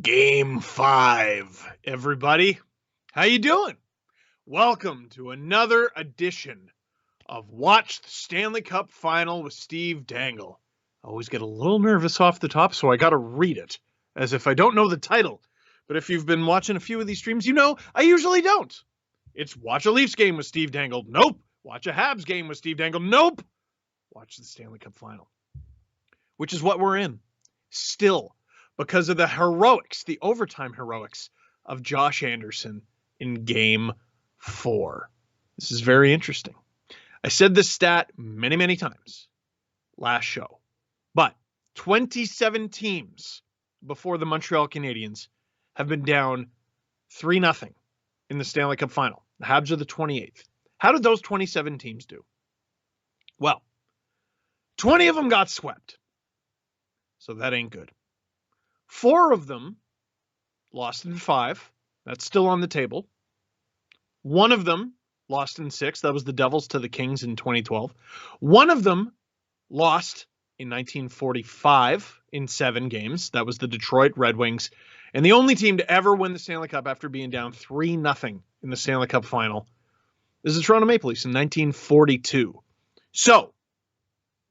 Game 5, everybody. How you doing? Welcome to another edition of Watch the Stanley Cup Final with Steve Dangle. I always get a little nervous off the top, so I got to read it as if I don't know the title. But if you've been watching a few of these streams, you know I usually don't. It's Watch a Leafs game with Steve Dangle. Nope. Watch a Habs game with Steve Dangle. Nope. Watch the Stanley Cup Final, which is what we're in still, because of the heroics, the overtime heroics of Josh Anderson in Game 4. This is very interesting. I said this stat many, many times last show, but 27 teams before the Montreal Canadiens have been down 3-0 in the Stanley Cup Final. The Habs are the 28th. How did those 27 teams do? Well, 20 of them got swept, so that ain't good. 4 of them lost in 5. That's still on the table. 1 of them lost in 6. That was the Devils to the Kings in 2012. 1 of them lost in 1945 in 7 games. That was the Detroit Red Wings. And the only team to ever win the Stanley Cup after being down 3-0 in the Stanley Cup Final is the Toronto Maple Leafs in 1942. So,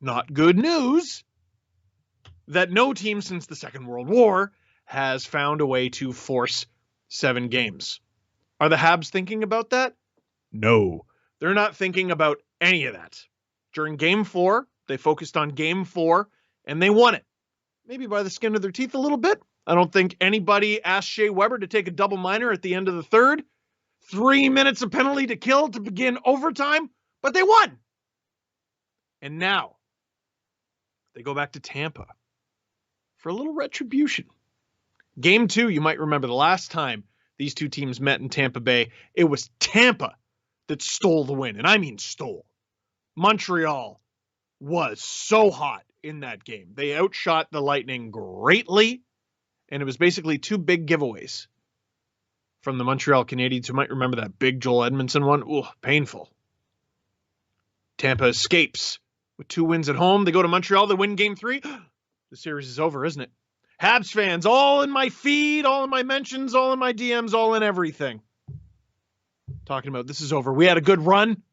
not good news that no team since the Second World War has found a way to force 7 games. Are the Habs thinking about that? No, they're not thinking about any of that. During Game 4, they focused on Game 4, and they won it. Maybe by the skin of their teeth a little bit. I don't think anybody asked Shea Weber to take a double minor at the end of the third. 3 minutes of penalty to kill to begin overtime, but they won. And now, they go back to Tampa for a little retribution. Game 2, you might remember the last time these two teams met in Tampa Bay, it was Tampa that stole the win. And I mean stole. Montreal was so hot in that game. They outshot the Lightning greatly, and it was basically 2 big giveaways from the Montreal Canadiens. You might remember that big Joel Edmondson one. Ooh, painful. Tampa escapes with 2 wins at home. They go to Montreal. They win Game 3. The series is over, isn't it? Habs fans, all in my feed, all in my mentions, all in my DMs, all in everything. Talking about this is over. We had a good run.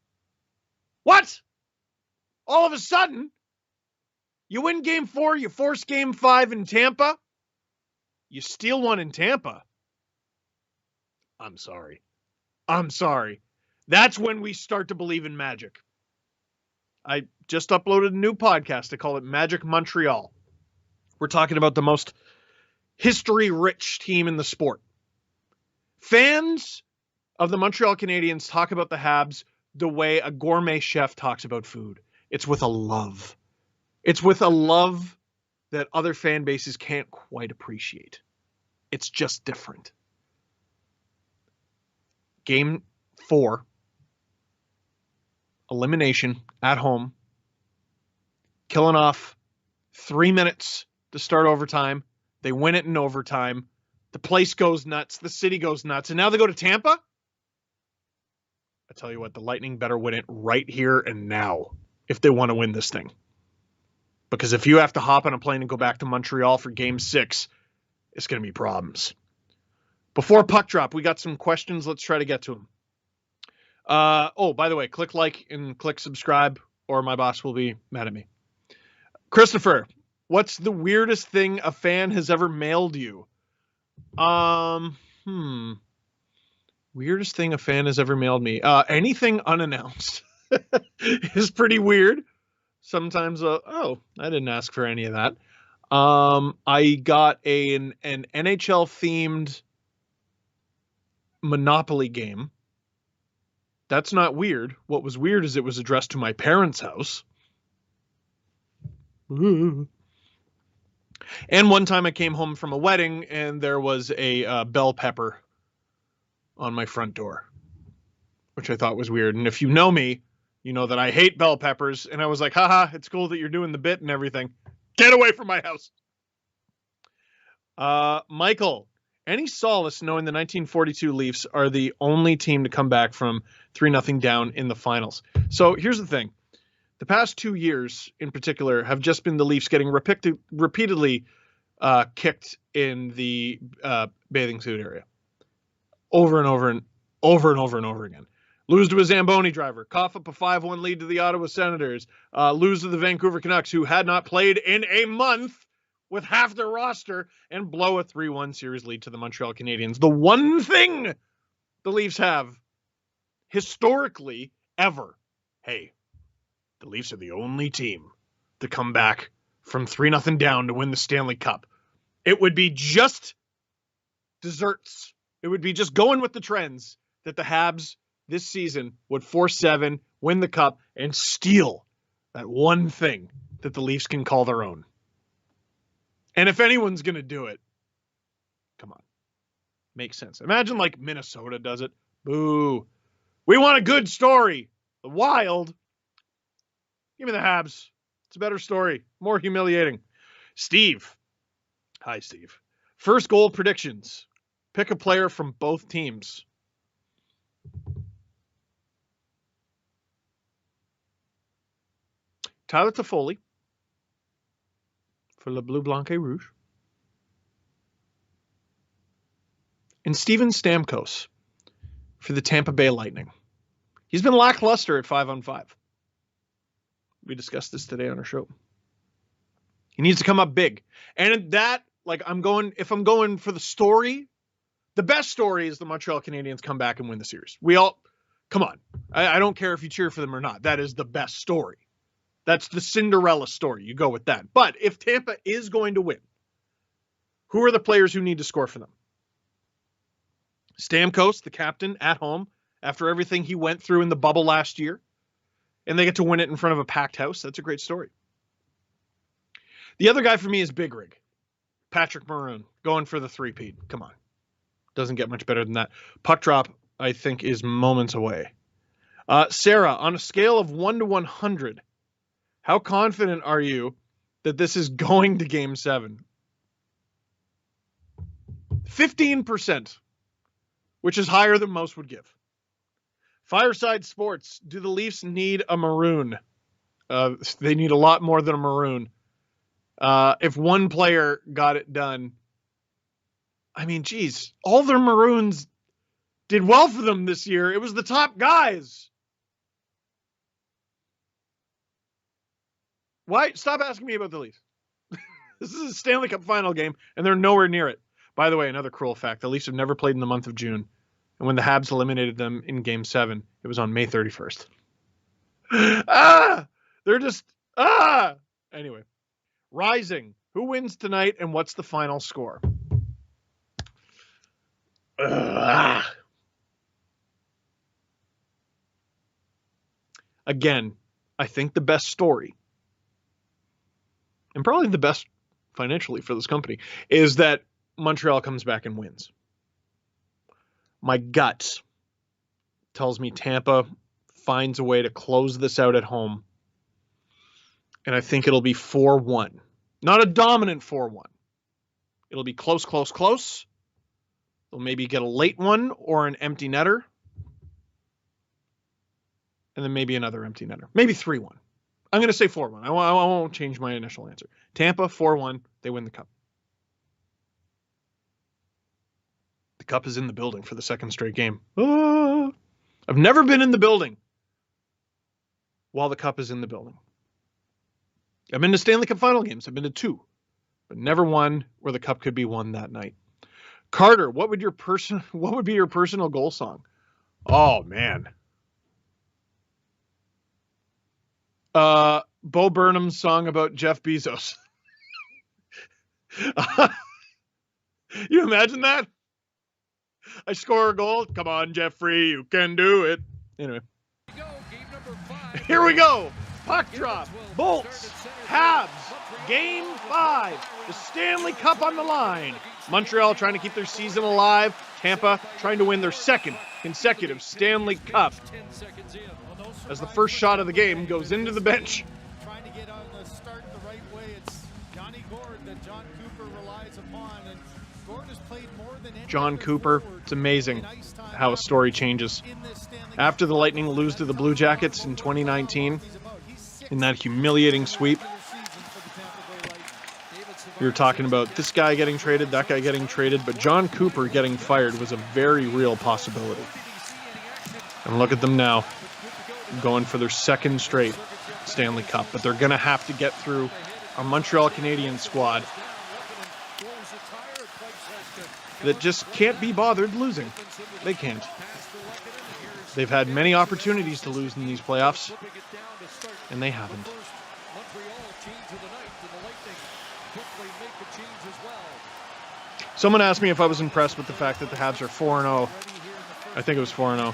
What? All of a sudden, you win Game 4, you force Game 5 in Tampa, you steal one in Tampa. I'm sorry. That's when we start to believe in magic. I just uploaded a new podcast. I call it Magic Montreal. We're talking about the most history-rich team in the sport. Fans of the Montreal Canadiens talk about the Habs the way a gourmet chef talks about food. It's with a love. It's with a love that other fan bases can't quite appreciate. It's just different. Game 4, elimination at home, killing off 3 minutes to start overtime. They win it in overtime. The place goes nuts. The city goes nuts. And now they go to Tampa? I tell you what, the Lightning better win it right here and now if they want to win this thing. Because if you have to hop on a plane and go back to Montreal for Game 6, it's going to be problems. Before puck drop, we got some questions. Let's try to get to them. By the way, click like and click subscribe or my boss will be mad at me. Christopher, what's the weirdest thing a fan has ever mailed you? Weirdest thing a fan has ever mailed me. Anything unannounced is pretty weird. Sometimes, I didn't ask for any of that. I got an NHL themed Monopoly game. That's not weird. What was weird is it was addressed to my parents' house. And one time I came home from a wedding and there was a bell pepper on my front door, which I thought was weird. And if you know me, you know that I hate bell peppers. And I was like, haha, it's cool that you're doing the bit and everything. Get away from my house. Michael, any solace knowing the 1942 Leafs are the only team to come back from 3-0 down in the finals? So here's the thing. The past 2 years in particular have just been the Leafs getting repeatedly kicked in the bathing suit area. Over and over and over and over and over again. Lose to a Zamboni driver. Cough up a 5-1 lead to the Ottawa Senators. Lose to the Vancouver Canucks, who had not played in a month with half their roster, and blow a 3-1 series lead to the Montreal Canadiens. The one thing the Leafs have historically ever. Hey, the Leafs are the only team to come back from 3-0 down to win the Stanley Cup. It would be just desserts. It would be just going with the trends that the Habs this season would 4-7, win the Cup, and steal that one thing that the Leafs can call their own. And if anyone's going to do it, come on. Makes sense. Imagine like Minnesota does it. Boo. We want a good story. The Wild. Give me the Habs. It's a better story. More humiliating. Steve. Hi, Steve. First goal predictions. Pick a player from both teams. Tyler Toffoli for Le Bleu Blanc et Rouge. And Steven Stamkos for the Tampa Bay Lightning. He's been lackluster at 5-on-5. We discussed this today on our show. He needs to come up big. And that, like, if I'm going for the story, the best story is the Montreal Canadiens come back and win the series. Come on. I don't care if you cheer for them or not. That is the best story. That's the Cinderella story. You go with that. But if Tampa is going to win, who are the players who need to score for them? Stamkos, the captain, at home, after everything he went through in the bubble last year, and they get to win it in front of a packed house. That's a great story. The other guy for me is Big Rig. Patrick Maroon, going for the three-peat. Come on. Doesn't get much better than that. Puck drop, I think, is moments away. Sarah, on a scale of 1 to 100, how confident are you that this is going to Game 7? 15%, which is higher than most would give. Fireside Sports, do the Leafs need a maroon? They need a lot more than a maroon. If one player got it done, I mean, geez, all their maroons did well for them this year. It was the top guys. Why? Stop asking me about the Leafs. This is a Stanley Cup final game, and they're nowhere near it. By the way, another cruel fact, the Leafs have never played in the month of June. And when the Habs eliminated them in Game 7, it was on May 31st. Anyway. Rising. Who wins tonight, and what's the final score? Again, I think the best story, and probably the best financially for this company, is that Montreal comes back and wins. My gut tells me Tampa finds a way to close this out at home, and I think it'll be 4-1. Not a dominant 4-1. It'll be close, close, close. They'll maybe get a late one or an empty netter. And then maybe another empty netter. Maybe 3-1. I'm going to say 4-1. I won't change my initial answer. Tampa, 4-1. They win the Cup. The Cup is in the building for the second straight game. I've never been in the building while the Cup is in the building. I've been to Stanley Cup final games. I've been to 2, but never one where the Cup could be won that night. Carter, what would be your personal goal song? Oh, man. Bo Burnham's song about Jeff Bezos. You imagine that? I score a goal. Come on, Jeffrey, you can do it. Anyway. Here we go. Puck drop. Bolts. Habs. Game 5. The Stanley Cup on the line. Montreal trying to keep their season alive. Tampa trying to win their second consecutive Stanley Cup. As the first shot of the game goes into the bench. Trying to get on the start the right way. It's Johnny Gord that John Cooper relies upon. And Gord has played more than any John Cooper. It's amazing how a story changes. After the Lightning lose to the Blue Jackets in 2019, in that humiliating sweep, We were talking about this guy getting traded, that guy getting traded, but John Cooper getting fired was a very real possibility. And look at them now, going for their second straight Stanley Cup, but they're going to have to get through a Montreal Canadiens squad that just can't be bothered losing. They can't. They've had many opportunities to lose in these playoffs, and they haven't. Someone asked me if I was impressed with the fact that the Habs are 4-0. I think it was 4-0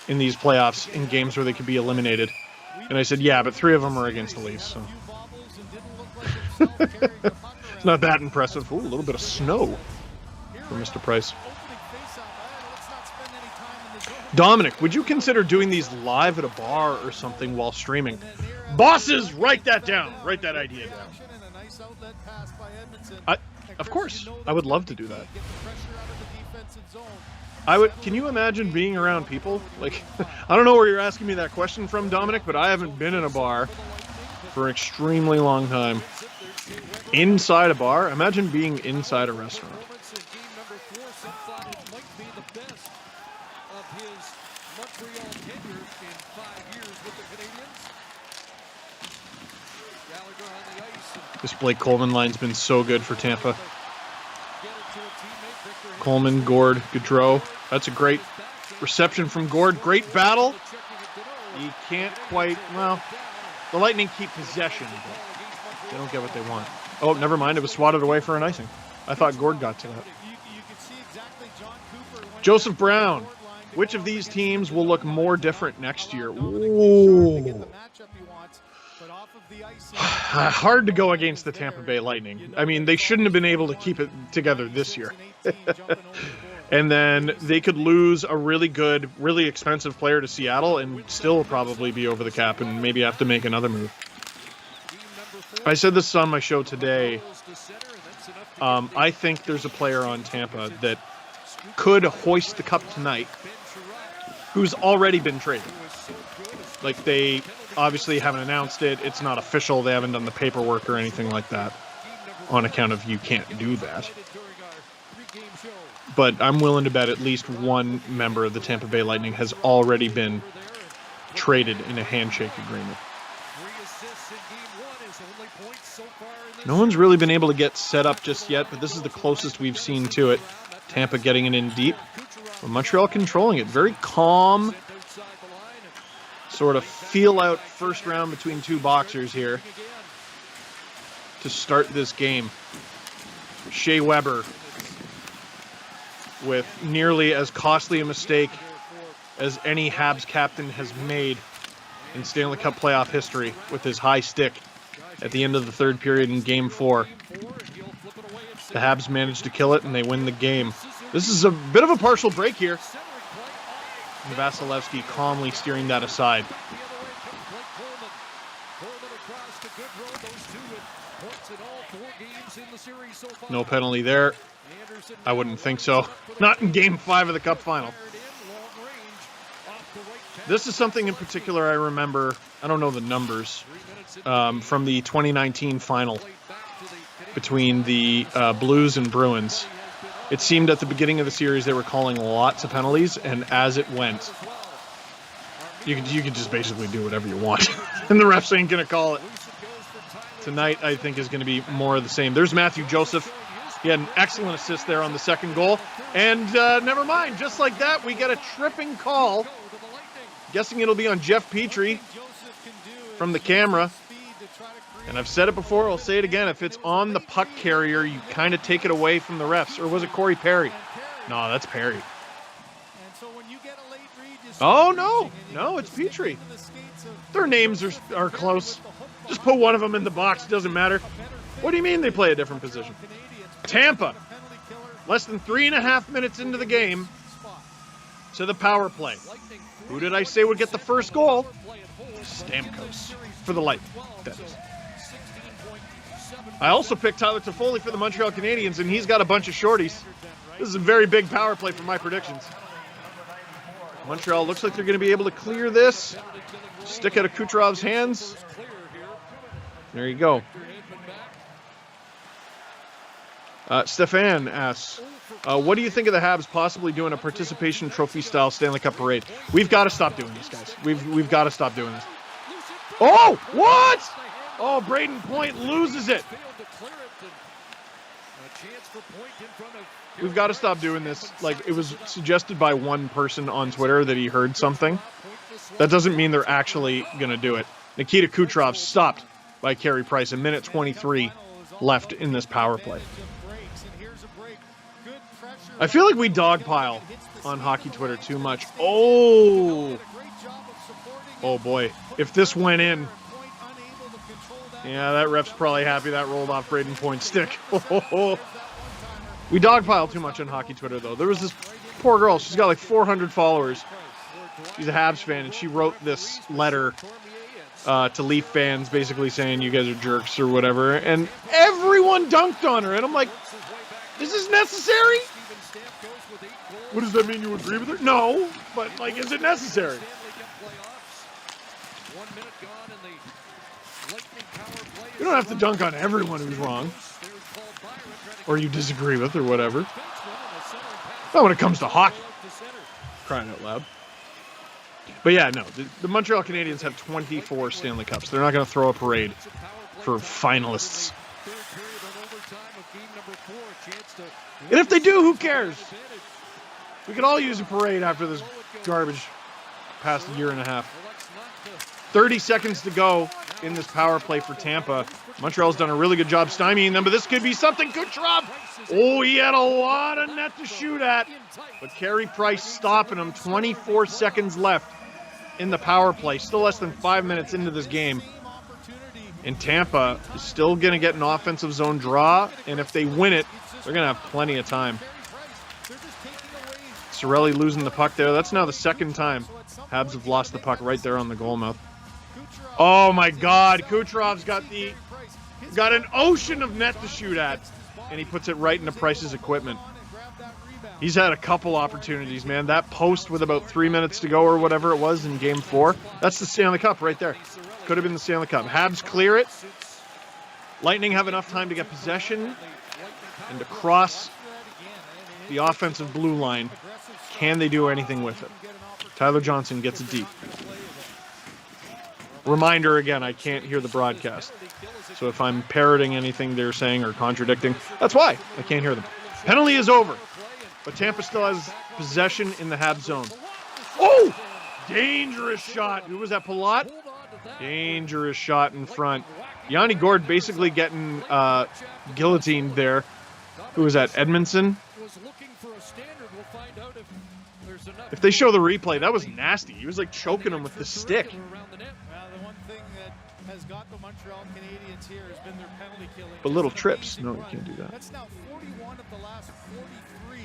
in these playoffs in games where they could be eliminated. And I said, yeah, but 3 of them are against the Leafs. So. It's not that impressive. Ooh, a little bit of snow for Mr. Price. Dominic, would you consider doing these live at a bar or something while streaming? Bosses, write that down. Write that idea down. Of course, I would love to do that. Can you imagine being around people? Like, I don't know where you're asking me that question from, Dominic, but I haven't been in a bar for an extremely long time. Inside a bar? Imagine being inside a restaurant. This Blake Coleman line's been so good for Tampa. Coleman, Gord, Gaudreau. That's a great reception from Gord. Great battle. You can't quite, well, the Lightning keep possession, but they don't get what they want. Oh, never mind. It was swatted away for an icing. I thought Gord got to that. Joseph Brown. Which of these teams will look more different next year? Ooh. Hard to go against the Tampa Bay Lightning. I mean, they shouldn't have been able to keep it together this year. And then they could lose a really good, really expensive player to Seattle and still probably be over the cap and maybe have to make another move. I said this on my show today. I think there's a player on Tampa that could hoist the cup tonight who's already been traded. Like, they obviously haven't announced it. It's not official. They haven't done the paperwork or anything like that on account of you can't do that. But I'm willing to bet at least one member of the Tampa Bay Lightning has already been traded in a handshake agreement. No one's really been able to get set up just yet, but this is the closest we've seen to it. Tampa getting it in deep. But Montreal controlling it. Very calm. Sort of feel out first round between two boxers here to start this game. Shea Weber with nearly as costly a mistake as any Habs captain has made in Stanley Cup playoff history with his high stick at the end of the third period in Game 4. The Habs managed to kill it and they win the game. This is a bit of a partial break here. And Vasilevsky calmly steering that aside. No penalty there. I wouldn't think so. Not in Game 5 of the Cup Final. This is something in particular I remember. I don't know the numbers. From the 2019 final between the Blues and Bruins. It seemed at the beginning of the series they were calling lots of penalties, and as it went, you could just basically do whatever you want, and the refs ain't going to call it. Tonight, I think, is going to be more of the same. There's Matthew Joseph. He had an excellent assist there on the second goal, and never mind, just like that, we get a tripping call. Guessing it'll be on Jeff Petrie from the camera. And I've said it before, I'll say it again. If it's on the puck carrier, you kind of take it away from the refs. Or was it Corey Perry? No, that's Perry. Oh, no. No, it's Petrie. Their names are close. Just put one of them in the box. It doesn't matter. What do you mean they play a different position? Tampa. Less than 3.5 minutes into the game to the power play. Who did I say would get the first goal? Stamkos. For the Lightning, that is. I also picked Tyler Toffoli for the Montreal Canadiens, and he's got a bunch of shorties. This is a very big power play for my predictions. Montreal looks like they're going to be able to clear this. Stick out of Kucherov's hands. There you go. Stefan asks, what do you think of the Habs possibly doing a participation trophy style Stanley Cup parade? We've got to stop doing this, guys. We've got to stop doing this. Oh, what? Oh, Braden Point loses it. We've got to stop doing this. Like, it was suggested by one person on Twitter that he heard something. That doesn't mean they're actually going to do it. Nikita Kucherov stopped by Carey Price. A minute 23 left in this power play. I feel like we dogpile on hockey Twitter too much. Oh boy. If this went in, yeah, that ref's probably happy that rolled off Braden Point's stick. We dogpile too much on hockey Twitter, though. There was this poor girl. She's got like 400 followers. She's a Habs fan, and she wrote this letter to Leaf fans basically saying you guys are jerks or whatever. And everyone dunked on her. And I'm like, this is necessary? What does that mean? You agree with her? No, but like, is it necessary? You don't have to dunk on everyone who's wrong or you disagree with or whatever. Not when it comes to hockey. Crying out loud. But yeah, no, the Montreal Canadiens have 24 Stanley Cups. They're not going to throw a parade for finalists. And if they do, who cares? We could all use a parade after this garbage past a year and a half. 30 seconds to go in this power play for Tampa. Montreal's done a really good job stymieing them, but this could be something. Kucherov! Oh, he had a lot of net to shoot at. But Carey Price stopping him. 24 seconds left in the power play. Still less than 5 minutes into this game. And Tampa is still going to get an offensive zone draw. And if they win it, they're going to have plenty of time. Cirelli losing the puck there. That's now the second time Habs have lost the puck right there on the goal mouth. Oh my God, Kucherov's got an ocean of net to shoot at, and he puts it right into Price's equipment. He's had a couple opportunities, man. That post with about 3 minutes to go or whatever it was in Game 4, that's the Stanley Cup right there. Could have been the Stanley Cup. Habs clear it. Lightning have enough time to get possession and to cross the offensive blue line. Can they do anything with it? Tyler Johnson gets it deep. Reminder again, I can't hear the broadcast. So if I'm parroting anything they're saying or contradicting, that's why I can't hear them. Penalty is over, but Tampa still has possession in the Habs zone. Oh! Dangerous shot. Who was that, Palat? Dangerous shot in front. Yanni Gourde basically getting guillotined there. Who was that, Edmondson? If they show the replay, that was nasty. He was like choking him with the stick. Has got the Montreal Canadiens here has been their penalty killing. But little trips. No, you can't do that. That's now 41 of the last 43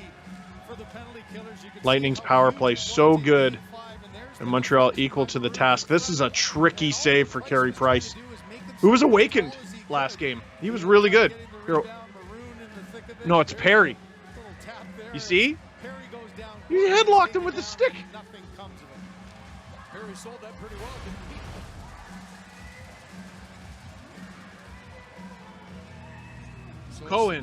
for the penalty killers. Lightning's power play so good. And Montreal equal to the task. This is a tricky save for Carey Price, who was awakened last game. He was really good. Here, no, it's Perry. You see? He headlocked him with the stick. Nothing comes of it. Perry sold that pretty well. Cohen,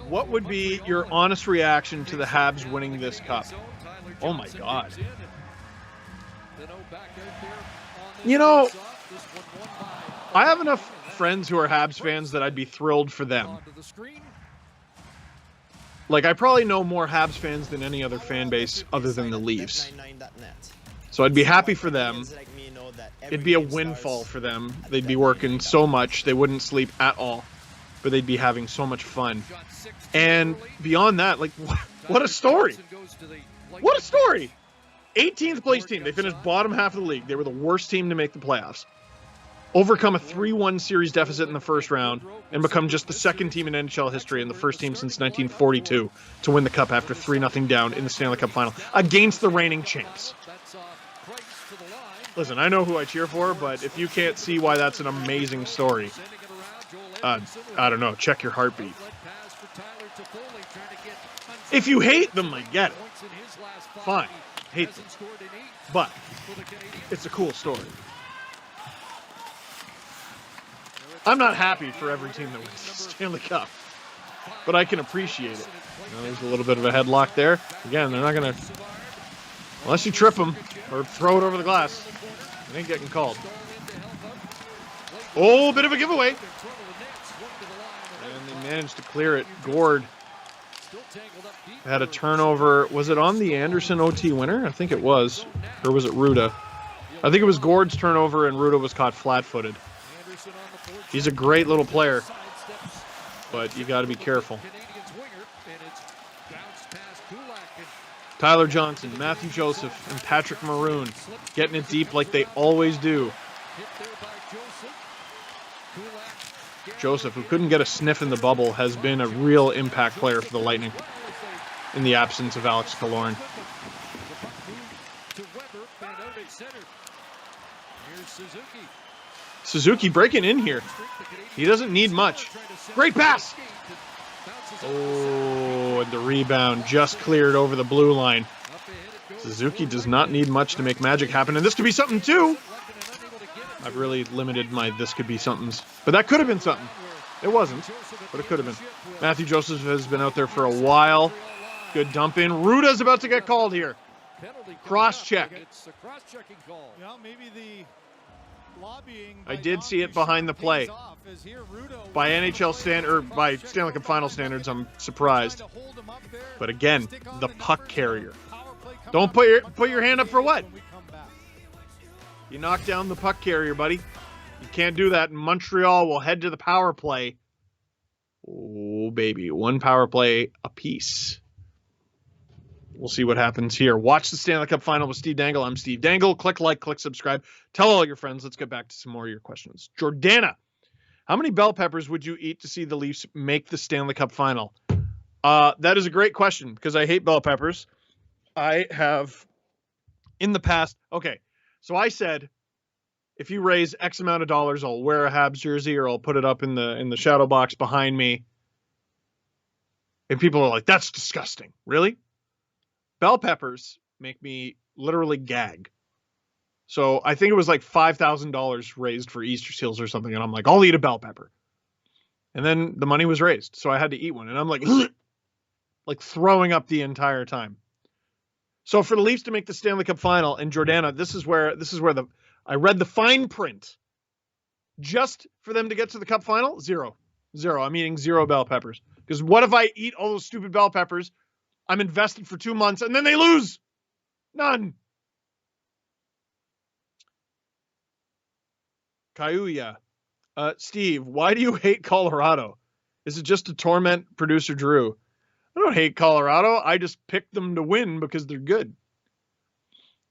what would be your honest reaction to the Habs winning this cup? Oh my God. You know, I have enough friends who are Habs fans that I'd be thrilled for them. Like, I probably know more Habs fans than any other fan base other than the Leafs. So I'd be happy for them. It'd be a windfall for them. They'd be working so much, they wouldn't sleep at all. But they'd be having so much fun. And beyond that, like, what a story. What a story. 18th place team. They finished bottom half of the league. They were the worst team to make the playoffs. Overcome a 3-1 series deficit in the first round and become just the second team in NHL history and the first team since 1942 to win the cup after 3-0 down in the Stanley Cup final against the reigning champs. Listen, I know who I cheer for, but if you can't see why that's an amazing story, I don't know, check your heartbeat. If you hate them, I get it. Fine, hate them. But it's a cool story. I'm not happy for every team that wins the Stanley Cup. but I can appreciate it. There's a little bit of a headlock there. Again, they're not going to, unless you trip them or throw it over the glass, it ain't getting called. Oh, bit of a giveaway. And they managed to clear it. Gord had a turnover. Was it on the Anderson OT winner? I think it was. Or was it Ruda? I think it was Gord's turnover and Ruda was caught flat-footed. He's a great little player, but you got to be careful. Tyler Johnson, Matthew Joseph, and Patrick Maroon getting it deep like they always do. Joseph, who couldn't get a sniff in the bubble, has been a real impact player for the Lightning in the absence of Alex Killorn. Suzuki breaking in here. He doesn't need much. Great pass! Oh, and the rebound just cleared over the blue line. Suzuki does not need much to make magic happen, and this could be something too. I've really limited my this could be somethings, but that could have been something. It wasn't, but it could have been. Matthew Joseph has been out there for a while. Good dump in. Ruda's about to get called here. Cross check. I did see it behind the play. By NHL standard, or by Stanley Cup Final standards, I'm surprised. But again, the puck carrier. Don't put your hand up for what? You knock down the puck carrier, buddy. You can't do that. Montreal will head to the power play. Oh, baby. One power play apiece. We'll see what happens here. Watch the Stanley Cup Final with Steve Dangle. I'm Steve Dangle. Click like, click subscribe. Tell all your friends. Let's get back to some more of your questions. Jordana, how many bell peppers would you eat to see the Leafs make the Stanley Cup Final? That is a great question because I hate bell peppers. I have in the past. Okay, so I said if you raise X amount of dollars, I'll wear a Habs jersey or I'll put it up in the shadow box behind me. And people are like, that's disgusting. Really? Bell peppers make me literally gag. So I think it was like $5,000 raised for Easter seals or something. And I'm like, I'll eat a bell pepper. And then the money was raised. So I had to eat one. And I'm like, like throwing up the entire time. So for the Leafs to make the Stanley Cup Final, and Jordana, this is where I read the fine print. Just for them to get to the Cup Final, zero. I'm eating 0 bell peppers. Because what if I eat all those stupid bell peppers? I'm invested for 2 months, and then they lose. None. Kayuya. Steve, why do you hate Colorado? Is it just to torment producer Drew? I don't hate Colorado. I just picked them to win because they're good.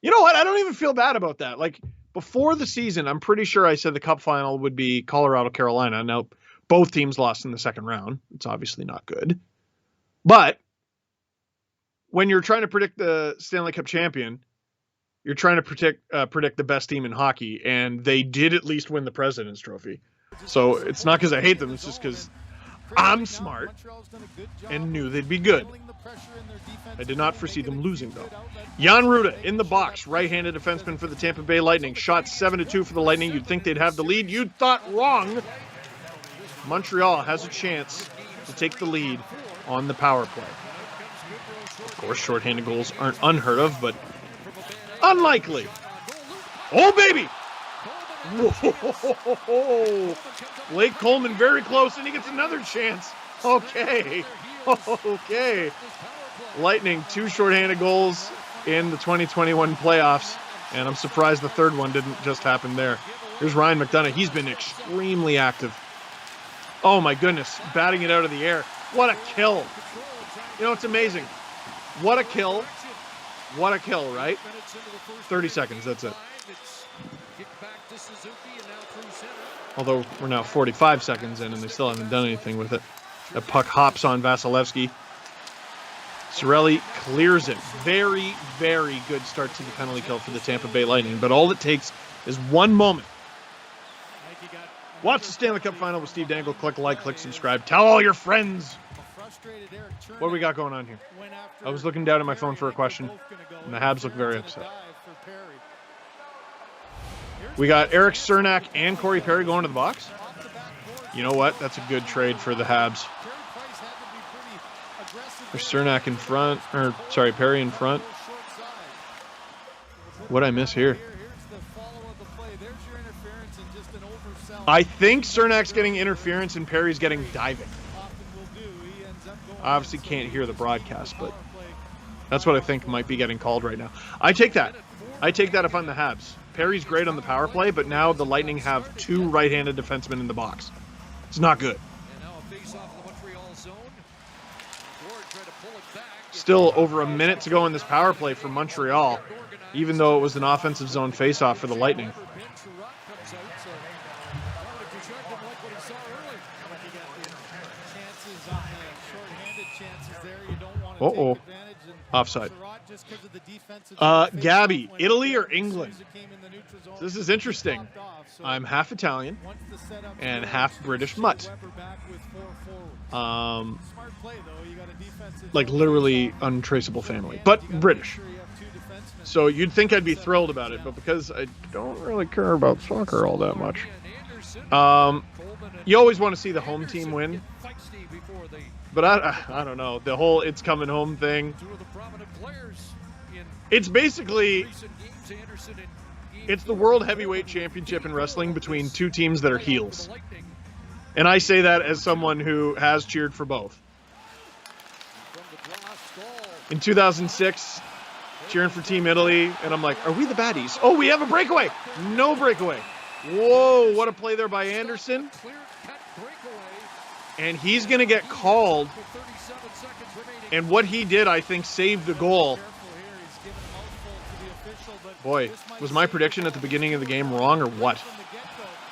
You know what? I don't even feel bad about that. Like, before the season, I'm pretty sure I said the Cup Final would be Colorado-Carolina. Now, both teams lost in the second round. It's obviously not good. But when you're trying to predict the Stanley Cup champion, you're trying to predict the best team in hockey, and they did at least win the President's Trophy. So it's not because I hate them, it's just because I'm smart and knew they'd be good. I did not foresee them losing, though. Jan Ruda in the box, right-handed defenseman for the Tampa Bay Lightning. Shot 7-2 for the Lightning. You'd think they'd have the lead. You thought wrong. Montreal has a chance to take the lead on the power play. Of course, shorthanded goals aren't unheard of, but unlikely. Oh, baby! Whoa! Blake Coleman very close, and he gets another chance. Okay. Lightning, 2 shorthanded goals in the 2021 playoffs, and I'm surprised the third one didn't just happen there. Here's Ryan McDonough. He's been extremely active. Oh, my goodness. Batting it out of the air. What a kill. You know, it's amazing. What a kill. What a kill, right? 30 seconds, that's it. Although we're now 45 seconds in and they still haven't done anything with it. The puck hops on Vasilevsky. Cirelli clears it. Very, very good start to the penalty kill for the Tampa Bay Lightning. But all it takes is one moment. Watch the Stanley Cup Final with Steve Dangle. Click like, click subscribe. Tell all your friends. What do we got going on here? I was looking down at my phone for a question, and the Habs look very upset. We got Eric Cernak and Corey Perry going to the box. You know what? That's a good trade for the Habs. There's Cernak in front, or sorry, Perry in front. What'd I miss here? I think Cernak's getting interference and Perry's getting diving. I obviously can't hear the broadcast, but that's what I think might be getting called right now. I take that. I take that if I'm the Habs. Perry's great on the power play, but now the Lightning have 2 right-handed defensemen in the box. It's not good. Still over a minute to go in this power play for Montreal, even though it was an offensive zone faceoff for the Lightning. Uh-oh. Offside. Gabby, Italy or England? This is interesting. I'm half Italian and half British mutt. Like literally untraceable family, but British. So you'd think I'd be thrilled about it, but because I don't really care about soccer all that much. You always want to see the home team win. But I don't know. The whole it's coming home thing. It's basically, it's the World Heavyweight Championship in wrestling between 2 teams that are heels. And I say that as someone who has cheered for both. In 2006, cheering for Team Italy, and I'm like, are we the baddies? Oh, we have a breakaway. No breakaway. Whoa, what a play there by Anderson. And he's going to get called. And what he did, I think, saved the goal. Boy, was my prediction at the beginning of the game wrong or what?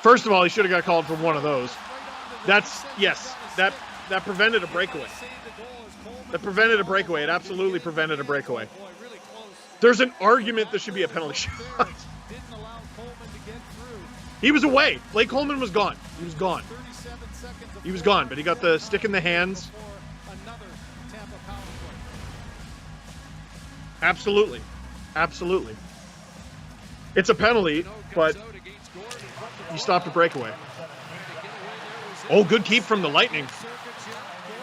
First of all, he should have got called for one of those. That prevented a breakaway. That prevented a breakaway. It absolutely prevented a breakaway. There's an argument there should be a penalty shot. He was away. Blake Coleman was gone. He was gone. He was gone, but he got the stick in the hands. Absolutely. Absolutely. It's a penalty, but he stopped a breakaway. Oh, good keep from the Lightning.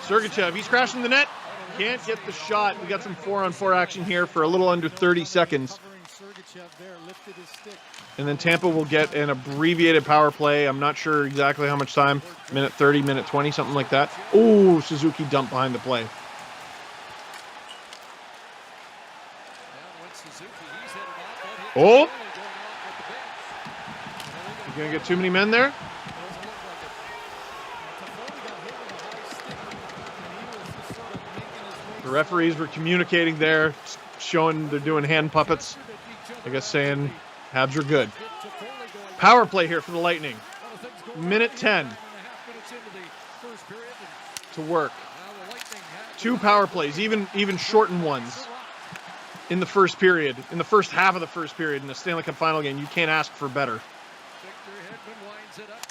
Sergachev, he's crashing the net. Can't get the shot. We got some 4-on-4 action here for a little under 30 seconds. And then Tampa will get an abbreviated power play. I'm not sure exactly how much time. Minute 30, minute 20, something like that. Oh, Suzuki dumped behind the play. Oh! You gonna get too many men there? The referees were communicating there, showing they're doing hand puppets. I guess saying Habs are good. Power play here for the Lightning. Minute 10 to work. 2 power plays, even shortened ones in the first period, in the first half of the first period in the Stanley Cup final game. You can't ask for better.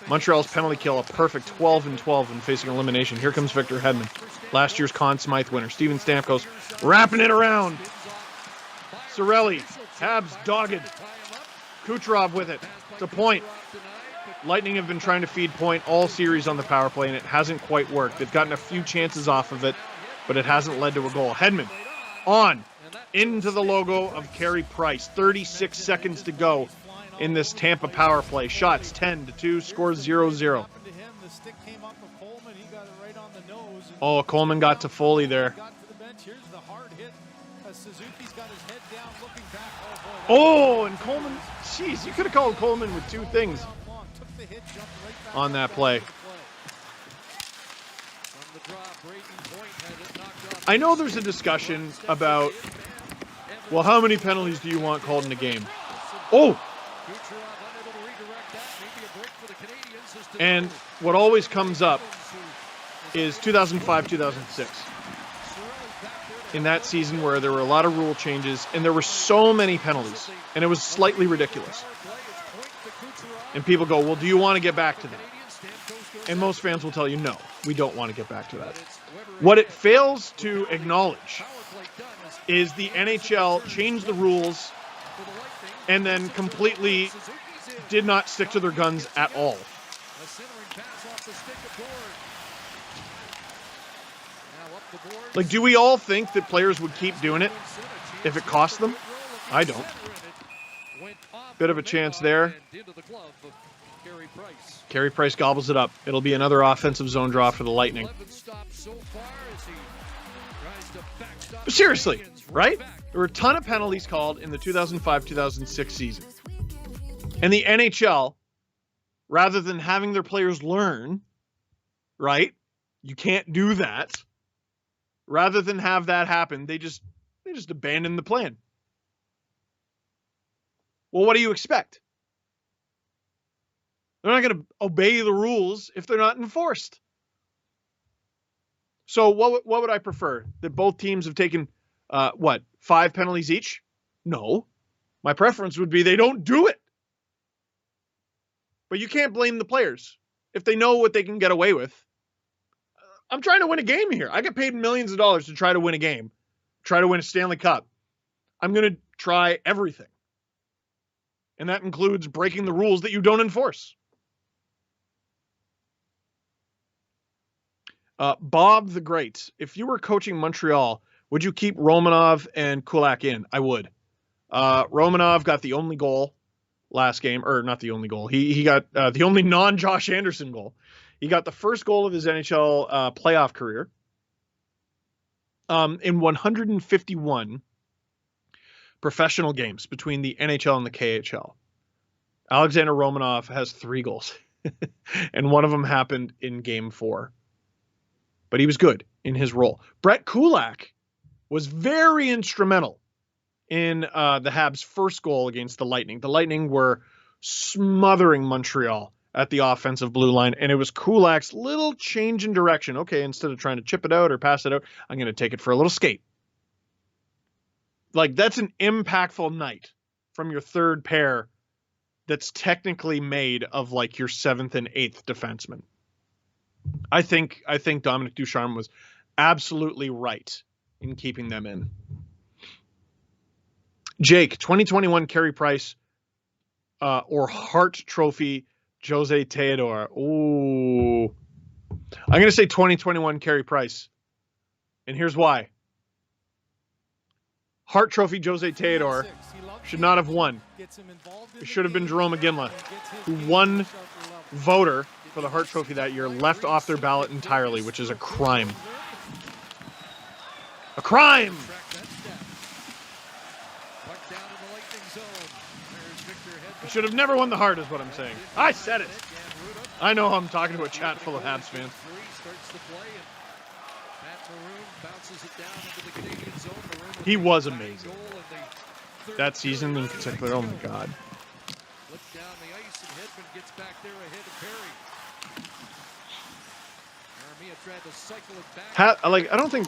Montreal's penalty kill, a perfect 12-12 when facing elimination. Here comes Victor Hedman, last year's Conn Smythe winner. Steven Stamkos wrapping it around. Cirelli, Habs dogged. Kucherov with it to point. Lightning have been trying to feed point all series on the power play, and it hasn't quite worked. They've gotten a few chances off of it, but it hasn't led to a goal. Hedman on into the logo of Carey Price. 36 seconds to go in this Tampa power play. Shots 10-2, scores 0-0. Oh, Coleman got to Foley there. Oh, and Coleman, jeez, you could have called Coleman with 2 things on that play. I know there's a discussion about, well, how many penalties do you want called in a game? Oh! And what always comes up is 2005-2006. In that season where there were a lot of rule changes and there were so many penalties, and it was slightly ridiculous. And people go, well, do you want to get back to that? And most fans will tell you, no, we don't want to get back to that. What it fails to acknowledge is the NHL changed the rules and then completely did not stick to their guns at all. Like, do we all think that players would keep doing it if it cost them? I don't. Bit of a chance there. Carey Price gobbles it up. It'll be another offensive zone draw for the Lightning. But seriously, right? There were a ton of penalties called in the 2005-2006 season. And the NHL, rather than having their players learn, right? You can't do that. Rather than have that happen, they just abandoned the plan. Well, what do you expect? They're not going to obey the rules if they're not enforced. So what would I prefer? That both teams have taken, 5 penalties each? No. My preference would be they don't do it. But you can't blame the players if they know what they can get away with. I'm trying to win a game here. I get paid millions of dollars to try to win a game, try to win a Stanley Cup. I'm going to try everything. And that includes breaking the rules that you don't enforce. Bob the Great, if you were coaching Montreal, would you keep Romanov and Kulak in? I would. Romanov got the only goal last game, or not the only goal. He got the only non-Josh Anderson goal. He got the first goal of his NHL playoff career in 151 professional games between the NHL and the KHL. Alexander Romanov has 3 goals, and one of them happened in Game 4. But he was good in his role. Brett Kulak was very instrumental in the Habs' first goal against the Lightning. The Lightning were smothering Montreal at the offensive blue line, and it was Kulak's little change in direction. Okay, instead of trying to chip it out or pass it out, I'm going to take it for a little skate. Like, that's an impactful night from your third pair that's technically made of, like, your 7th and 8th defenseman. I think Dominic Ducharme was absolutely right in keeping them in. Jake, 2021 Carey Price or Hart Trophy Jose Theodore. Ooh. I'm going to say 2021 Carey Price. And here's why. Hart Trophy Jose Theodore should not have won. It should have been Jerome McGinley, who won voter for the Hart Trophy that year, left off their ballot entirely, which is a crime. A crime! He should have never won the Hart, is what I'm saying. I said it. I know I'm talking to a chat full of Habs fans. He was amazing. That season in particular, oh my God. I don't think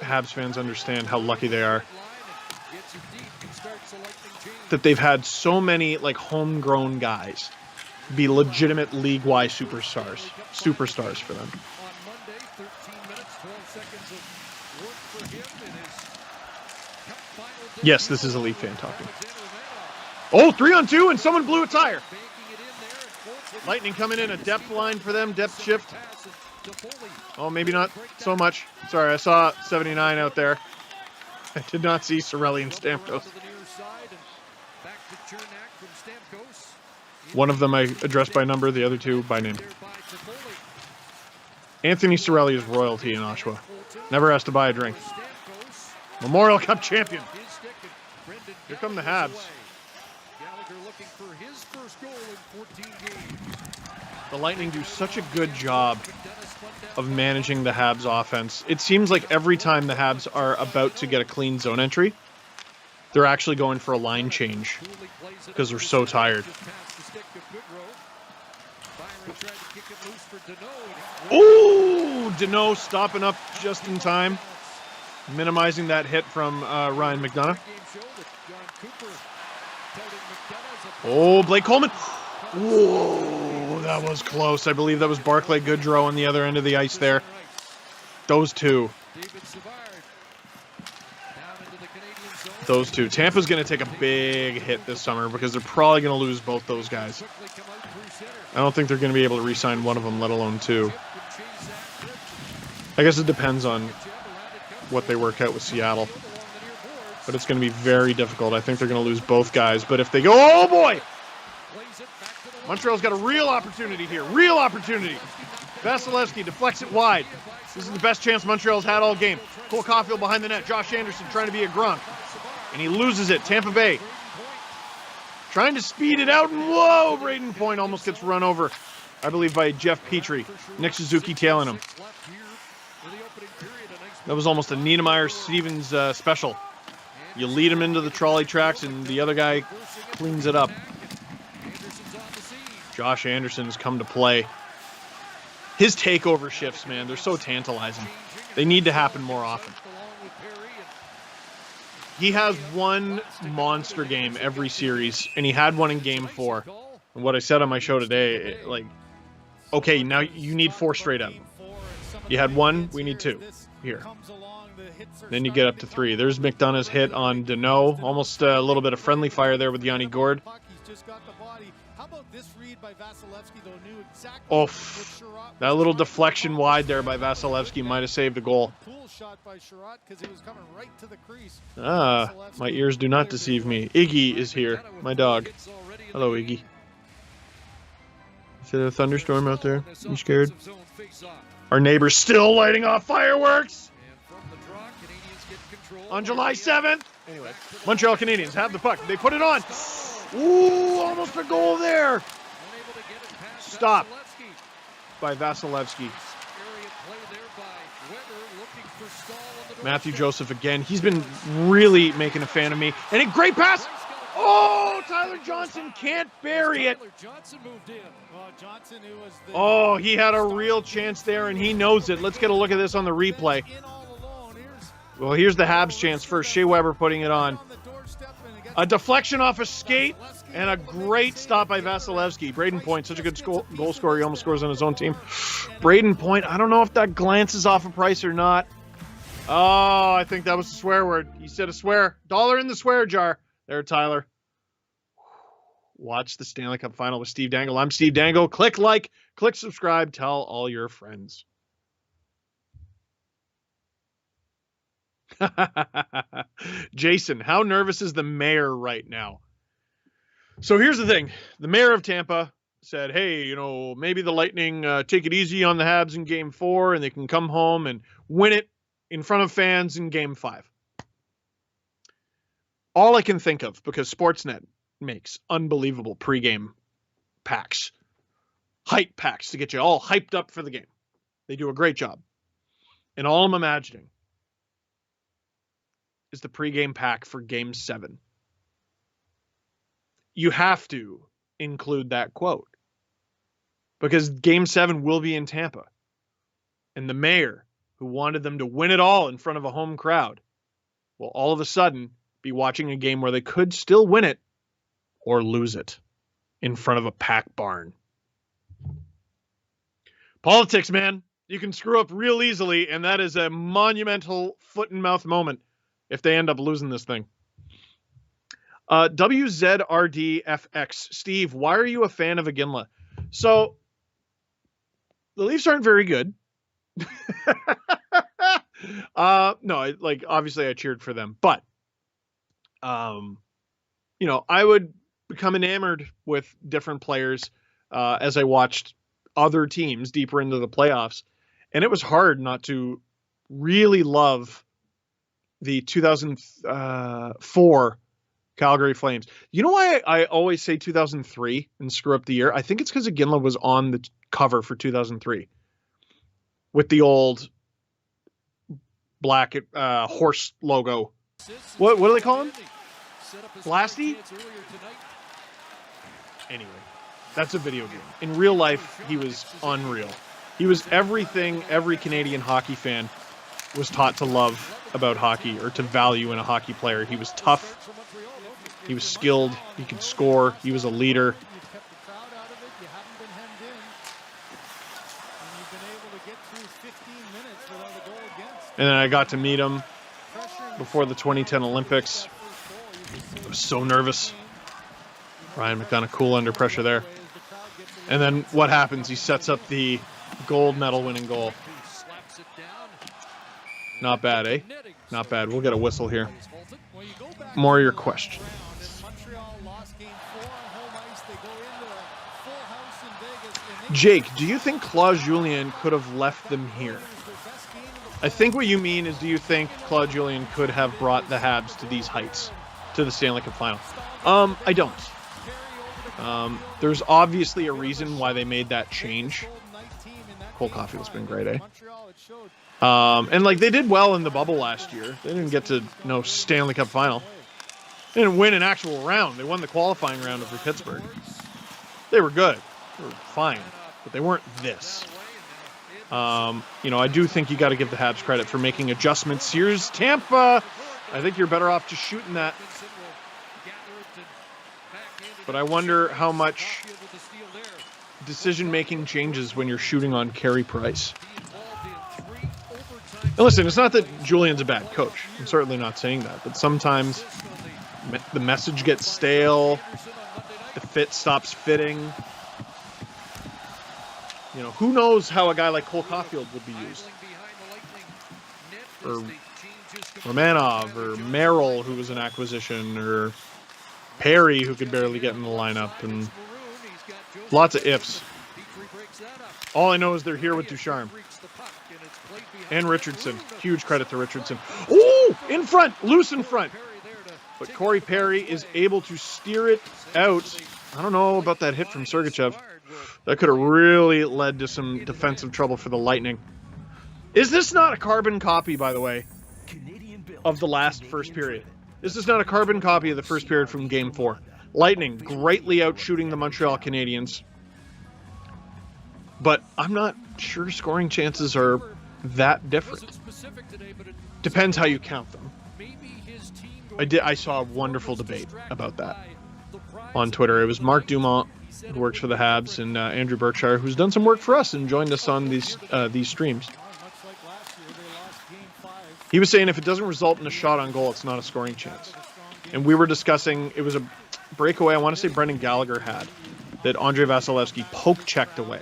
Habs fans understand how lucky they are that they've had so many like homegrown guys be legitimate league-wide superstars for them. Yes, this is a Leaf fan talking. Oh, 3-on-2, and someone blew a tire. Lightning coming in, a depth line for them, depth shift. Oh, maybe not so much. Sorry, I saw 79 out there. I did not see Cirelli and Stamkos. One of them I addressed by number, the other two by name. Anthony Cirelli is royalty in Oshawa. Never has to buy a drink. Memorial Cup champion. Here come the Habs. The Lightning do such a good job of managing the Habs offense. It seems like every time the Habs are about to get a clean zone entry, they're actually going for a line change because they're so tired. Ooh, Deneau stopping up just in time, minimizing that hit from Ryan McDonough. Oh, Blake Coleman. Whoa, that was close. I believe that was Barclay Goodrow on the other end of the ice there. Those two. Tampa's going to take a big hit this summer because they're probably going to lose both those guys. I don't think they're going to be able to re-sign one of them, let alone two. I guess it depends on what they work out with Seattle. But it's going to be very difficult. I think they're going to lose both guys. But if they go, oh boy! Montreal's got a real opportunity here. Real opportunity. Vasilevsky deflects it wide. This is the best chance Montreal's had all game. Cole Caulfield behind the net. Josh Anderson trying to be a Gronk. And he loses it. Tampa Bay trying to speed it out. And whoa! Braden Point almost gets run over, I believe, by Jeff Petrie. Nick Suzuki tailing him. That was almost a Niedermeyer-Stevens special. You lead him into the trolley tracks, and the other guy cleans it up. Josh Anderson has come to play. His takeover shifts, man, they're so tantalizing. They need to happen more often. He has one monster game every series, and he had one in Game 4. And what I said on my show today, okay, now you need 4 straight up. You had 1, we need 2 here. Then you get up to 3. There's McDonough's hit on Deneau. Almost a little bit of friendly fire there with Yanni Gourde. Oh, that little deflection wide there by Vasilevsky might have saved the goal. My ears do not deceive me. Iggy is here, my dog. Hello, Iggy. Is it a thunderstorm out there? You scared? Our neighbor's still lighting off fireworks on July 7th. Anyway, Montreal Canadiens have the puck. They put it on. Ooh, almost a goal there. Stop by Vasilevsky. Matthew Joseph again. He's been really making a fan of me. And a great pass. Oh, Tyler Johnson can't bury it. Oh, he had a real chance there, and he knows it. Let's get a look at this on the replay. Well, here's the Habs chance first. Shea Weber putting it on. A deflection off a skate, and a great stop by Vasilevsky. Braden Point, such a good goal scorer. He almost scores on his own team. Braden Point, I don't know if that glances off a price or not. Oh, I think that was a swear word. He said a swear. $1 in the swear jar. There, Tyler. Watch the Stanley Cup Final with Steve Dangle. I'm Steve Dangle. Click like, click subscribe, tell all your friends. Jason, how nervous is the mayor right now? So here's the thing. The mayor of Tampa said, hey, maybe the Lightning take it easy on the Habs in Game 4 and they can come home and win it in front of fans in Game 5. All I can think of, because Sportsnet makes unbelievable pregame packs, hype packs to get you all hyped up for the game. They do a great job. And all I'm imagining is the pregame pack for Game 7. You have to include that quote, because Game 7 will be in Tampa. And the mayor, who wanted them to win it all in front of a home crowd, will all of a sudden be watching a game where they could still win it or lose it in front of a packed barn. Politics, man. You can screw up real easily, and that is a monumental foot-and-mouth moment if they end up losing this thing. WZRDFX. Steve, why are you a fan of Iginla? So, the Leafs aren't very good. No, obviously I cheered for them, but I would become enamored with different players as I watched other teams deeper into the playoffs. And it was hard not to really love the 2004 Calgary Flames. You know why I always say 2003 and screw up the year? I think it's because Iginla was on the cover for 2003 with the old black horse logo. What do they call him? Blasty? Anyway, that's a video game. In real life, he was unreal. He was everything every Canadian hockey fan was taught to love about hockey or to value in a hockey player. He was tough. He was skilled. He could score. He was a leader. And then I got to meet him before the 2010 Olympics. I was so nervous. Ryan McDonough cool under pressure there. And then what happens? He sets up the gold medal winning goal. Not bad, eh? Not bad. We'll get a whistle here. More of your questions. Jake, do you think Claude Julien could have left them here? I think what you mean is, do you think Claude Julien could have brought the Habs to these heights, to the Stanley Cup final? I don't. There's obviously a reason why they made that change. Cold Caulfield's been great, eh? And like, they did well in the bubble last year. They didn't get to no Stanley Cup final. They didn't win an actual round. They won the qualifying round over Pittsburgh. They were good. They were fine, but they weren't this. I do think you got to give the Habs credit for making adjustments. Here's Tampa. I think you're better off just shooting that. But I wonder how much decision-making changes when you're shooting on Carey Price. And listen, it's not that Julian's a bad coach. I'm certainly not saying that. But sometimes the message gets stale. The fit stops fitting. Who knows how a guy like Cole Caulfield would be used? Or Romanov, or Merrill, who was an acquisition, or Perry, who could barely get in the lineup, and lots of ifs. All I know is they're here with Ducharme. And Richardson. Huge credit to Richardson. Ooh! In front! Loose in front! But Corey Perry is able to steer it out. I don't know about that hit from Sergachev. That could have really led to some defensive trouble for the Lightning. Is this not a carbon copy, by the way, of the last first period? This is not a carbon copy of the first period from Game 4. Lightning greatly out-shooting the Montreal Canadiens. But I'm not sure scoring chances are that different. Depends how you count them. I saw a wonderful debate about that on Twitter. It was Mark Dumont, who works for the Habs, and Andrew Berkshire, who's done some work for us and joined us on these streams. He was saying if it doesn't result in a shot on goal, it's not a scoring chance. And we were discussing, it was a breakaway, I want to say Brendan Gallagher had, that Andrei Vasilevsky poke-checked away.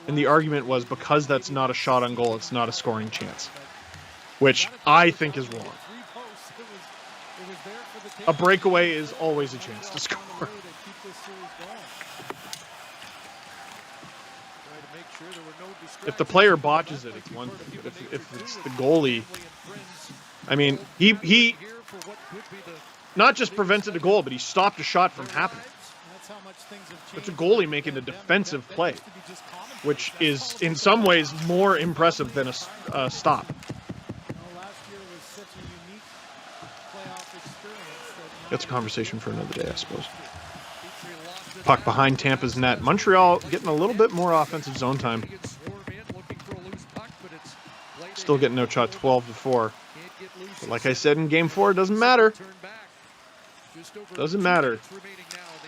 And the argument was, because that's not a shot on goal, it's not a scoring chance. Which I think is wrong. A breakaway is always a chance to score. If the player botches it, it's one thing. But if it's the goalie, I mean, he not just prevented a goal, but he stopped a shot from happening. It's a goalie making a defensive play, which is in some ways more impressive than a stop. That's a conversation for another day, I suppose. Puck behind Tampa's net. Montreal getting a little bit more offensive zone time. Still getting no shot, 12-4. But like I said in Game 4, it doesn't matter. Doesn't matter.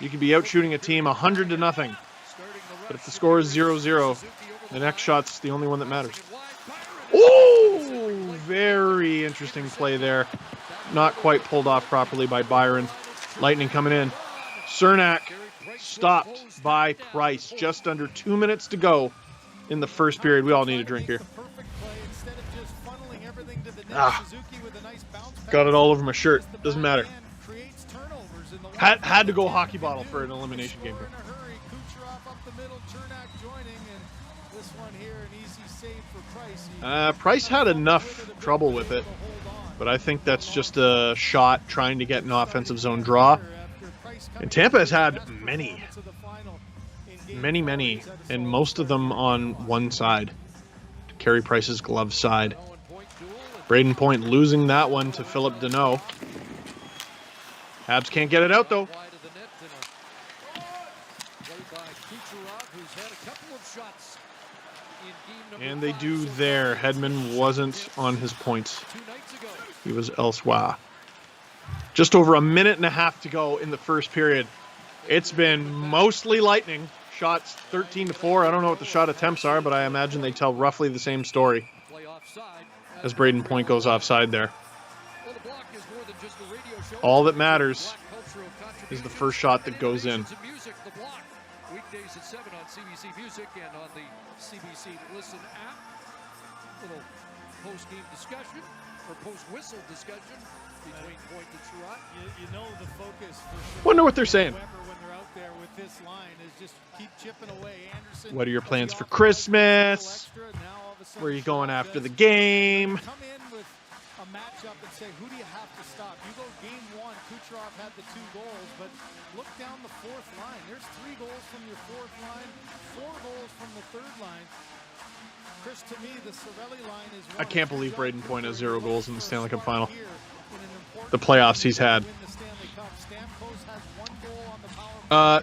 You could be out shooting a team 100-0. But if the score is 0-0, the next shot's the only one that matters. Oh, very interesting play there. Not quite pulled off properly by Byron. Lightning coming in. Cernak stopped by Price. Just under 2 minutes to go in the first period. We all need a drink here. Got it all over my shirt. Doesn't matter. Had to go hockey bottle for an elimination game here. Price had enough trouble with it, but I think that's just a shot trying to get an offensive zone draw. And Tampa has had many, and most of them on one side, Carey Price's glove side. Braden Point losing that one to Philip Deneau. Habs can't get it out, though. And they do there. Hedman wasn't on his points. He was elsewhere. Just over a minute and a half to go in the first period. It's been mostly Lightning. Shots 13-4. I don't know what the shot attempts are, but I imagine they tell roughly the same story as Braden Point goes offside there. All that matters is the first shot that goes in. Weekdays at 7 on CBC Music and on the CBC Listen app. Little post-game discussion. or post-whistle discussion between Point and Sherrod. You know the focus for Wonder what they're saying. Weber when they're out there with this line is just keep chipping away. Anderson, What are your plans for Christmas? Where are you going after the game? Come in with a matchup and say, who do you have to stop? You go game one, Kucherov had the 2 goals, but look down the 4th line. There's 3 goals from your 4th line, 4 goals from the 3rd line. Chris, to me, the Cirelli line is I can't believe Braden Point has 0 goals in the Stanley Cup final. The playoffs he's had.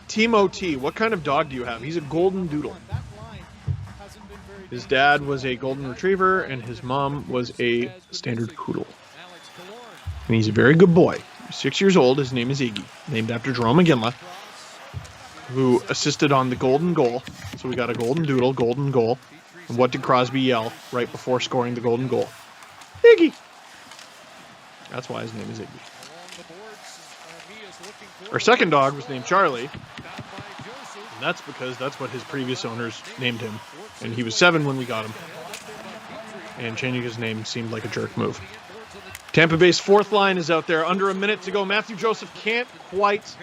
Team OT, what kind of dog do you have? He's a golden doodle. His dad was a golden retriever, and his mom was a standard poodle. And he's a very good boy. He's 6 years old. His name is Iggy, named after Jerome McGinley, who assisted on the golden goal. So we got a golden doodle, golden goal. And what did Crosby yell right before scoring the golden goal? Iggy! That's why his name is Iggy. Our second dog was named Charlie. And that's because that's what his previous owners named him. And he was 7 when we got him. And changing his name seemed like a jerk move. Tampa Bay's 4th line is out there. Under a minute to go. Matthew Joseph can't quite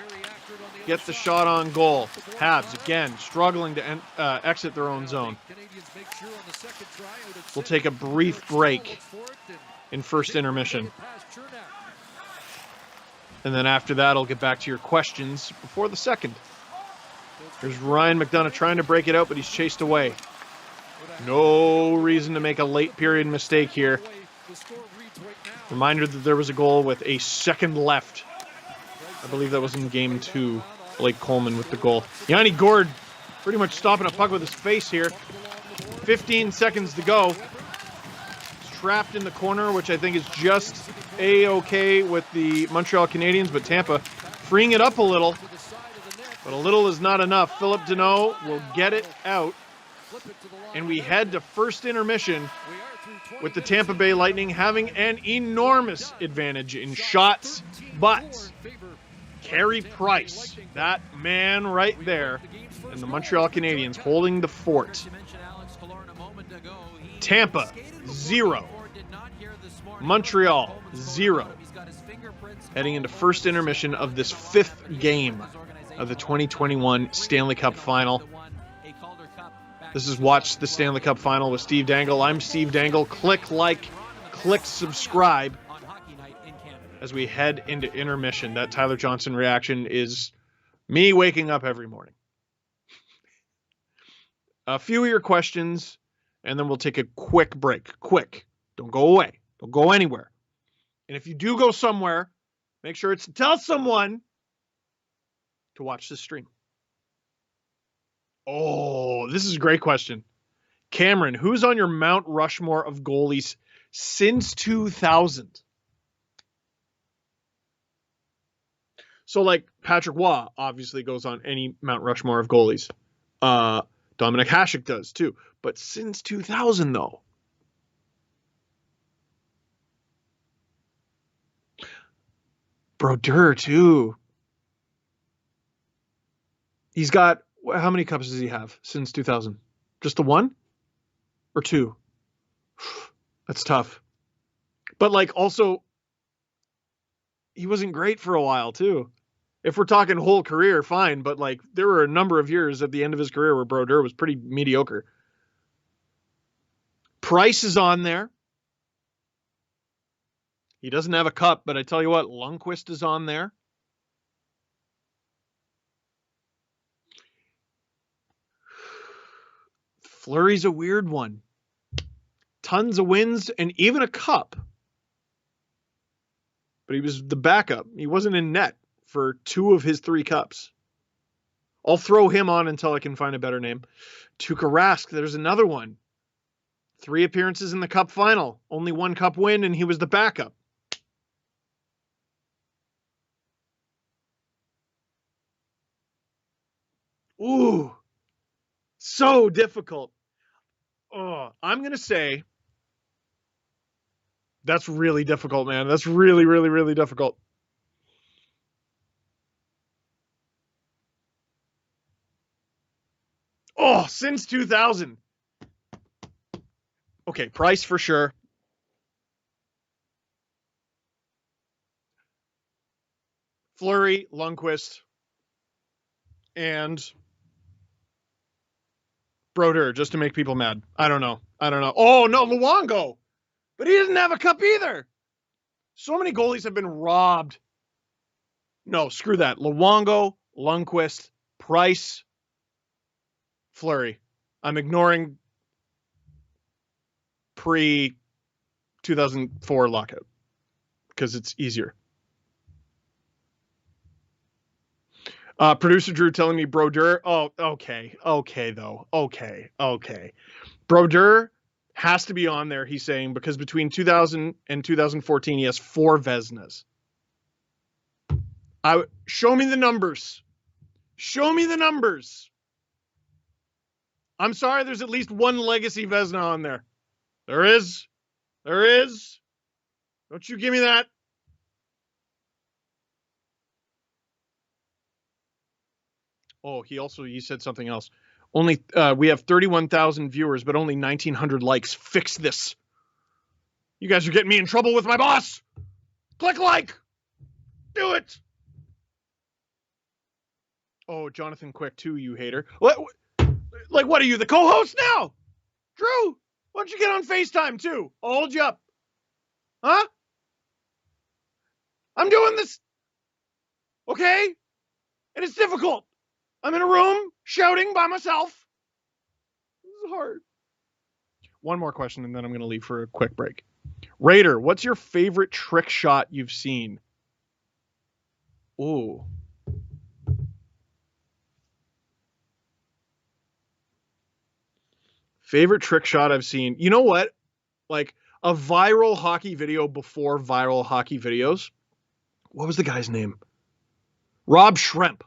get the shot on goal. Habs, again, struggling to exit their own zone. We'll take a brief break in first intermission. And then after that, I'll get back to your questions before the second. Here's Ryan McDonough trying to break it out, but he's chased away. No reason to make a late period mistake here. Reminder that there was a goal with a second left. I believe that was in game 2. Blake Coleman with the goal. Yanni Gourde pretty much stopping a puck with his face here. 15 seconds to go. He's trapped in the corner, which I think is just A-okay with the Montreal Canadiens, but Tampa freeing it up a little. But a little is not enough. Philip Deneau will get it out. And we head to first intermission with the Tampa Bay Lightning having an enormous advantage in shots, but Carey Price, that man right there, and the Montreal Canadiens holding the fort. Tampa, 0. Montreal, 0. Heading into first intermission of this 5th game of the 2021 Stanley Cup Final. This is Watch the Stanley Cup Final with Steve Dangle. I'm Steve Dangle. Click like, click subscribe as we head into intermission. That Tyler Johnson reaction is me waking up every morning. A few of your questions, and then we'll take a quick break. Quick. Don't go away. Don't go anywhere. And if you do go somewhere, make sure it's to tell someone to watch this stream. Oh, this is a great question. Cameron, who's on your Mount Rushmore of goalies since 2000? So, like, Patrick Waugh obviously goes on any Mount Rushmore of goalies. Dominic Hasek does, too. But since 2000, though. Brodeur, too. He's got... How many cups does he have since 2000? Just the 1? Or 2? That's tough. But, like, also, he wasn't great for a while, too. If we're talking whole career, fine. But, like, there were a number of years at the end of his career where Brodeur was pretty mediocre. Price is on there. He doesn't have a cup, but I tell you what, Lundqvist is on there. Fleury's a weird one. Tons of wins and even a cup. But he was the backup. He wasn't in net for 2 of his 3 cups. I'll throw him on until I can find a better name. Tuukka Rask, there's another one. 3 appearances in the cup final. Only 1 cup win, and he was the backup. Ooh. So difficult. Oh, I'm going to say that's really difficult, man. That's really, really, really difficult. Oh, since 2000. Okay, Price for sure. Fleury, Lundqvist, and Brodeur, just to make people mad. I don't know. Oh, no, Luongo. But he doesn't have a cup either. So many goalies have been robbed. No, screw that. Luongo, Lundqvist, Price, Fleury. I'm ignoring pre-2004 lockout because it's easier. Producer Drew telling me Brodeur. Oh, okay. Okay, though. Okay. Brodeur has to be on there, he's saying, because between 2000 and 2014, he has 4 Vezinas. Show me the numbers. Show me the numbers. I'm sorry, there's at least 1 legacy Vezina on there. There is. Don't you give me that. Oh, he said something else. Only we have 31,000 viewers, but only 1,900 likes. Fix this. You guys are getting me in trouble with my boss. Click like. Do it. Oh, Jonathan Quick too, you hater. What are you, the co-host now? Drew, why don't you get on FaceTime too? I'll hold you up. Huh? I'm doing this. Okay? And it's difficult. I'm in a room shouting by myself. This is hard. One more question and then I'm going to leave for a quick break. Raider, what's your favorite trick shot you've seen? Ooh. Favorite trick shot I've seen. You know what? Like a viral hockey video before viral hockey videos. What was the guy's name? Rob Schremp.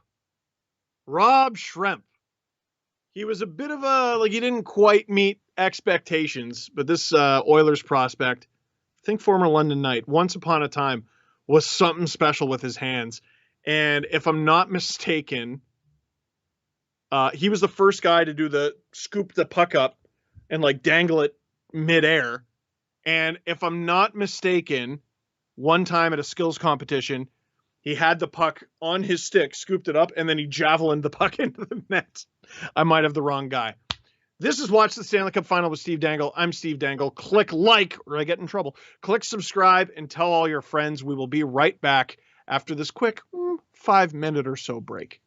He was a bit of he didn't quite meet expectations, but this Oilers prospect, I think former London Knight, once upon a time was something special with his hands. And if I'm not mistaken, he was the first guy to do the scoop the puck up and dangle it midair. And if I'm not mistaken, one time at a skills competition, he had the puck on his stick, scooped it up, and then he javelined the puck into the net. I might have the wrong guy. This is Watch the Stanley Cup Final with Steve Dangle. I'm Steve Dangle. Click like, or I get in trouble. Click subscribe and tell all your friends. We will be right back after this quick 5-minute or so break.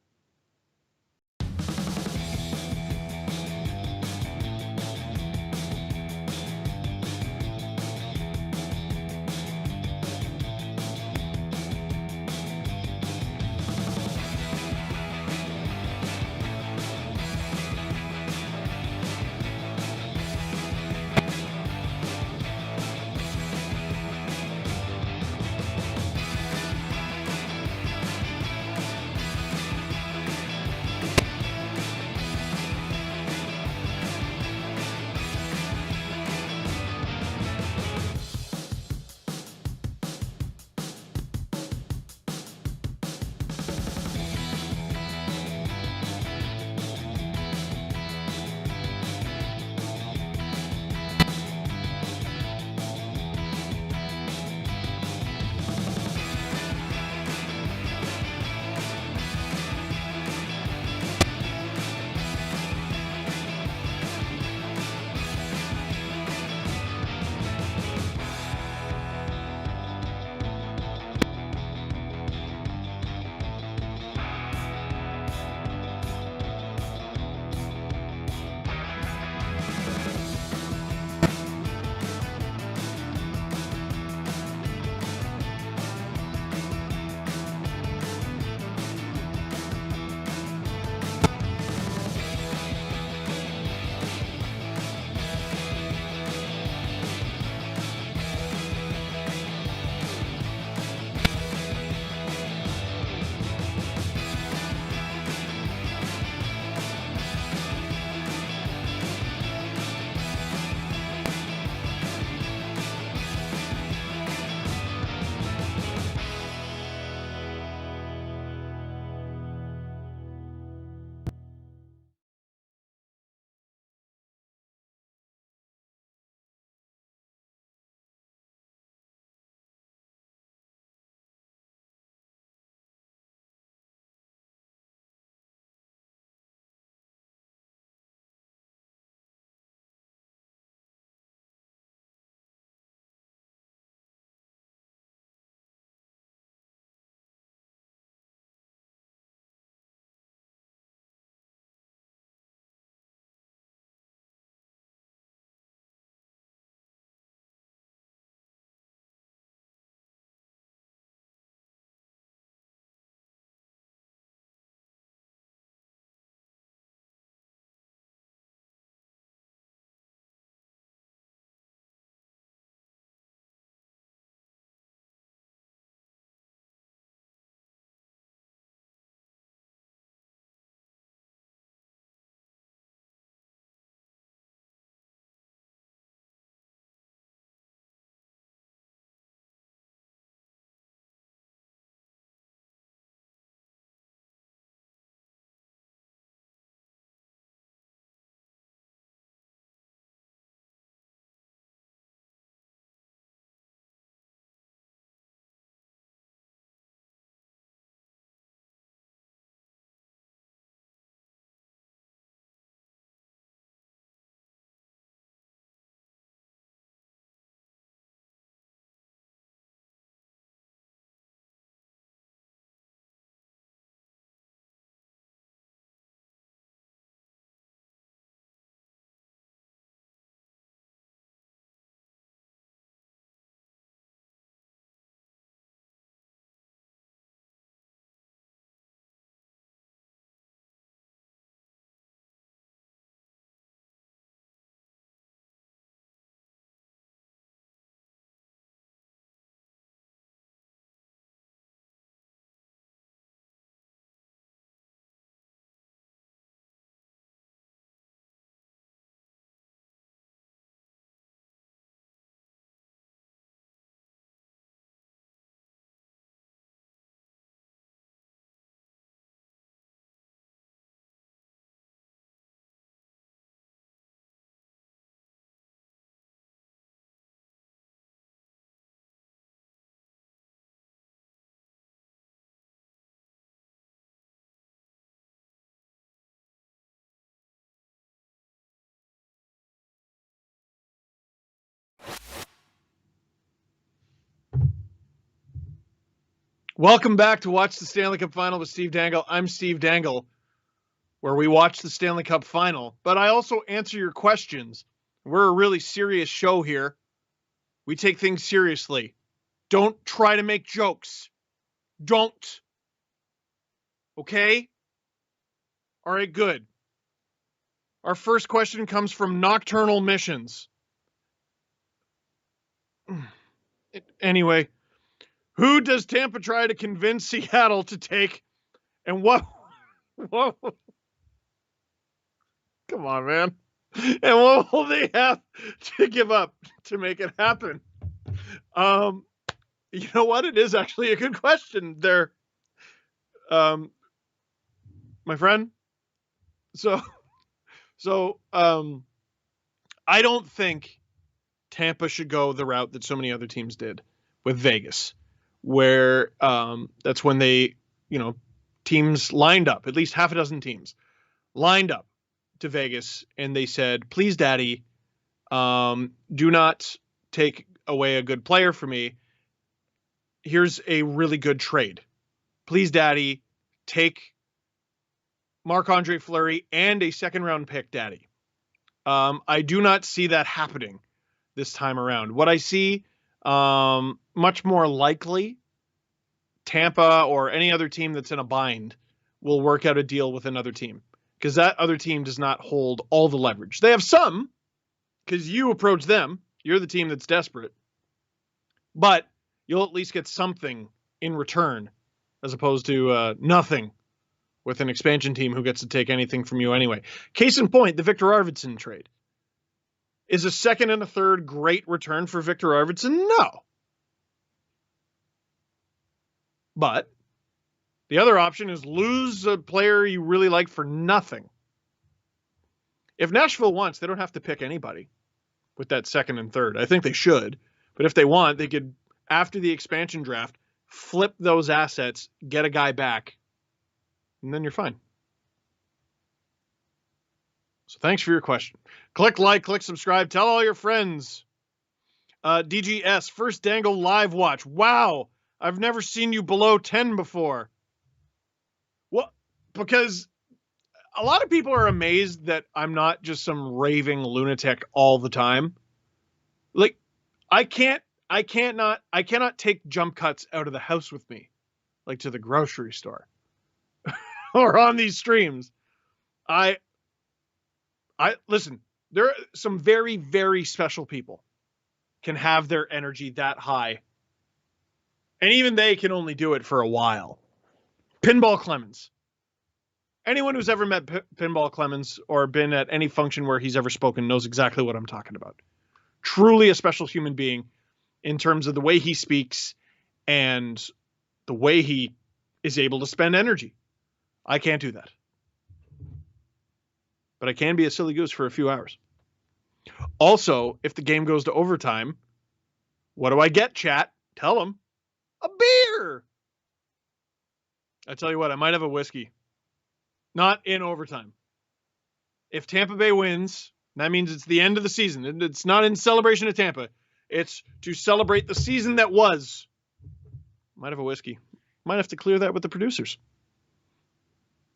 Welcome back to Watch the Stanley Cup Final with Steve Dangle. I'm Steve Dangle, where we watch the Stanley Cup Final, but I also answer your questions. We're a really serious show here. We take things seriously. Don't try to make jokes. Don't. Okay? All right, good. Our first question comes from Nocturnal Missions. Anyway, who does Tampa try to convince Seattle to take, and what? Whoa. Come on, man. And what will they have to give up to make it happen? You know what? It is actually a good question there, my friend. So I don't think Tampa should go the route that so many other teams did with Vegas, where that's when they, teams lined up, at least half a dozen teams lined up to Vegas, and they said, please, daddy, do not take away a good player for me. Here's a really good trade. Please, daddy, take Marc-Andre Fleury and a second-round pick, daddy. I do not see that happening this time around. What I see, much more likely, Tampa or any other team that's in a bind will work out a deal with another team, because that other team does not hold all the leverage. They have some, because you approach them. You're the team that's desperate. But you'll at least get something in return, as opposed to nothing with an expansion team who gets to take anything from you anyway. Case in point, the Victor Arvidsson trade. Is a second and a third great return for Victor Arvidsson? No. But the other option is lose a player you really like for nothing. If Nashville wants, they don't have to pick anybody with that second and third. I think they should. But if they want, they could, after the expansion draft, flip those assets, get a guy back, and then you're fine. So thanks for your question. Click like, click subscribe, tell all your friends. DGS, first Dangle live watch. Wow, I've never seen you below 10 before. Well, because a lot of people are amazed that I'm not just some raving lunatic all the time. Like, I cannot take jump cuts out of the house with me, like to the grocery store or on these streams. I listen, there are some very, very special people can have their energy that high. And even they can only do it for a while. Pinball Clemens. Anyone who's ever met Pinball Clemens or been at any function where he's ever spoken knows exactly what I'm talking about. Truly a special human being in terms of the way he speaks and the way he is able to spend energy. I can't do that. But I can be a silly goose for a few hours. Also, if the game goes to overtime, what do I get, chat? Tell them. A beer. I tell you what, I might have a whiskey. Not in overtime. If Tampa Bay wins, that means it's the end of the season. It's not in celebration of Tampa. It's to celebrate the season that was. Might have a whiskey. Might have to clear that with the producers.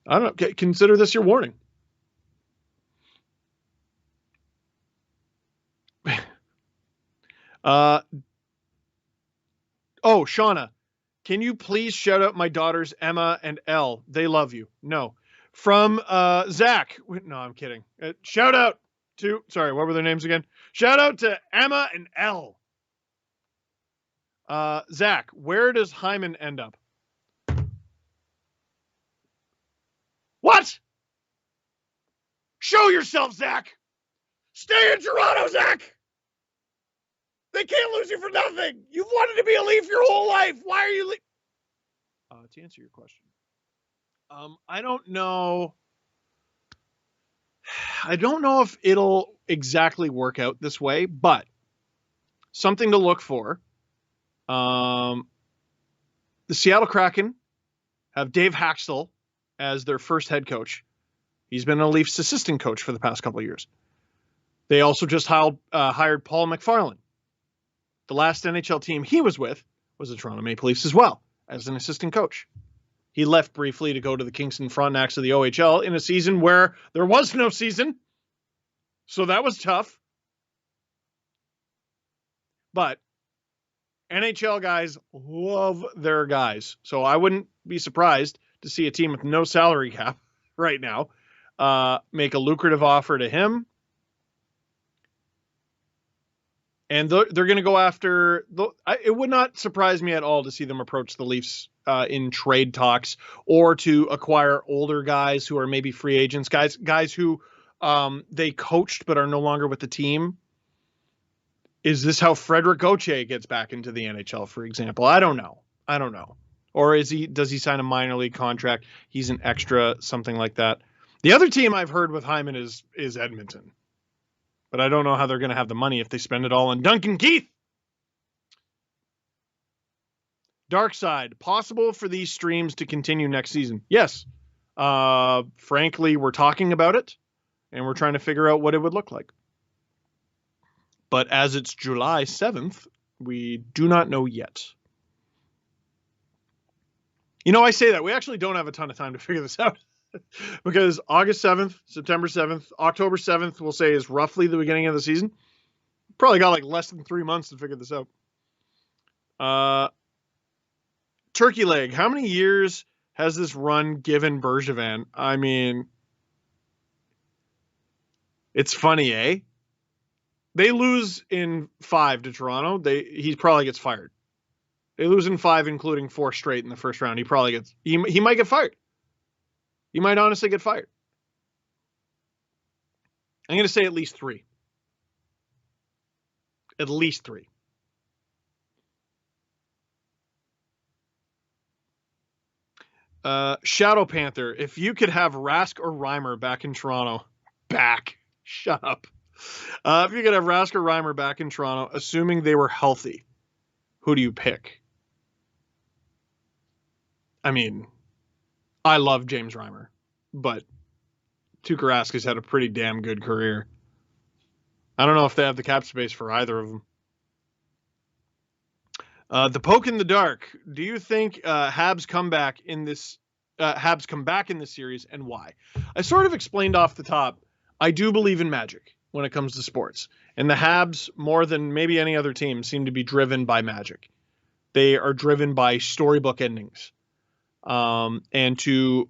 I don't know. Consider this your warning. Oh, Shauna, can you please shout out my daughters, Emma and Elle? They love you. No. From Zach. No, I'm kidding. Shout out to, sorry, what were their names again? Shout out to Emma and Elle. Zach, where does Hyman end up? What? Show yourself, Zach. Stay in Toronto, Zach. They can't lose you for nothing. You've wanted to be a Leaf your whole life. Why are you to answer your question, I don't know. I don't know if it'll exactly work out this way, but something to look for. The Seattle Kraken have Dave Haxtell as their first head coach. He's been a Leafs assistant coach for the past couple of years. They also just hired Paul McFarland. The last NHL team he was with was the Toronto Maple Leafs as well. as an assistant coach. He left briefly to go to the Kingston Frontenacs of the OHL in a season where there was no season. So that was tough. But NHL guys love their guys. So I wouldn't be surprised to see a team with no salary cap right now make a lucrative offer to him. And they're going to go after... It would not surprise me at all to see them approach the Leafs in trade talks or to acquire older guys who are maybe free agents, guys who they coached but are no longer with the team. Is this how Frederick Gauthier gets back into the NHL, for example? I don't know. Or does he sign a minor league contract? He's an extra, something like that. The other team I've heard with Hyman is Edmonton. But I don't know how they're going to have the money if they spend it all on Duncan Keith. Dark Side, possible for these streams to continue next season? Yes. Frankly, we're talking about it, and we're trying to figure out what it would look like. But as it's July 7th, we do not know yet. You know, I say that. We actually don't have a ton of time to figure this out. Because August 7th, September 7th, October 7th, we'll say, is roughly the beginning of the season. Probably got like less than 3 months to figure this out. Turkey Leg, how many years has this run given Bergevin? I mean, it's funny, eh? They lose in 5 to Toronto. He probably gets fired. They lose in 5, including 4 straight in the first round. He might get fired. He might honestly get fired. I'm going to say at least 3. At least 3. Shadow Panther, if you could have Rask or Reimer back in Toronto. Shut up. If you could have Rask or Reimer back in Toronto, assuming they were healthy, who do you pick? I mean, I love James Reimer, but Tuukka Rask has had a pretty damn good career. I don't know if they have the cap space for either of them. The Poke in the Dark. Do you think Habs come back in this series, and why? I sort of explained off the top. I do believe in magic when it comes to sports, and the Habs, more than maybe any other team, seem to be driven by magic. They are driven by storybook endings. And to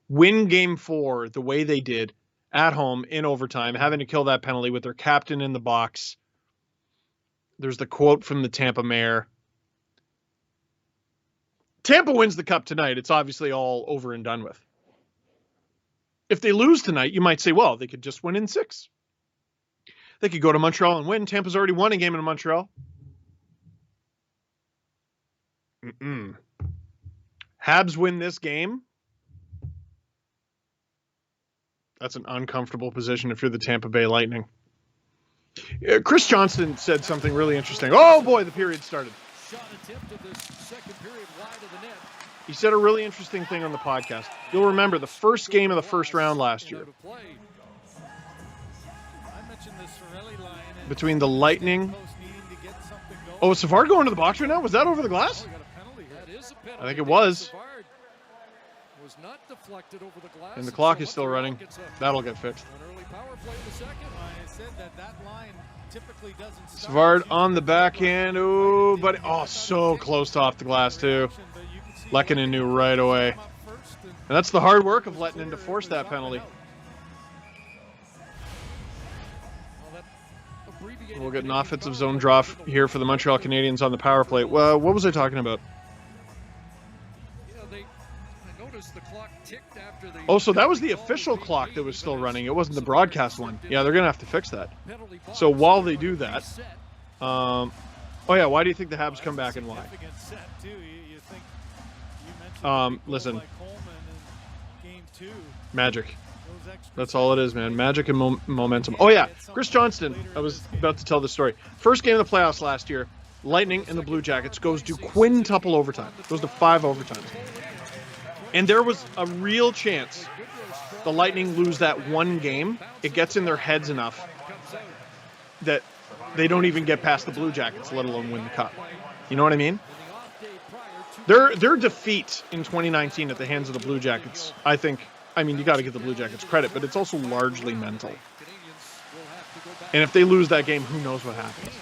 win Game 4 the way they did at home in overtime, having to kill that penalty with their captain in the box. There's the quote from the Tampa mayor. Tampa wins the cup tonight. It's obviously all over and done with. If they lose tonight, you might say, well, they could just win in 6. They could go to Montreal and win. Tampa's already won a game in Montreal. Habs win this game. That's an uncomfortable position if you're the Tampa Bay Lightning. Chris Johnston said something really interesting. Oh boy, the period started. Shot attempt of this second period wide of the net. He said a really interesting thing on the podcast. You'll remember the first game of the first round last year. Between the Lightning. Oh, is Savard going to the box right now? Was that over the glass? I think it was. And the clock is still running. That'll get fixed. Savard on the backhand. Ooh, buddy. Oh, so close to off the glass, too. Lehkonen knew right away. And that's the hard work of Lehkonen to force that penalty. We'll get an offensive zone draw here for the Montreal Canadiens on the power play. Well, what was I talking about? Oh, so that was the official clock that was still running. It wasn't the broadcast one. Yeah, they're going to have to fix that. So while they do that, oh yeah, why do you think the Habs come back and why? Listen, magic. That's all it is, man. Magic and momentum. Oh yeah, Chris Johnston. I was about to tell the story. First game of the playoffs last year, Lightning and the Blue Jackets goes to quintuple overtime. Goes to 5 overtimes. And there was a real chance the Lightning lose that one game. It gets in their heads enough that they don't even get past the Blue Jackets, let alone win the cup. You know what I mean? Their defeat in 2019 at the hands of the Blue Jackets, I mean, you got to give the Blue Jackets credit, but it's also largely mental. And if they lose that game, who knows what happens?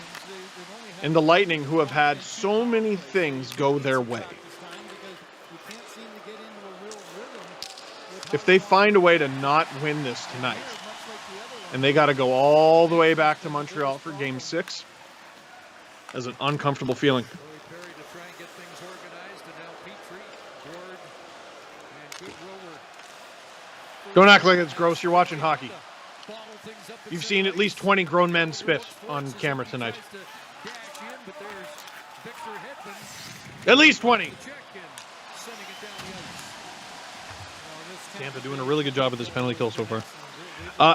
And the Lightning, who have had so many things go their way, if they find a way to not win this tonight, and they got to go all the way back to Montreal for Game 6, as an uncomfortable feeling. Don't act like it's gross. You're watching hockey. You've seen at least 20 grown men spit on camera tonight. At least 20. Tampa doing a really good job with this penalty kill so far.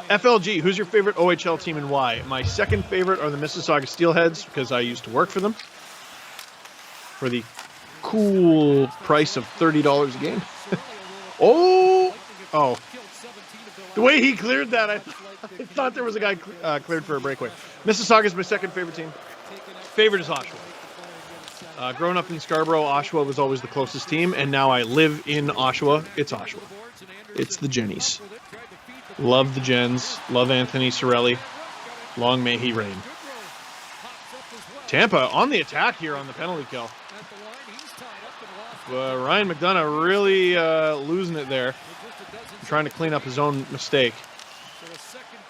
FLG, who's your favorite OHL team and why? My second favorite are the Mississauga Steelheads, because I used to work for them for the cool price of $30 a game. Oh! The way he cleared that, I thought there was a guy cleared for a breakaway. Mississauga is my second favorite team. Favorite is Oshawa. Growing up in Scarborough, Oshawa was always the closest team, and now I live in Oshawa. It's Oshawa. It's the Jennies. Love the Gens. Love Anthony Cirelli. Long may he reign. Tampa on the attack here on the penalty kill. Ryan McDonough really losing it there. Trying to clean up his own mistake.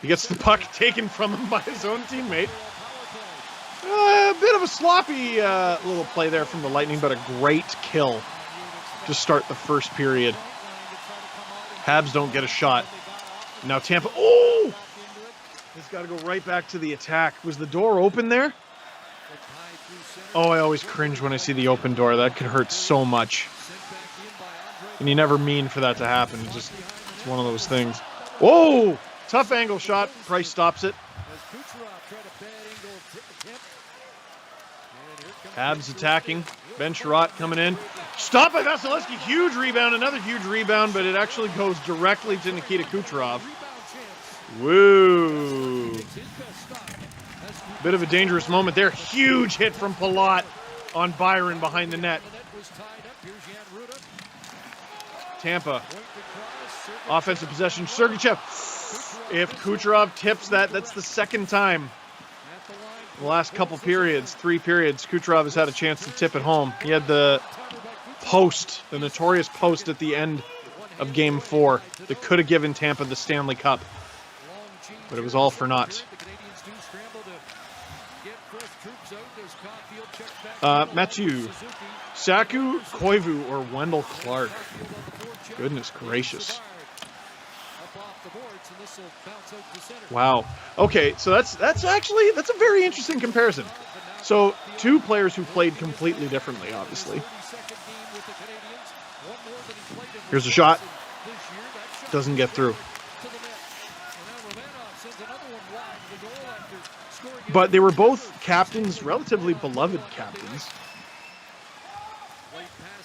He gets the puck taken from him by his own teammate. A bit of a sloppy little play there from the Lightning, but a great kill to start the first period. Habs don't get a shot. Now Tampa, oh! He's got to go right back to the attack. Was the door open there? Oh, I always cringe when I see the open door. That could hurt so much. And you never mean for that to happen. It's one of those things. Whoa! Tough angle shot. Price stops it. Habs attacking. Ben Sherratt coming in. Stopped by Vasilevsky. Huge rebound. Another huge rebound, but it actually goes directly to Nikita Kucherov. Woo! Bit of a dangerous moment there. Huge hit from Palat on Byron behind the net. Tampa. Offensive possession. Sergachev. If Kucherov tips that, that's the second time in the last couple periods, 3 periods, Kucherov has had a chance to tip it home. He had the post, the notorious post at the end of Game 4 that could have given Tampa the Stanley Cup. But it was all for naught. Matthew. Saku, Koivu, or Wendell Clark. Goodness gracious. Wow. Okay, so that's a very interesting comparison. So 2 players who played completely differently, obviously. Here's a shot. Doesn't get through. But they were both captains, relatively beloved captains.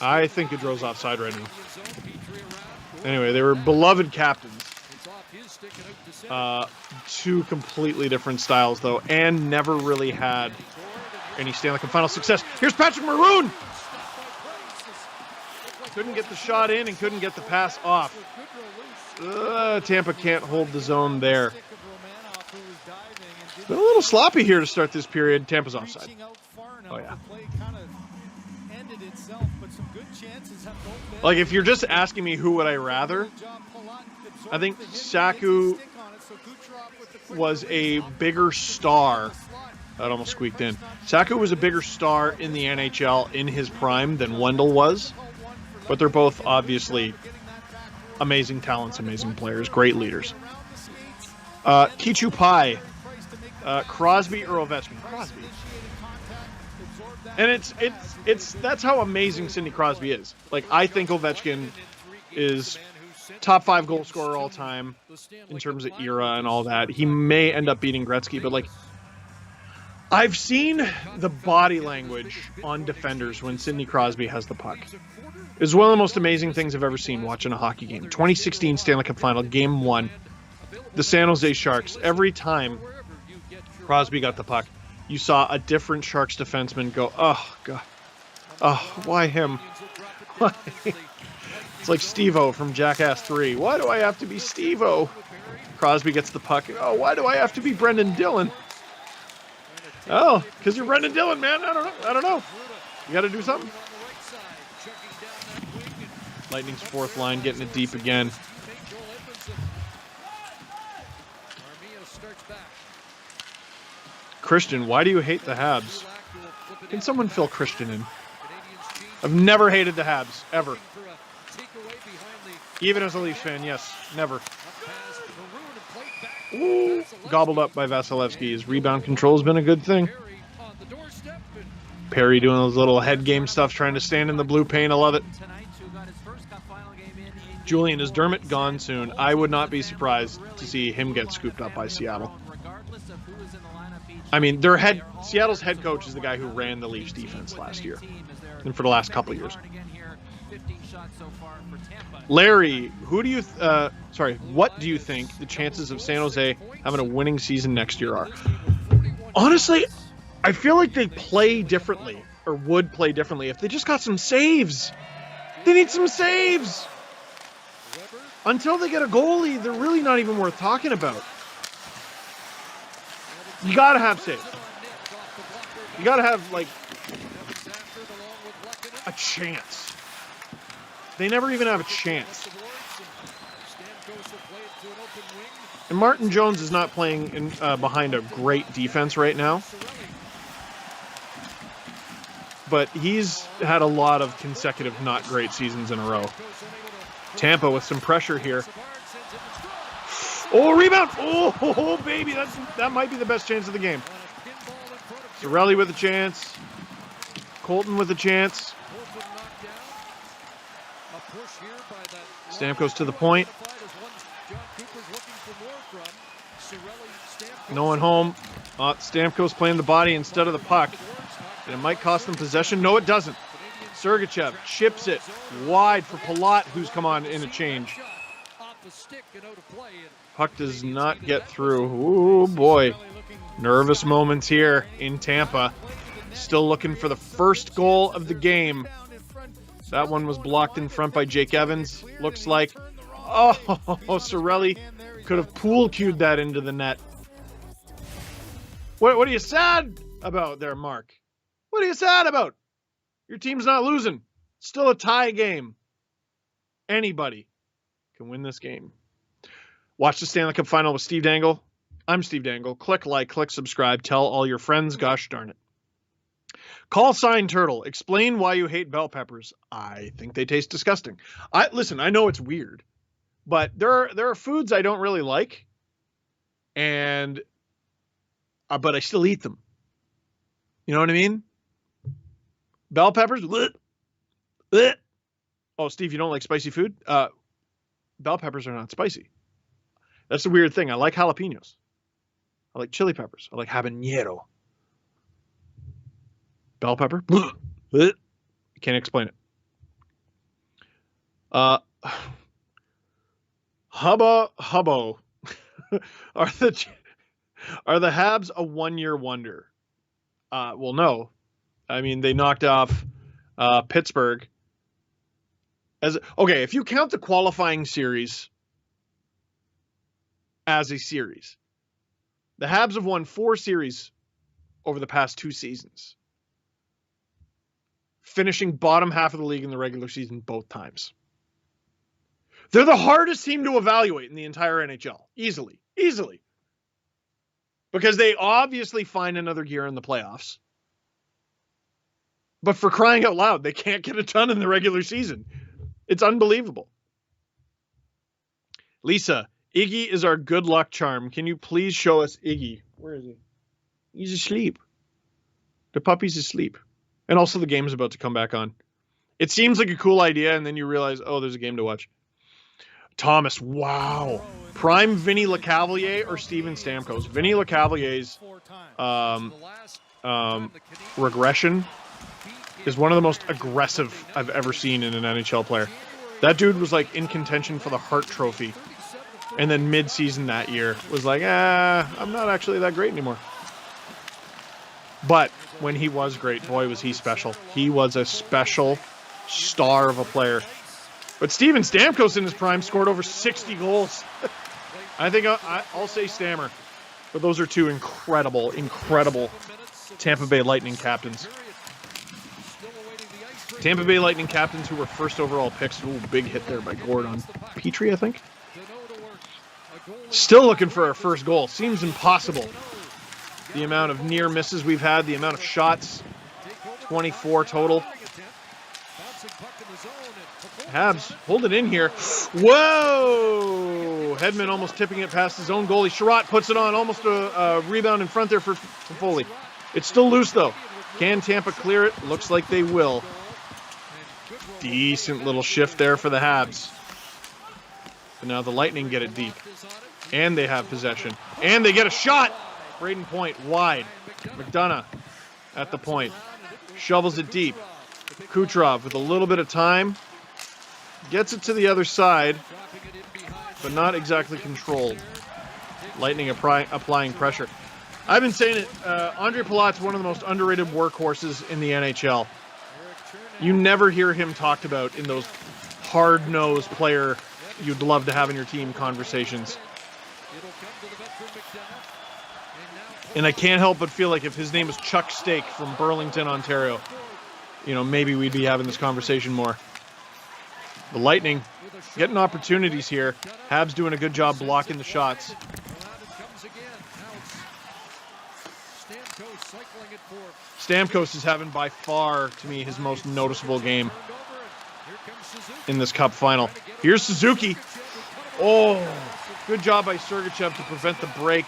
I think Gaudreau's offside right now. Anyway, they were beloved captains. 2 completely different styles, though, and never really had any Stanley Cup final success. Here's Patrick Maroon! Couldn't get the shot in and couldn't get the pass off. Tampa can't hold the zone there. Been a little sloppy here to start this period. Tampa's offside. Oh, yeah. Like, if you're just asking me who would I rather, I think Saku was a bigger star. That almost squeaked in. Saku was a bigger star in the NHL in his prime than Wendell was. But they're both obviously amazing talents, amazing players, great leaders. Kichu Pai. Crosby or Ovechkin? Crosby. And it's that's how amazing Sidney Crosby is. Like, I think Ovechkin is top 5 goal scorer all time in terms of era and all that. He may end up beating Gretzky, but like, I've seen the body language on defenders when Sidney Crosby has the puck. It's one of the most amazing things I've ever seen watching a hockey game. 2016 Stanley Cup Final, Game 1. The San Jose Sharks. Every time Crosby got the puck, you saw a different Sharks defenseman go, oh, God. Oh, why him? It's like Steve-O from Jackass 3. Why do I have to be Steve-O? Crosby gets the puck. Oh, why do I have to be Brendan Dillon? Oh, because you're Brendan Dillon, man. I don't know. You got to do something. Lightning's fourth line getting it deep again. Christian, why do you hate the Habs? Can someone fill Christian in? I've never hated the Habs, ever. Even as a Leafs fan, yes, never. Ooh, gobbled up by Vasilevsky. His rebound control has been a good thing. Perry doing those little head game stuff, trying to stand in the blue paint. I love it. Julian, is Dermott gone soon? I would not be surprised to see him get scooped up by Seattle. I mean, Seattle's head coach is the guy who ran the Leafs defense last year and for the last couple of years. Larry, what do you think the chances of San Jose having a winning season next year are? Honestly, I feel like they play differently, or would play differently, if they just got some saves. They need some saves. Until they get a goalie, they're really not even worth talking about. You gotta have saves. You gotta have, like, a chance. They never even have a chance. And Martin Jones is not playing behind a great defense right now. But he's had a lot of consecutive not great seasons in a row. Tampa with some pressure here. Oh, rebound! Oh, baby, that might be the best chance of the game. Cirelli with a chance. Colton with a chance. Stamkos to the point. No one home. Stamkos playing the body instead of the puck. And it might cost them possession. No, it doesn't. Sergachev chips it wide for Palat, who's come on in a change. Puck does not get through. Ooh, boy. Nervous moments here in Tampa. Still looking for the first goal of the game. That one was blocked in front by Jake Evans. Looks like, Cirelli could have pool cued that into the net. What are you sad about there, Mark? What are you sad about? Your team's not losing. It's still a tie game. Anybody can win this game. Watch the Stanley Cup Final with Steve Dangle. I'm Steve Dangle. Click like, click subscribe. Tell all your friends. Gosh darn it. Call sign Turtle. Explain why you hate bell peppers. I think they taste disgusting. Listen, I know it's weird, but there are foods I don't really like, and but I still eat them. You know what I mean? Bell peppers. Bleh, bleh. Oh, Steve, you don't like spicy food? Bell peppers are not spicy. That's the weird thing. I like jalapenos. I like chili peppers. I like habanero. Bell pepper? Bleh, bleh. Can't explain it. Hubbo. Are the Habs a one-year wonder? Well, no. I mean, they knocked off Pittsburgh. Okay, if you count the qualifying series as a series, the Habs have won 4 series over the past 2 seasons, finishing bottom half of the league in the regular season both times. They're the hardest team to evaluate in the entire NHL. Easily. Because they obviously find another gear in the playoffs. But for crying out loud, they can't get it done in the regular season. It's unbelievable. Lisa, Iggy is our good luck charm. Can you please show us Iggy? Where is he? He's asleep. The puppy's asleep. And also the game is about to come back on. It seems like a cool idea, and then you realize, oh, there's a game to watch. Thomas, wow. Prime Vinny LeCavalier or Steven Stamkos? Vinny LeCavalier's regression is one of the most aggressive I've ever seen in an NHL player. That dude was like in contention for the Hart Trophy. And then mid-season that year was like, I'm not actually that great anymore. But when he was great, boy, was he special. He was a special star of a player. But Steven Stamkos in his prime scored over 60 goals. I think I'll say Stammer. But those are two incredible Tampa Bay Lightning captains. Tampa Bay Lightning captains who were first overall picks. Ooh, big hit there by Gordon Petrie, I think. Still looking for our first goal. Seems impossible. The amount of near misses we've had, the amount of shots. 24 total. Habs, hold it in here. Whoa! Hedman almost tipping it past his own goalie. Sherratt puts it on, almost a rebound in front there for Foley. It's still loose, though. Can Tampa clear it? Looks like they will. Decent little shift there for the Habs. But now the Lightning get it deep. And they have possession. And they get a shot! Braden Point wide. McDonough at the point. Shovels it deep. Kucherov with a little bit of time. Gets it to the other side, but not exactly controlled. Lightning applying pressure. I've been saying it, Andre Palat's one of the most underrated workhorses in the NHL. You never hear him talked about in those hard-nosed player you'd love to have in your team conversations. And I can't help but feel like if his name was Chuck Steak from Burlington, Ontario, you know, maybe we'd be having this conversation more. The Lightning getting opportunities here. Habs doing a good job blocking the shots. Stamkos is having by far, to me, his most noticeable game in this Cup final. Here's Suzuki. Oh, good job by Sergachev to prevent the break.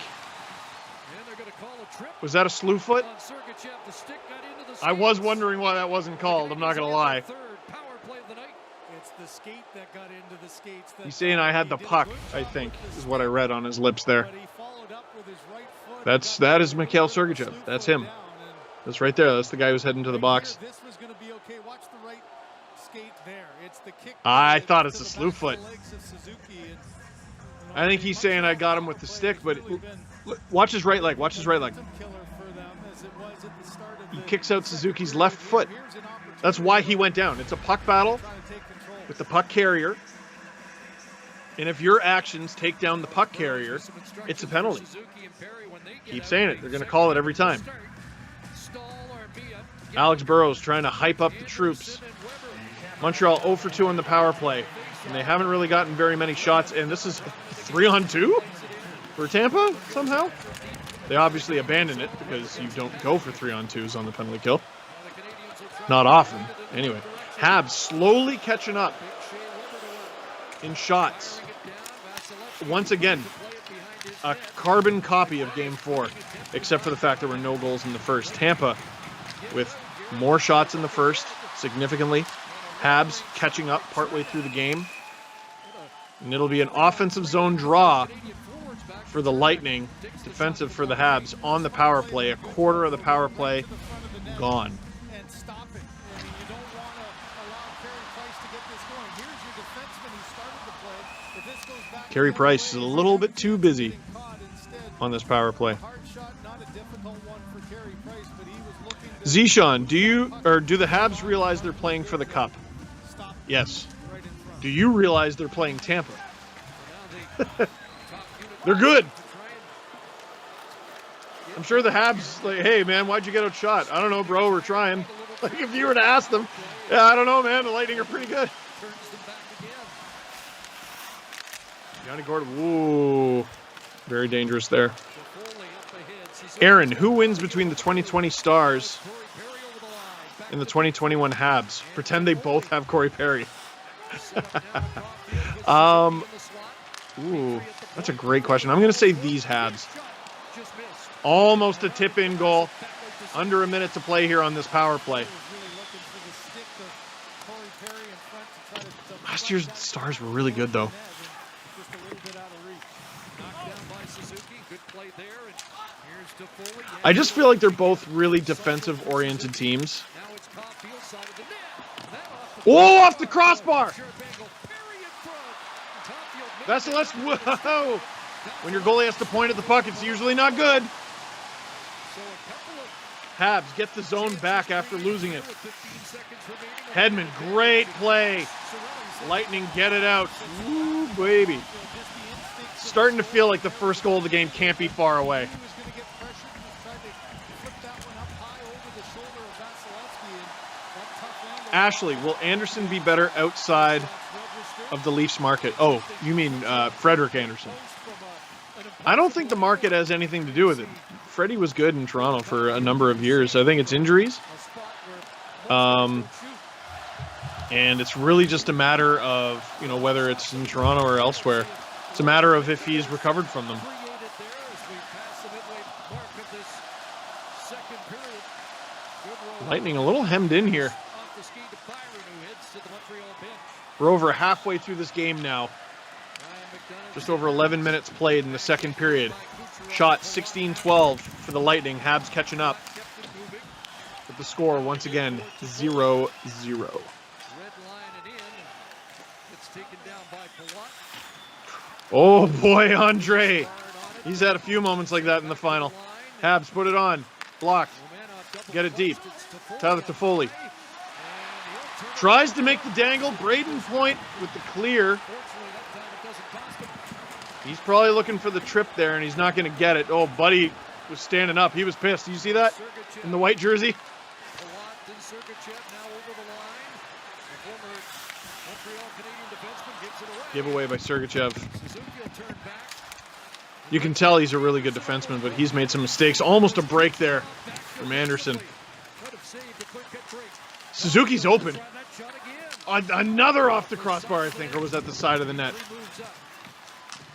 Was that a slew foot? I was wondering why that wasn't called, I'm not going to lie. It's the skate that got into the skates. He's saying I had the puck, I think, is what I read on his lips there. That is Mikhail Sergachev. That's him. That's right there. That's the guy who's heading to the box. This was going to be okay. Watch the right skate there. It's the kick. I thought it's a slew foot. I think he's saying I got him with the stick, but watch his right leg. Watch his right leg. He kicks out Suzuki's left foot. That's why he went down. It's a puck battle with the puck carrier. And if your actions take down the puck carrier, it's a penalty. Keep saying it. They're going to call it every time. Alex Burrows trying to hype up the troops. Montreal 0 for 2 on the power play. And they haven't really gotten very many shots. And this is 3-on-2 for Tampa somehow. They obviously abandoned it because you don't go for 3-on-2s on the penalty kill. Not often. Anyway, Habs slowly catching up in shots. Once again, a carbon copy of Game 4, except for the fact there were no goals in the first. Tampa with more shots in the first, significantly. Habs catching up partway through the game. And it'll be an offensive zone draw for the Lightning, defensive for the Habs on the power play. A quarter of the power play gone. Carey Price is a little bit too busy on this power play. Zishan, do the Habs realize they're playing for the Cup? Yes. Do you realize they're playing Tampa? They're good. I'm sure the Habs, like, hey man, why'd you get outshot? I don't know, bro, we're trying. Like if you were to ask them, yeah, I don't know, man, the Lightning are pretty good. Johnny Gordon, whoa, very dangerous there. Aaron, who wins between the 2020 Stars and the 2021 Habs? Pretend they both have Corey Perry. Ooh, that's a great question. I'm going to say these Habs. Almost a tip-in goal. Under a minute to play here on this power play. Last year's Stars were really good, though. I just feel like they're both really defensive-oriented teams. Oh, off the crossbar! Vasilevsky, whoa! When your goalie has to point at the puck, it's usually not good. Habs get the zone back after losing it. Hedman, great play. Lightning get it out. Woo, baby. Starting to feel like the first goal of the game can't be far away. Ashley, will Anderson be better outside of the Leafs market? Oh, you mean Frederick Anderson. I don't think the market has anything to do with it. Freddie was good in Toronto for a number of years. I think it's injuries. And it's really just a matter of, whether it's in Toronto or elsewhere. It's a matter of if he's recovered from them. Lightning a little hemmed in here. We're over halfway through this game now. Just over 11 minutes played in the second period. Shot 16-12 for the Lightning. Habs catching up. But the score, once again, 0-0. Oh boy, Andre. He's had a few moments like that in the final. Habs put it on. Blocked. Get it deep. Tyler Toffoli. Tries to make the dangle. Braden Point with the clear. He's probably looking for the trip there, and he's not going to get it. Oh, Buddy was standing up. He was pissed. Do you see that? In the white jersey? Giveaway by Sergachev. You can tell he's a really good defenseman, but he's made some mistakes. Almost a break there from Anderson. Suzuki's open. Another off the crossbar, I think, or was that the side of the net?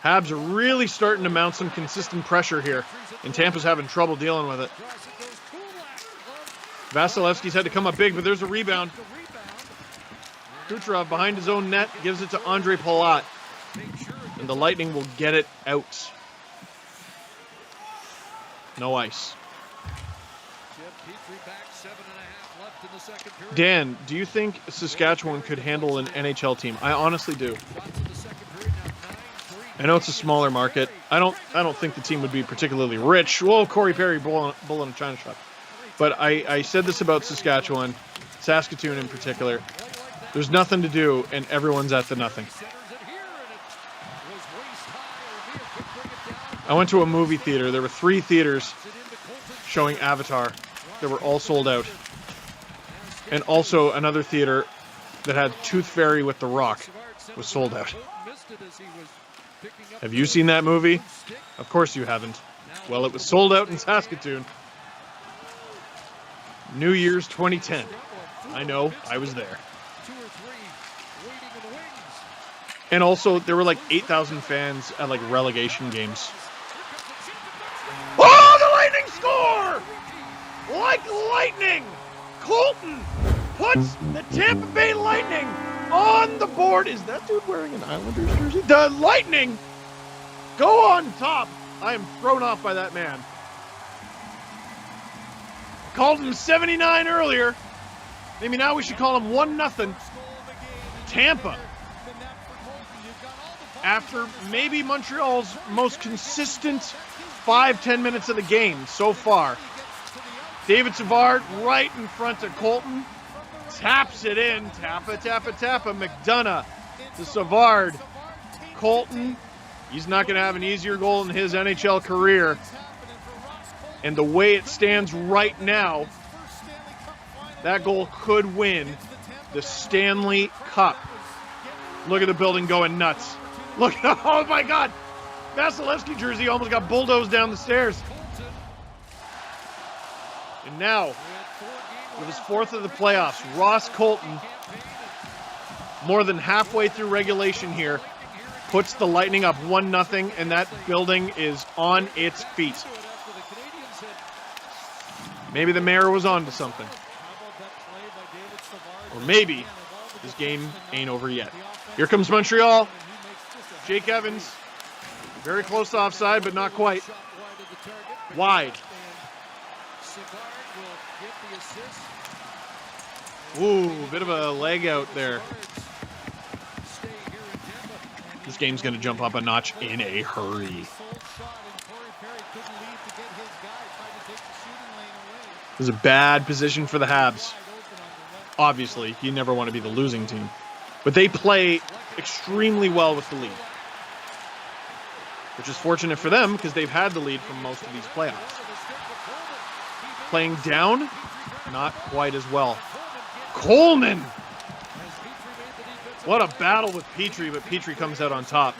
Habs are really starting to mount some consistent pressure here, and Tampa's having trouble dealing with it. Vasilevsky's had to come up big, but there's a rebound. Kucherov behind his own net gives it to Andre Palat, and the Lightning will get it out. No ice. Dan, do you think Saskatchewan could handle an NHL team? I honestly do. I know it's a smaller market. I don't think the team would be particularly rich. Whoa, Corey Perry bull in a China shop. But I said this about Saskatchewan, Saskatoon in particular. There's nothing to do, and everyone's at the nothing. I went to a movie theater. There were 3 theaters showing Avatar that were all sold out. And also another theater that had Tooth Fairy with The Rock was sold out. Have you seen that movie? Of course you haven't. Well, it was sold out in Saskatoon. New Year's 2010. I know, I was there. And also, there were like 8,000 fans at like relegation games. Oh, the Lightning score! Like lightning! Colton puts the Tampa Bay Lightning on the board. Is that dude wearing an Islanders jersey? The Lightning go on top. I am thrown off by that man. Called him 79 earlier. Maybe now we should call him 1-0. Tampa. After maybe Montreal's most consistent 5-10 minutes of the game so far. David Savard right in front of Colton. Taps it in. Tappa. McDonough to Savard. Colton. He's not going to have an easier goal in his NHL career. And the way it stands right now, that goal could win the Stanley Cup. Look at the building going nuts. Look, oh my God. Vasilevsky jersey almost got bulldozed down the stairs. And now, with his 4th of the playoffs, Ross Colton, more than halfway through regulation here, puts the Lightning up 1-0, and that building is on its feet. Maybe the mayor was on to something. Or maybe this game ain't over yet. Here comes Montreal. Jake Evans, very close to offside, but not quite. Wide. Ooh, bit of a leg out there. This game's going to jump up a notch in a hurry. This is a bad position for the Habs. Obviously, you never want to be the losing team. But they play extremely well with the lead. Which is fortunate for them because they've had the lead for most of these playoffs. Playing down, not quite as well. Coleman! What a battle with Petrie, but Petrie comes out on top.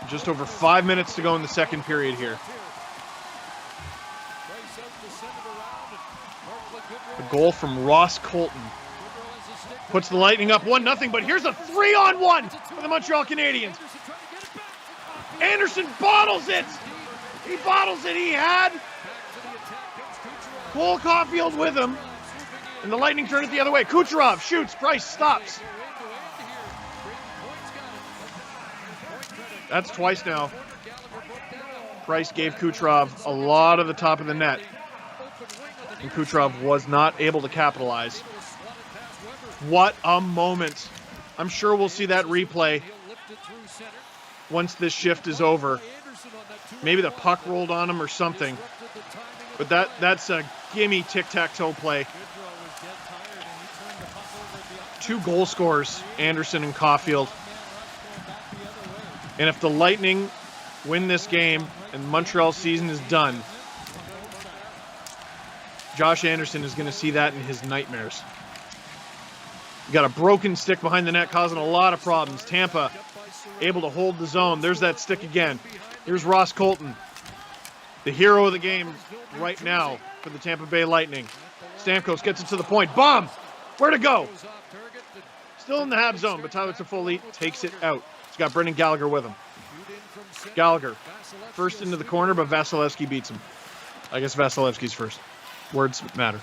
Just over 5 minutes to go in the second period here. A goal from Ross Colton. Puts the Lightning up 1-0, but here's a 3-on-1 for the Montreal Canadiens. Anderson bottles it! He bottles it. He had Cole Caulfield with him, and the Lightning turn it the other way. Kucherov shoots. Price stops. That's twice now. Price gave Kucherov a lot of the top of the net, and Kucherov was not able to capitalize. What a moment. I'm sure we'll see that replay once this shift is over. Maybe the puck rolled on him or something. But that's a gimme tic-tac-toe play. 2 goal scorers, Anderson and Caulfield. And if the Lightning win this game and Montreal's season is done, Josh Anderson is going to see that in his nightmares. You got a broken stick behind the net causing a lot of problems. Tampa able to hold the zone. There's that stick again. Here's Ross Colton, the hero of the game right now for the Tampa Bay Lightning. Stamkos gets it to the point. Bomb! Where to go? Still in the Habs zone, but Tyler Toffoli takes it out. He's got Brendan Gallagher with him. Gallagher, first into the corner, but Vasilevsky beats him. I guess Vasilevsky's first. Words matter.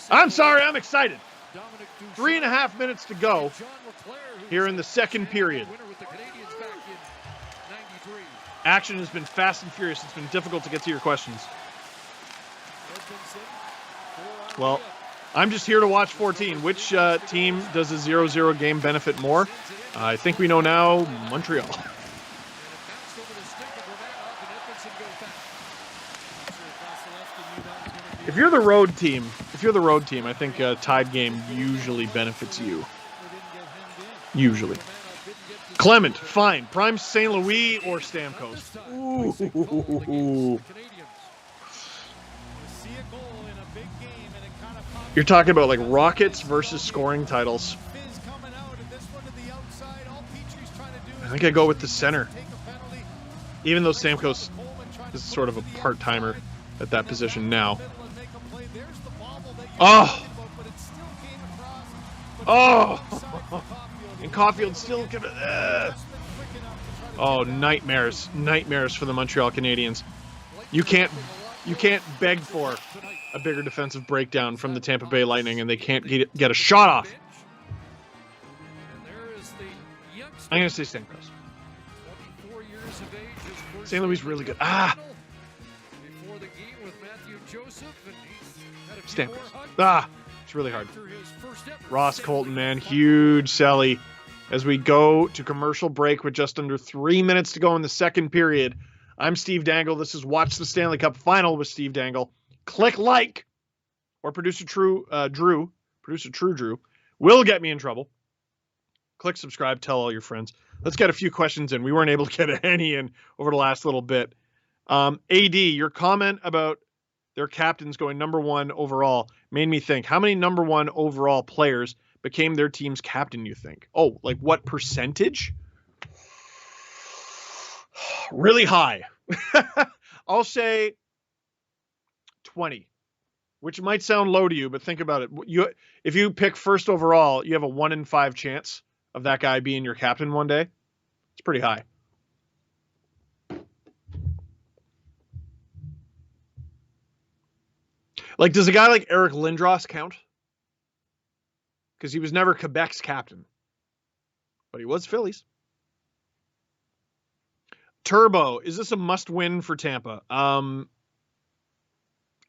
I'm sorry, I'm excited. 3.5 minutes to go here in the second period. Action has been fast and furious. It's been difficult to get to your questions. Well, I'm just here to watch 14. Which team does a 0-0 game benefit more? I think we know now, Montreal. If you're the road team, I think a tied game usually benefits you. Usually. Clement, fine. Prime St. Louis or Stamkos. Ooh. You're talking about like Rockets versus scoring titles. I think I go with the center. Even though Stamkos is sort of a part-timer at that position now. Oh! And Caulfield still gonna... Oh, nightmares. Nightmares for the Montreal Canadiens. You can't beg for a bigger defensive breakdown from the Tampa Bay Lightning, and they can't get a shot off. I'm going to say Stamkos. St. Louis is really good. Stamkos. It's really hard. Ross Colton, man. Huge Selly. As we go to commercial break with just under 3 minutes to go in the second period. I'm Steve Dangle. This is Watch the Stanley Cup Final with Steve Dangle. Click like, or Producer True Drew will get me in trouble. Click subscribe, tell all your friends. Let's get a few questions in. We weren't able to get any in over the last little bit. AD, your comment about their captains going number 1 overall made me think, how many number 1 overall players became their team's captain, you think? Oh, like what percentage? Really high. I'll say 20, which might sound low to you, but think about it. If you pick first overall, you have a 1 in 5 chance of that guy being your captain one day. It's pretty high. Like, does a guy like Eric Lindros count? Because he was never Quebec's captain, but he was Phillies. Turbo, is this a must-win for Tampa?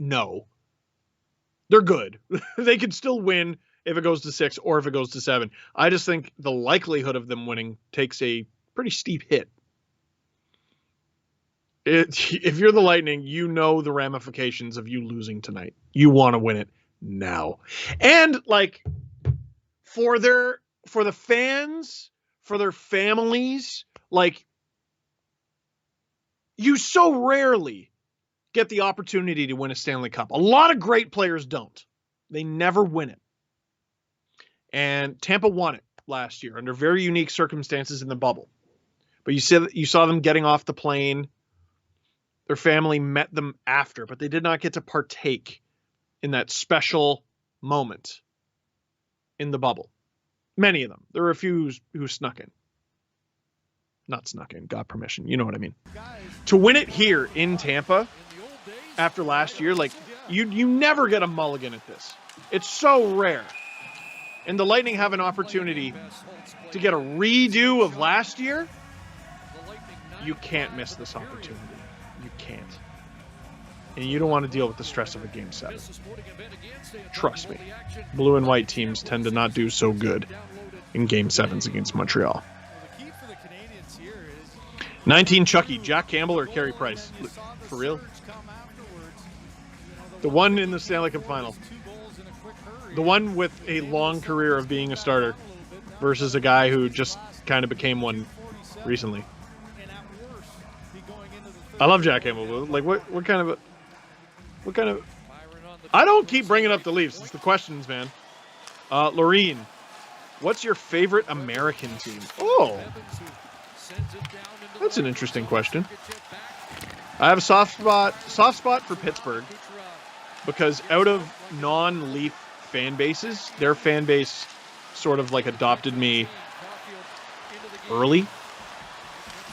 No. They're good. They could still win if it goes to 6 or if it goes to 7. I just think the likelihood of them winning takes a pretty steep hit. If you're the Lightning, you know the ramifications of you losing tonight. You want to win it now. And like for the fans, for their families, like you so rarely get the opportunity to win a Stanley Cup. A lot of great players don't. They never win it. And Tampa won it last year under very unique circumstances in the bubble. But you saw them getting off the plane. Their family met them after, but they did not get to partake in that special moment in the bubble. Many of them. There were a few who snuck in. Not snuck in, got permission. You know what I mean. To win it here in Tampa after last year, like you never get a mulligan at this. It's so rare. And the Lightning have an opportunity to get a redo of last year. You can't miss this opportunity. You can't. And you don't want to deal with the stress of a Game 7. Trust me. Blue and white teams tend to not do so good in Game 7s against Montreal. 19 Chucky, Jack Campbell or Carey Price? For real? The one in the Stanley Cup final. The one with a long career of being a starter versus a guy who just kind of became one recently. I love Jack Campbell. Like, what kind of... I don't keep bringing up the Leafs. It's the questions, man. Lorene, what's your favorite American team? Oh, that's an interesting question. I have a soft spot for Pittsburgh because out of non-Leaf fan bases, their fan base sort of like adopted me early.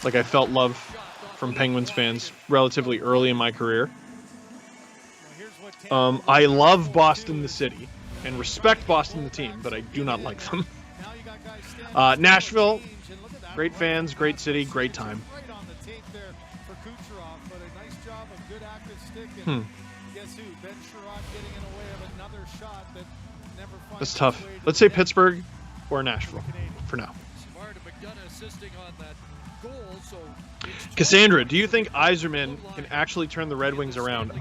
Like I felt love from Penguins fans relatively early in my career. I love Boston, the city, and respect Boston, the team, but I do not like them. Nashville, great fans, great city, great time. That's tough. Let's say Pittsburgh or Nashville for now. Cassandra, do you think Yzerman can actually turn the Red Wings around?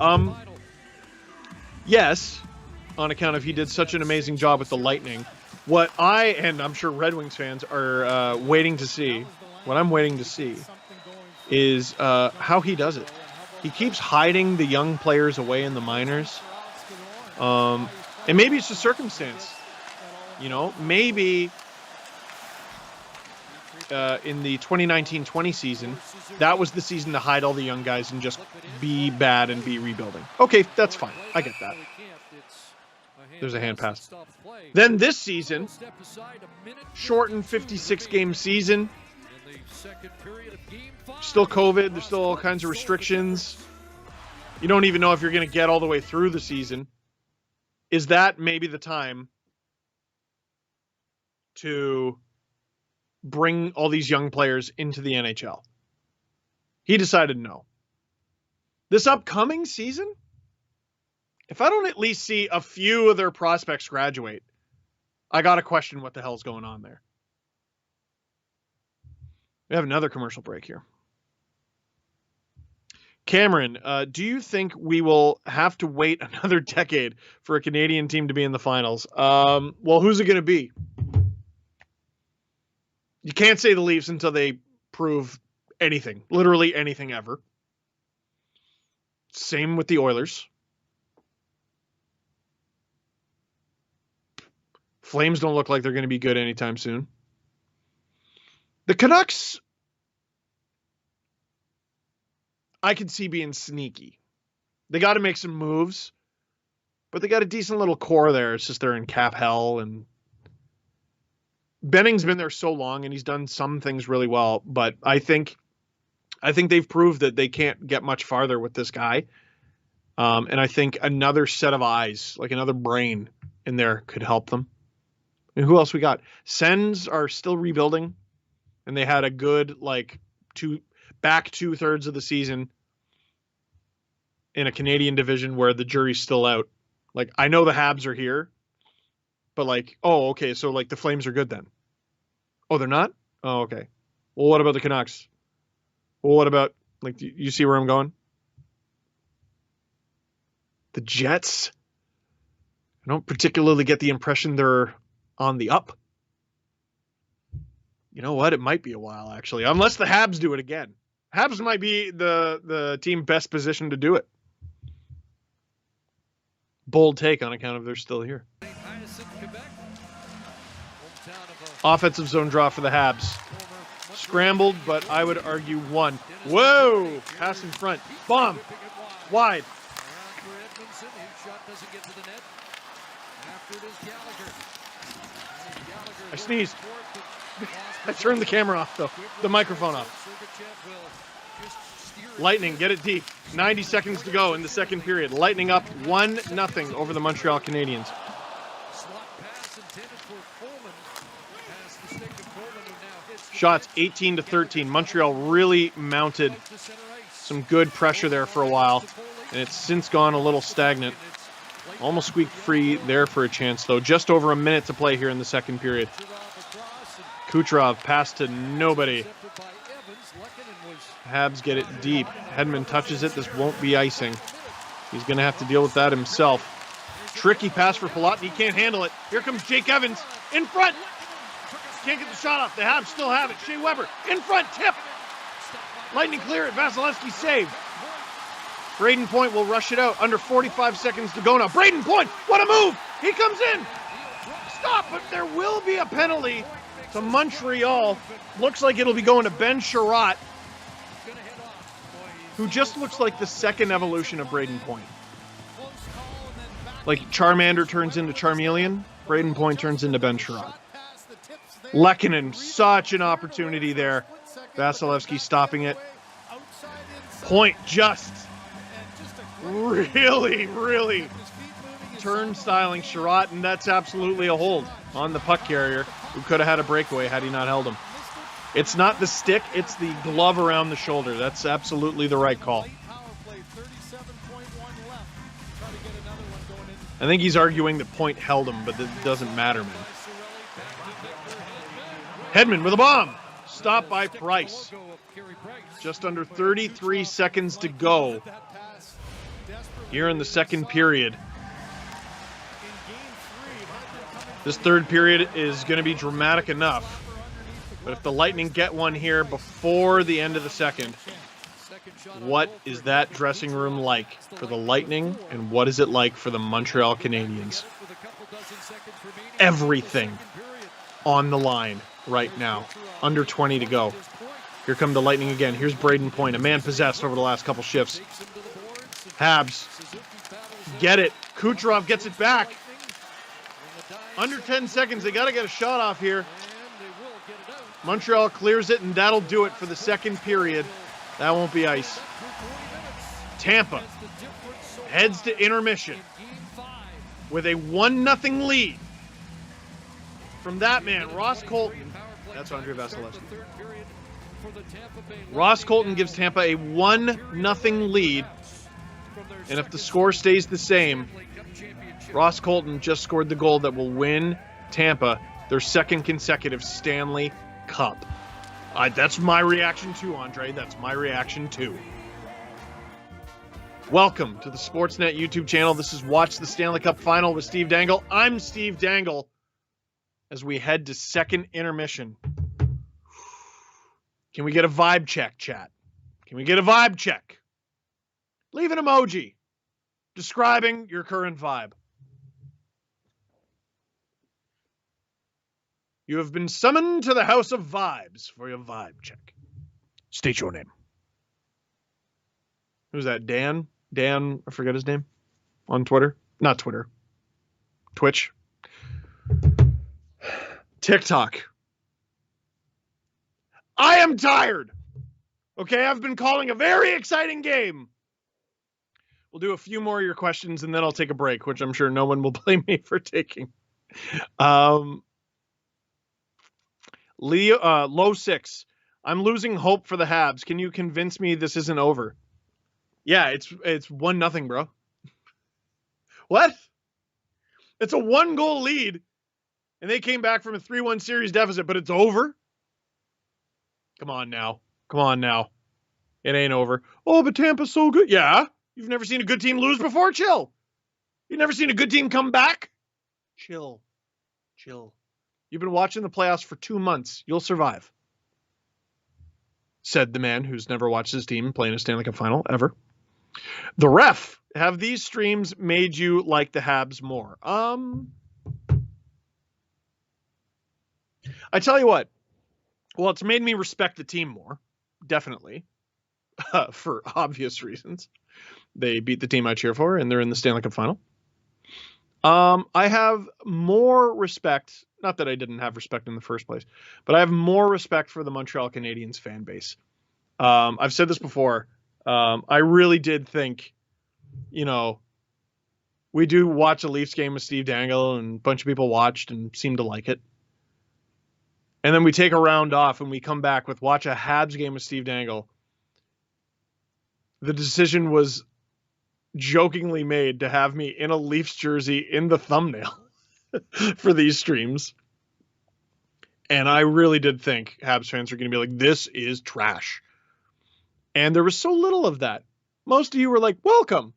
Yes, on account of he did such an amazing job with the Lightning. What and I'm sure Red Wings fans are waiting to see, what I'm waiting to see is how he does it. He keeps hiding the young players away in the minors. And maybe it's just circumstance. You know, maybe in the 2019-20 season, that was the season to hide all the young guys and just be bad and be rebuilding. Okay, that's fine. I get that. There's a hand pass. Then this season, shortened 56-game season. Still COVID. There's still all kinds of restrictions. You don't even know if you're going to get all the way through the season. Is that maybe the time to bring all these young players into the NHL? He decided no. This upcoming season, if I don't at least see a few of their prospects graduate, I got to question what the hell's going on there. We have another commercial break here. Cameron, do you think we will have to wait another decade for a Canadian team to be in the finals? Well, who's it going to be? You can't say the Leafs until they prove anything, literally anything ever. Same with the Oilers. Flames don't look like they're going to be good anytime soon. The Canucks, I could see being sneaky. They got to make some moves, but they got a decent little core there. It's just they're in cap hell, and Benning's been there so long, and he's done some things really well. But I think they've proved that they can't get much farther with this guy. And I think another set of eyes, like another brain in there, could help them. And who else we got? Sens are still rebuilding, and they had a good back 2/3 of the season in a Canadian division where the jury's still out. Like, I know the Habs are here, But like, oh, okay, so like the Flames are good then. Oh, they're not? Oh, okay. Well, what about the Canucks? Well, what about, like, do you see where I'm going? The Jets? I don't particularly get the impression they're on the up. You know what? It might be a while, actually, unless the Habs do it again. Habs might be the team best positioned to do it. Bold take on account of they're still here. Offensive zone draw for the Habs. Scrambled, but I would argue won. Whoa! Pass in front. Bomb. Wide. I sneezed. I turned the camera off, though. The microphone off. Lightning, get it deep. 90 seconds to go in the second period. Lightning up 1-0 over the Montreal Canadiens. Shots 18-13. Montreal really mounted some good pressure there for a while, and it's since gone a little stagnant. Almost squeaked free there for a chance, though. Just over a minute to play here in the second period. Kucherov pass to nobody. Habs get it deep. Hedman touches it. This won't be icing. He's going to have to deal with that himself. Tricky pass for Palat. He can't handle it. Here comes Jake Evans in front. Can't get the shot off. The Habs still have it. Shea Weber in front. Tip. Lightning clear it. Vasilevsky saved. Braden Point will rush it out. Under 45 seconds to go now. Braden Point. What a move. He comes in. Stop. But there will be a penalty to Montreal. Looks like it'll be going to Ben Sherratt, who just looks like the second evolution of Braden Point. Like Charmander turns into Charmeleon, Braden Point turns into Ben Sherratt. Lehkonen, such an opportunity there. Vasilevsky stopping it. Point just really turnstiling Sherratt, and that's absolutely a hold on the puck carrier, who could have had a breakaway had he not held him. It's not the stick, it's the glove around the shoulder. That's absolutely the right call. I think he's arguing that Point held him, but it doesn't matter, man. Hedman with a bomb. Stopped by Price. Just under 33 seconds to go here in the second period. This third period is going to be dramatic enough. But if the Lightning get one here before the end of the second, what is that dressing room like for the Lightning, and what is it like for the Montreal Canadiens? Everything on the line right now. Under 20 to go. Here come the Lightning again. Here's Braden Point, a man possessed over the last couple shifts. Habs get it. Kucherov gets it back. Under 10 seconds. They got to get a shot off here. Montreal clears it, and that'll do it for the second period. That won't be ice. Tampa heads to intermission with a 1-0 lead from that man, Ross Colton. That's Andre Vasilevsky. Ross Colton gives Tampa a 1-0 lead, and if the score stays the same, Ross Colton just scored the goal that will win Tampa their second consecutive Stanley Cup. That's my reaction too, Andre. That's my reaction too. Welcome to the Sportsnet YouTube channel. This is Watch the Stanley Cup Final with Steve Dangle. I'm Steve Dangle as we head to second intermission. Can we get a vibe check, chat? Can we get a vibe check? Leave an emoji describing your current vibe. You have been summoned to the House of Vibes for your vibe check. State your name. Who's that? Dan? Dan, I forget his name. On Twitter? Not Twitter. Twitch. TikTok. I am tired. Okay, I've been calling a very exciting game. We'll do a few more of your questions and then I'll take a break, which I'm sure no one will blame me for taking. Leo, low 6. I'm losing hope for the Habs. Can you convince me this isn't over? Yeah, it's 1-0, bro. What? It's a 1-goal lead And they came back from a 3-1 series deficit, but it's over? Come on now. It ain't over. Oh, but Tampa's so good. Yeah. You've never seen a good team lose before? Chill. You've never seen a good team come back? Chill. You've been watching the playoffs for 2 months. You'll survive. Said the man who's never watched his team play in a Stanley Cup final ever. The ref. Have these streams made you like the Habs more? I tell you what. Well, it's made me respect the team more. Definitely. For obvious reasons. They beat the team I cheer for, and they're in the Stanley Cup final. I have more respect, not that I didn't have respect in the first place, but I have more respect for the Montreal Canadiens fan base. I've said this before. I really did think, we do watch a Leafs game with Steve Dangle, and a bunch of people watched and seemed to like it. And then we take a round off and we come back with watch a Habs game with Steve Dangle. The decision was jokingly made to have me in a Leafs jersey in the thumbnail for these streams. And I really did think Habs fans were going to be like, this is trash. And there was so little of that. Most of you were like, welcome.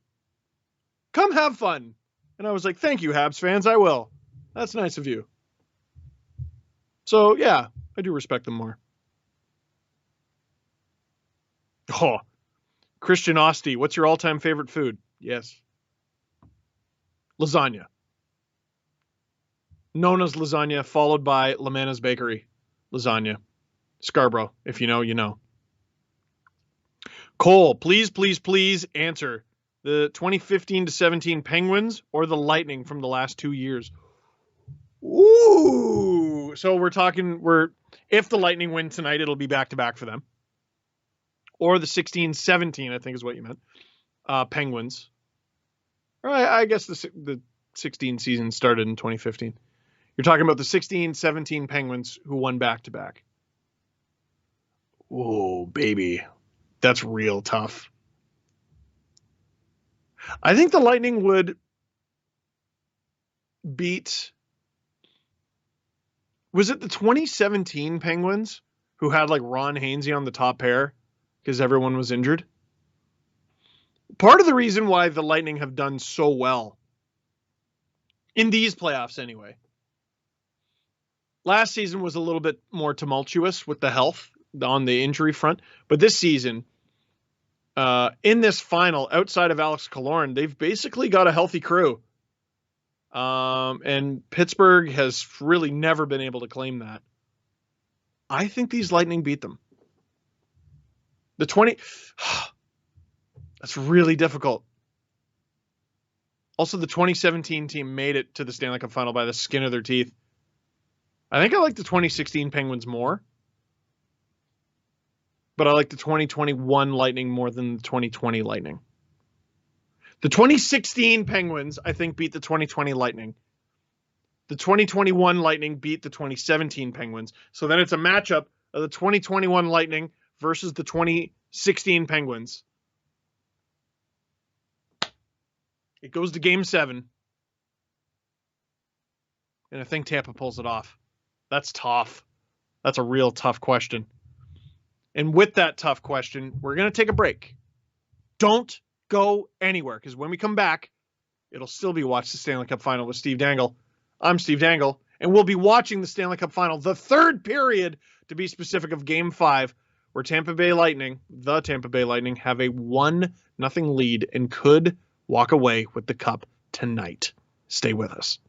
Come have fun. And I was like, thank you, Habs fans. I will. That's nice of you. So, yeah, I do respect them more. Oh, Christian Osti, what's your all-time favorite food? Yes. Lasagna. Nona's lasagna, followed by Lamanna's Bakery lasagna. Scarborough, if you know, you know. Cole, please answer. The 2015-17 Penguins or the Lightning from the last 2 years? Ooh. So if the Lightning win tonight, it'll be back-to-back for them. Or the 16-17, I think is what you meant. Penguins. I guess the 16 season started in 2015. You're talking about the 16-17 Penguins who won back-to-back. Whoa, baby. That's real tough. I think the Lightning would beat... Was it the 2017 Penguins who had like Ron Hainsey on the top pair because everyone was injured? Part of the reason why the Lightning have done so well in these playoffs anyway. Last season was a little bit more tumultuous with the health on the injury front, but this season, in this final, outside of Alex Killorn, they've basically got a healthy crew. And Pittsburgh has really never been able to claim that. I think these Lightning beat them. That's really difficult. Also, the 2017 team made it to the Stanley Cup final by the skin of their teeth. I think I like the 2016 Penguins more. But I like the 2021 Lightning more than the 2020 Lightning. The 2016 Penguins, I think, beat the 2020 Lightning. The 2021 Lightning beat the 2017 Penguins. So then it's a matchup of the 2021 Lightning versus the 2016 Penguins. It goes to Game 7. And I think Tampa pulls it off. That's tough. That's a real tough question. And with that tough question, we're going to take a break. Don't go anywhere, because when we come back, it'll still be Watch the Stanley Cup Final with Steve Dangle. I'm Steve Dangle, and we'll be watching the Stanley Cup Final, the third period, to be specific, of Game 5, where the Tampa Bay Lightning, have a 1-0 lead and could walk away with the cup tonight. Stay with us.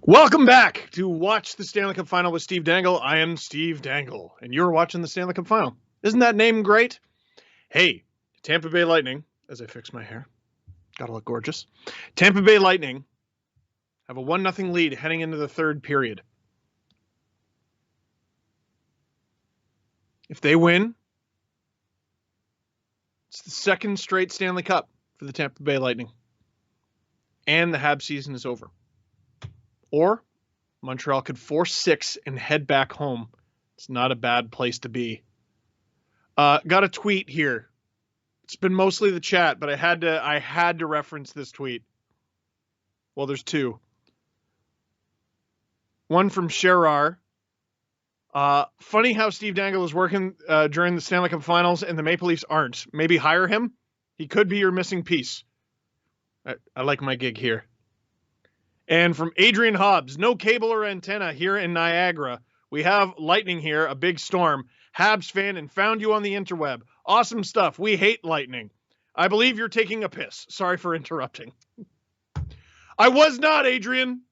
Welcome back to Watch the Stanley Cup Final with Steve Dangle. I am Steve Dangle, and you're watching the Stanley Cup Final. Isn't that name great? Hey, Tampa Bay Lightning, as I fix my hair, gotta look gorgeous. Tampa Bay Lightning have a 1-0 lead heading into the third period. If they win, it's the second straight Stanley Cup for the Tampa Bay Lightning. And the Habs season is over. Or Montreal could force 6 and head back home. It's not a bad place to be. Got a tweet here. It's been mostly the chat, but I had to reference this tweet. Well, there's two. One from Sherar. Funny how Steve Dangle is working during the Stanley Cup Finals and the Maple Leafs aren't. Maybe hire him. He could be your missing piece. I like my gig here. And from Adrian Hobbs, no cable or antenna here in Niagara. We have lightning here, a big storm. Habs fan and found you on the interweb. Awesome stuff. We hate lightning. I believe you're taking a piss. Sorry for interrupting. I was not, Adrian.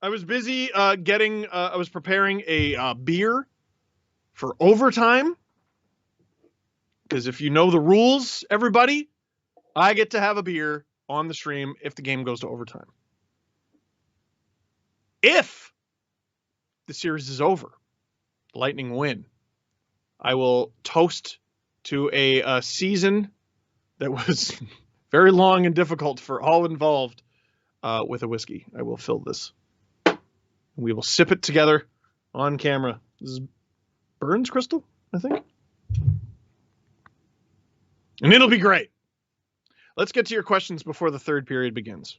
I was busy I was preparing a beer for overtime. Because if you know the rules, everybody, I get to have a beer on the stream if the game goes to overtime. If the series is over, Lightning win, I will toast to a season that was very long and difficult for all involved with a whiskey. I will fill this. We will sip it together on camera. This is Burns Crystal, I think. And it'll be great. Let's get to your questions before the third period begins.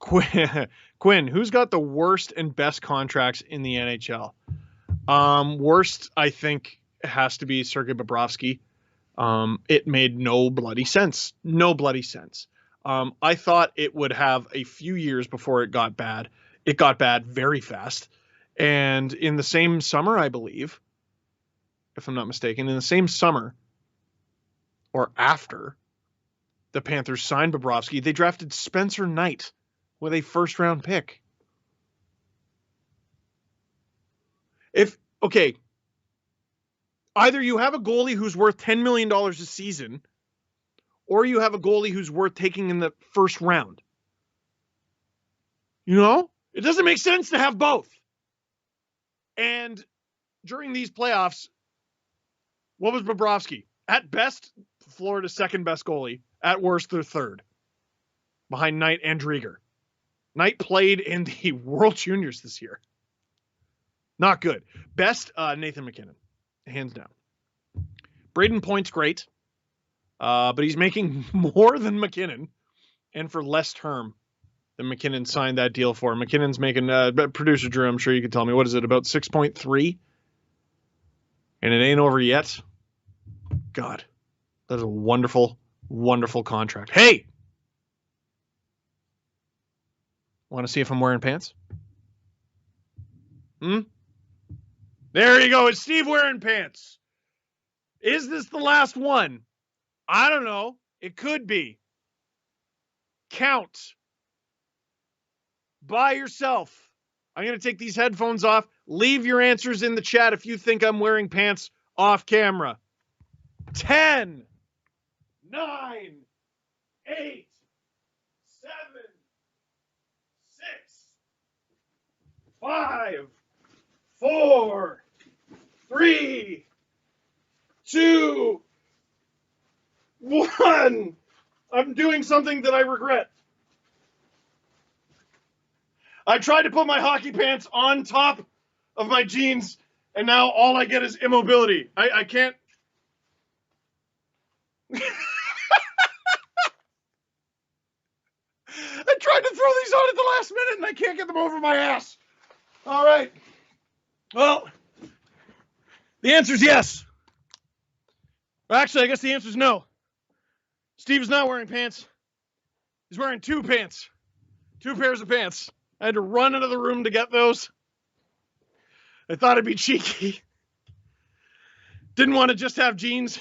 Quinn, who's got the worst and best contracts in the NHL? Worst, I think, has to be Sergei Bobrovsky. It made no bloody sense. No bloody sense. I thought it would have a few years before it got bad. It got bad very fast. And in the same summer, I believe, if I'm not mistaken, in the same summer or after the Panthers signed Bobrovsky, they drafted Spencer Knight with a first-round pick. Either you have a goalie who's worth $10 million a season, or you have a goalie who's worth taking in the first round. You know? It doesn't make sense to have both. And during these playoffs, what was Bobrovsky? At best, Florida's second-best goalie. At worst, their third. Behind Knight and Drieger. Knight played in the World Juniors this year. Not good. Best, Nathan MacKinnon. Hands down. Braden Point's great. But he's making more than MacKinnon. And for less term than MacKinnon signed that deal for. MacKinnon's making, producer Drew, I'm sure you can tell me, what is it, about 6.3? And it ain't over yet. God. That is a wonderful, wonderful contract. Hey! Want to see if I'm wearing pants? There you go. Is Steve wearing pants? Is this the last one? I don't know. It could be. Count. By yourself. I'm going to take these headphones off. Leave your answers in the chat if you think I'm wearing pants off camera. 10, 9, 8, 7, 6, 5, 4, 3, 2, 1. I'm doing something that I regret. I tried to put my hockey pants on top of my jeans, and now all I get is immobility. I can't. I tried to throw these on at the last minute, and I can't get them over my ass. All right. Well, the answer is yes. Actually, I guess the answer is no. Steve's not wearing pants. He's wearing two pants. Two pairs of pants. I had to run into the room to get those. I thought it'd be cheeky. Didn't want to just have jeans.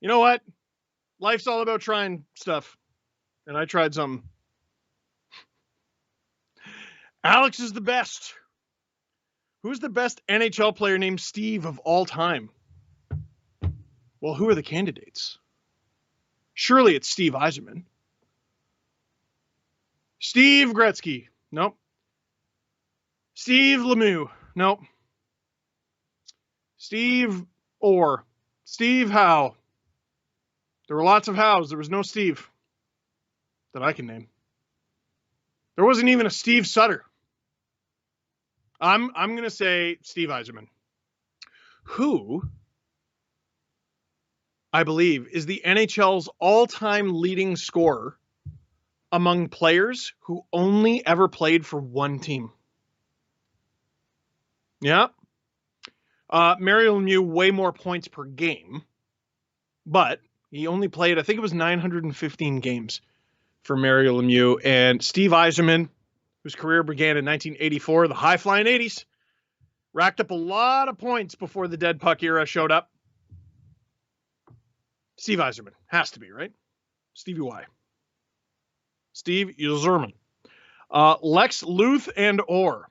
You know what? Life's all about trying stuff. And I tried something. Alex is the best. Who's the best NHL player named Steve of all time? Well, who are the candidates? Surely it's Steve Yzerman. Steve Gretzky. Nope. Steve Lemieux. Nope. Steve Orr. Steve Howe. There were lots of Hows. There was no Steve that I can name. There wasn't even a Steve Sutter. I'm going to say Steve Yzerman, who I believe is the NHL's all-time leading scorer among players who only ever played for one team. Yeah. Mario Lemieux, way more points per game, but he only played, I think it was 915 games for Mario Lemieux. And Steve Yzerman, whose career began in 1984, the high-flying 80s, racked up a lot of points before the dead puck era showed up. Steve Yzerman. Has to be, right? Stevie Y. Steve Yzerman. Lex Luth and Orr.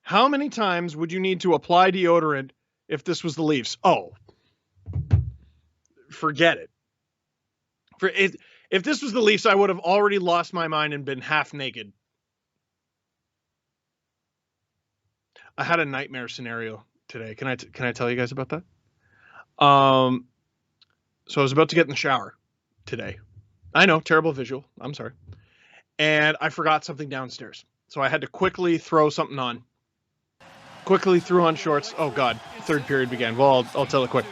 How many times would you need to apply deodorant if this was the Leafs? Oh, forget it. If this was the Leafs, I would have already lost my mind and been half naked. I had a nightmare scenario today. Can I tell you guys about that? So I was about to get in the shower today. I know, terrible visual. I'm sorry. And I forgot something downstairs. So I had to quickly throw something on. Quickly threw on shorts. Oh, God. Third period began. Well, I'll tell it quick.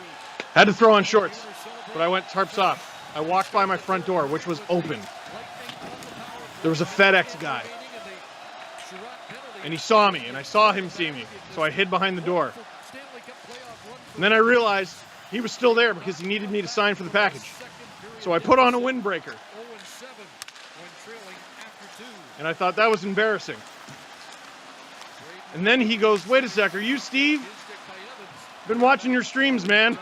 Had to throw on shorts, but I went tarps off. I walked by my front door, which was open. There was a FedEx guy. And he saw me, and I saw him see me. So I hid behind the door. And then I realized he was still there because he needed me to sign for the package. So I put on a windbreaker. And I thought that was embarrassing. And then he goes, wait a sec, are you Steve? Been watching your streams, man.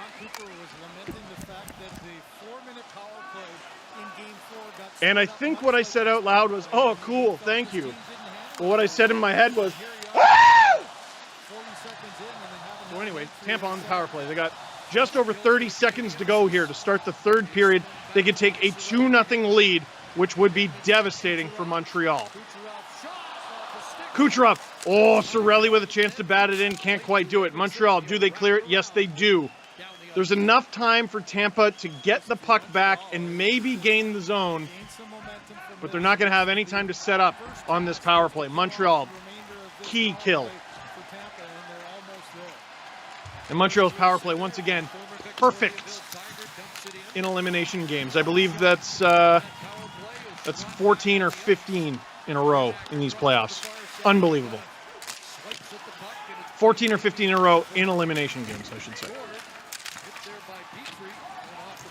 And I think what I said out loud was, oh, cool, thank you. But what I said in my head was, ah! So anyway, Tampa on the power play. They got just over 30 seconds to go here to start the third period. They could take a 2-0 lead, which would be devastating for Montreal. Kucherov. Oh, Cirelli with a chance to bat it in. Can't quite do it. Montreal, do they clear it? Yes, they do. There's enough time for Tampa to get the puck back and maybe gain the zone, but they're not going to have any time to set up on this power play. Montreal, key kill. And Montreal's power play, once again, perfect in elimination games. I believe that's 14 or 15 in a row in these playoffs. Unbelievable. 14 or 15 in a row in elimination games, I should say.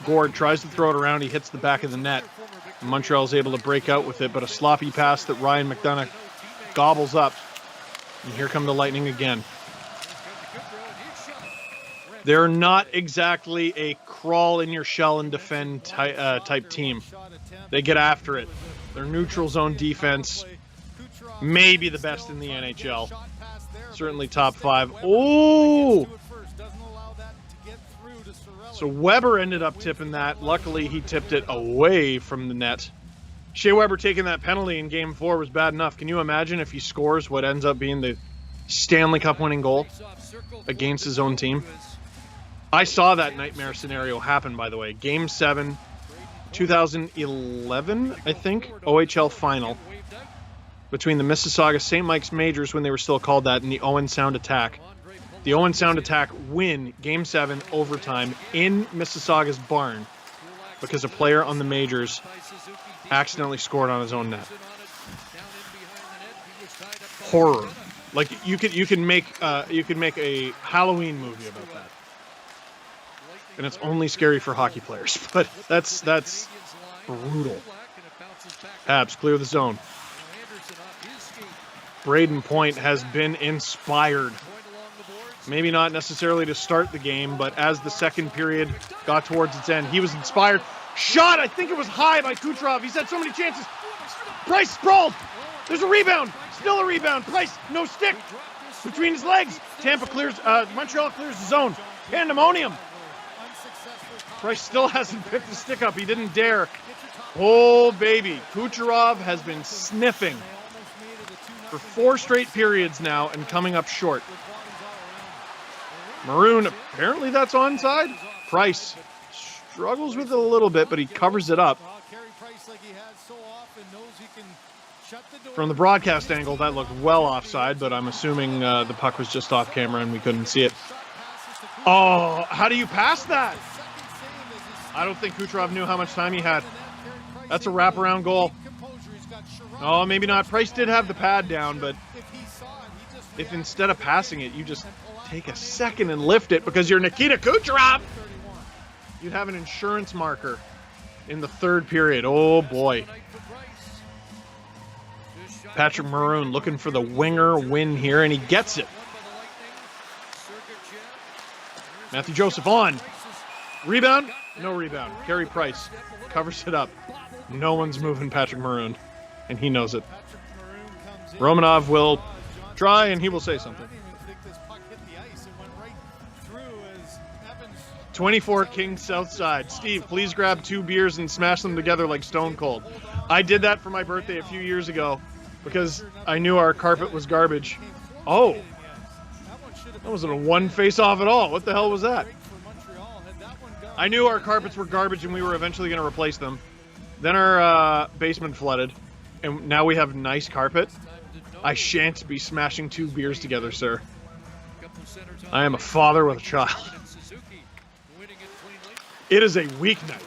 Gord tries to throw it around. He hits the back of the net. Montreal's able to break out with it, but a sloppy pass that Ryan McDonough gobbles up. And here come the Lightning again. They're not exactly a crawl in your shell and defend type team. They get after it. Their neutral zone defense may be the best in the NHL. Certainly top 5. Oh! So Weber ended up tipping that. Luckily, he tipped it away from the net. Shea Weber taking that penalty in Game 4 was bad enough. Can you imagine if he scores what ends up being the Stanley Cup winning goal against his own team? I saw that nightmare scenario happen, by the way. Game 7, 2011, I think, OHL final between the Mississauga St. Mike's Majors, when they were still called that, and the Owen Sound Attack. The Owen Sound Attack win Game 7 overtime in Mississauga's barn because a player on the Majors accidentally scored on his own net. Horror. Like you could make a Halloween movie about that. And it's only scary for hockey players, but that's brutal. Habs clear the zone. Braden Point has been inspired. Maybe not necessarily to start the game, but as the second period got towards its end, he was inspired. Shot, I think it was high by Kucherov. He's had so many chances. Price sprawled. There's a rebound. Still a rebound. Price, no stick. Between his legs. Tampa clears, Montreal clears the zone. Pandemonium. Price still hasn't picked the stick up. He didn't dare. Oh, baby. Kucherov has been sniffing for 4 straight periods now and coming up short. Maroon, apparently that's onside. Price struggles with it a little bit, but he covers it up. From the broadcast angle, that looked well offside, but I'm assuming the puck was just off camera and we couldn't see it. Oh, how do you pass that? I don't think Kucherov knew how much time he had. That's a wraparound goal. Oh, maybe not. Price did have the pad down, but if instead of passing it, you just take a second and lift it because you're Nikita Kucherov, you'd have an insurance marker in the 3rd period. Oh, boy. Patrick Maroon looking for the winger win here, and he gets it. Matthew Joseph on. Rebound? No rebound. Carey Price covers it up. No one's moving Patrick Maroon, and he knows it. Romanov will try, and he will say something. 24 King South Side. Steve, please grab 2 beers and smash them together like Stone Cold. I did that for my birthday a few years ago because I knew our carpet was garbage. Oh, that wasn't a one face-off at all. What the hell was that? I knew our carpets were garbage and we were eventually going to replace them. Then our basement flooded, and now we have nice carpet. I shan't be smashing 2 beers together, sir. I am a father with a child. It is a weeknight.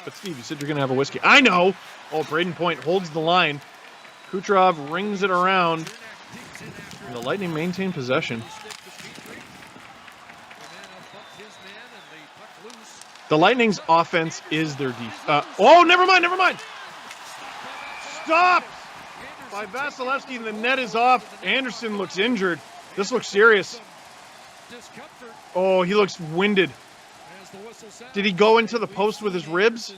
But Steve, you said you're going to have a whiskey. I know! Oh, Braden Point holds the line. Kucherov rings it around. And the Lightning maintain possession. The Lightning's offense is their defense. Oh, never mind! Stop! By Vasilevsky, and the net is off. Anderson looks injured. This looks serious. Oh, he looks winded. Did he go into the post with his ribs?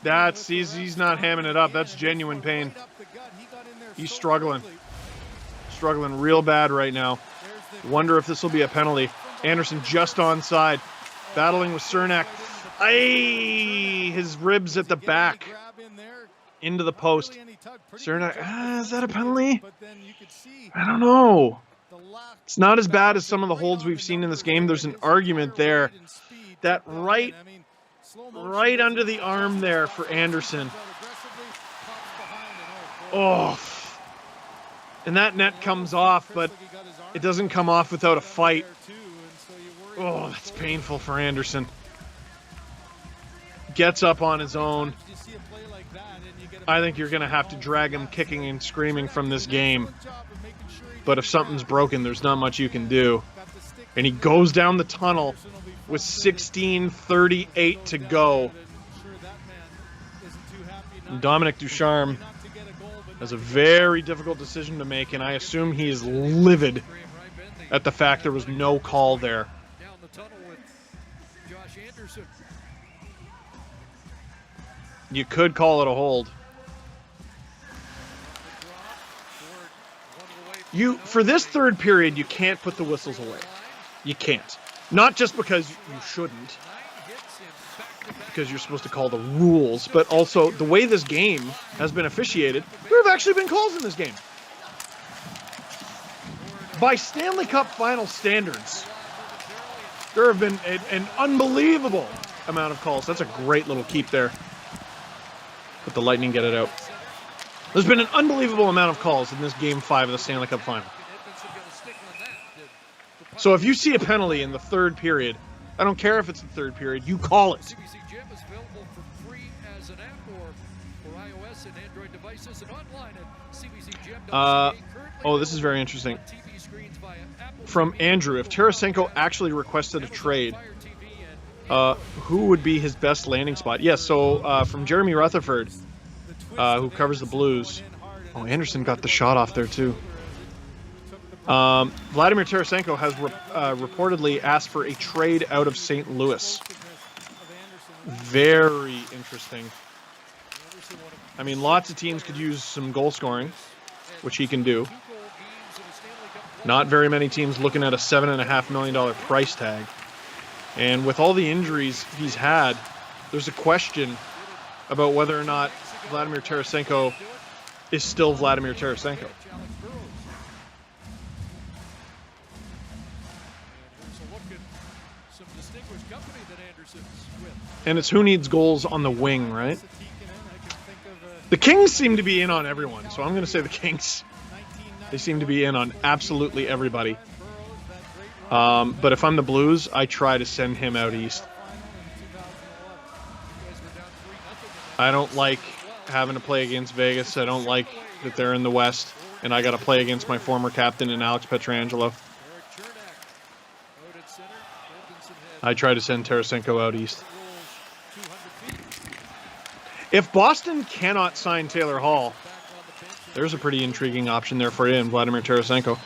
He's not hamming it up. That's genuine pain. He's struggling. Struggling real bad right now. Wonder if this will be a penalty. Anderson just onside. Battling with Cernak. His ribs at the back. Into the post. Cernak, is that a penalty? I don't know. It's not as bad as some of the holds we've seen in this game. There's an argument there. That right under the arm there for Anderson. Oh. And that net comes off, but it doesn't come off without a fight. Oh, that's painful for Anderson. Gets up on his own. I think you're going to have to drag him kicking and screaming from this game. But if something's broken, there's not much you can do. And he goes down the tunnel with 16:38 to go. And Dominic Ducharme has a very difficult decision to make, and I assume he is livid at the fact there was no call there. You could call it a hold. For this 3rd period, you can't put the whistles away. You can't. Not just because you shouldn't, because you're supposed to call the rules, but also the way this game has been officiated, there have actually been calls in this game. By Stanley Cup final standards, there have been an unbelievable amount of calls. That's a great little keep there. But the Lightning get it out. There's been an unbelievable amount of calls in this Game 5 of the Stanley Cup Final. So if you see a penalty in the 3rd period, I don't care if it's the 3rd period, you call it. This is very interesting. From Andrew, if Tarasenko actually requested a trade, who would be his best landing spot? Yes, so from Jeremy Rutherford, who covers the Blues. Oh, Anderson got the shot off there too. Vladimir Tarasenko has reportedly asked for a trade out of St. Louis. Very interesting. I mean, lots of teams could use some goal scoring, which he can do. Not very many teams looking at a $7.5 million price tag. And with all the injuries he's had, there's a question about whether or not Vladimir Tarasenko is still Vladimir Tarasenko. And it's who needs goals on the wing, right? The Kings seem to be in on everyone, so I'm going to say the Kings. They seem to be in on absolutely everybody. But if I'm the Blues, I try to send him out east. I don't like having to play against Vegas. I don't like that they're in the West, and I got to play against my former captain and Alex Pietrangelo. I try to send Tarasenko out east. If Boston cannot sign Taylor Hall, there's a pretty intriguing option there for you in Vladimir Tarasenko.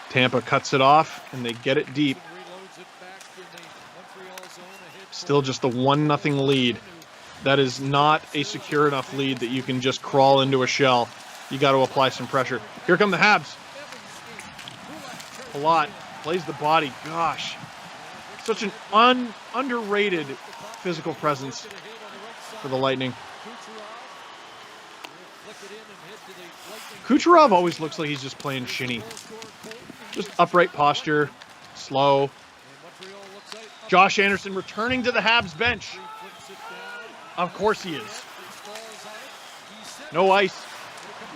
Tampa cuts it off, and they get it deep. Still just the 1-0 lead. That is not a secure enough lead that you can just crawl into a shell. You got to apply some pressure. Here come the Habs. A lot. Plays the body. Gosh. Such an underrated physical presence for the Lightning. Kucherov always looks like he's just playing shinny. Just upright posture, slow. Josh Anderson returning to the Habs bench. Of course he is. No ice.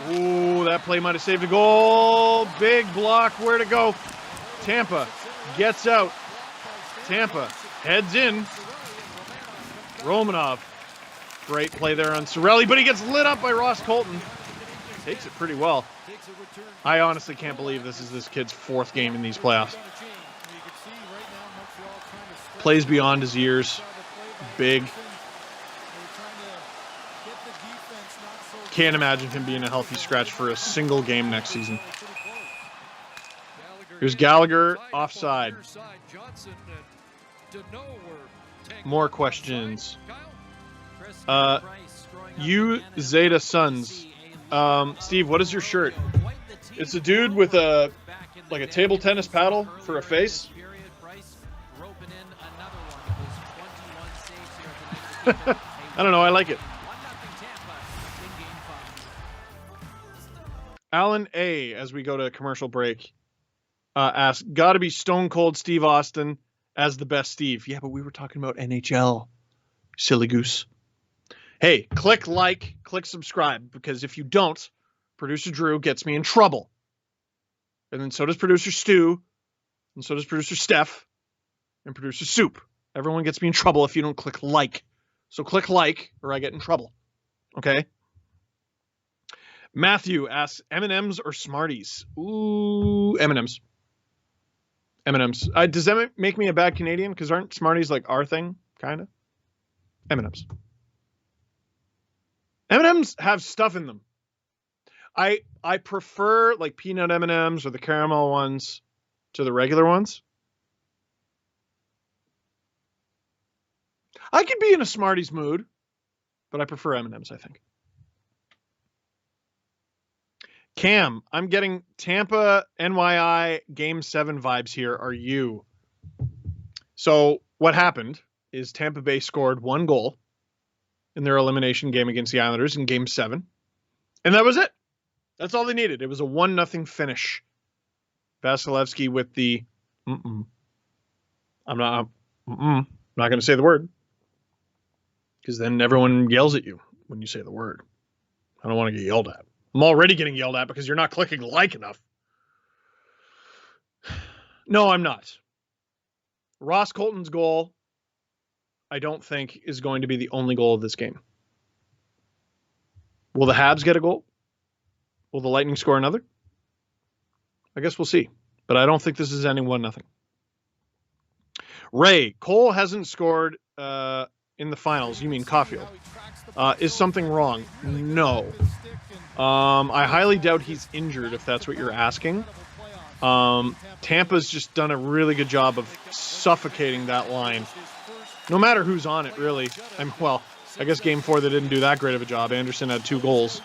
Ooh, that play might have saved a goal. Big block. Where to go? Tampa gets out. Tampa heads in. Romanov. Great play there on Cirelli, but he gets lit up by Ross Colton. Takes it pretty well. I honestly can't believe this is this kid's 4th game in these playoffs. Plays beyond his years. Big. Can't imagine him being a healthy scratch for a single game next season. Here's Gallagher offside. More questions. You Zeta Sons. Steve, what is your shirt? It's a dude with a table tennis paddle for a face. I don't know. I like it. Alan A, as we go to commercial break, asks, gotta be Stone Cold Steve Austin as the best Steve. Yeah, but we were talking about NHL. Silly goose. Hey, click like, click subscribe, because if you don't, producer Drew gets me in trouble. And then so does producer Stu, and so does producer Steph, and producer Soup. Everyone gets me in trouble if you don't click like. So click like, or I get in trouble. Okay? Matthew asks, M&M's or Smarties? Ooh, M&M's. M&M's. Does that make me a bad Canadian? Because aren't Smarties like our thing, kind of? M&M's. M&M's have stuff in them. I prefer like peanut M&M's or the caramel ones to the regular ones. I could be in a Smarties mood, but I prefer M&M's, I think. Cam, I'm getting Tampa NYI Game 7 vibes here. Are you? So what happened is Tampa Bay scored 1 goal in their elimination game against the Islanders in Game 7. And that was it. That's all they needed. It was a 1-0 finish. Vasilevsky with the I'm not going to say the word. Because then everyone yells at you when you say the word. I don't want to get yelled at. I'm already getting yelled at because you're not clicking like enough. No, I'm not. Ross Colton's goal, I don't think, is going to be the only goal of this game. Will the Habs get a goal? Will the Lightning score another? I guess we'll see. But I don't think this is ending 1-0. Ray, Cole hasn't scored in the finals. You mean Caulfield. Is something wrong? No. I highly doubt he's injured, if that's what you're asking. Tampa's just done a really good job of suffocating that line No matter who's on it, really. Well, I guess Game 4 they didn't do that great of a job. Anderson had 2 goals.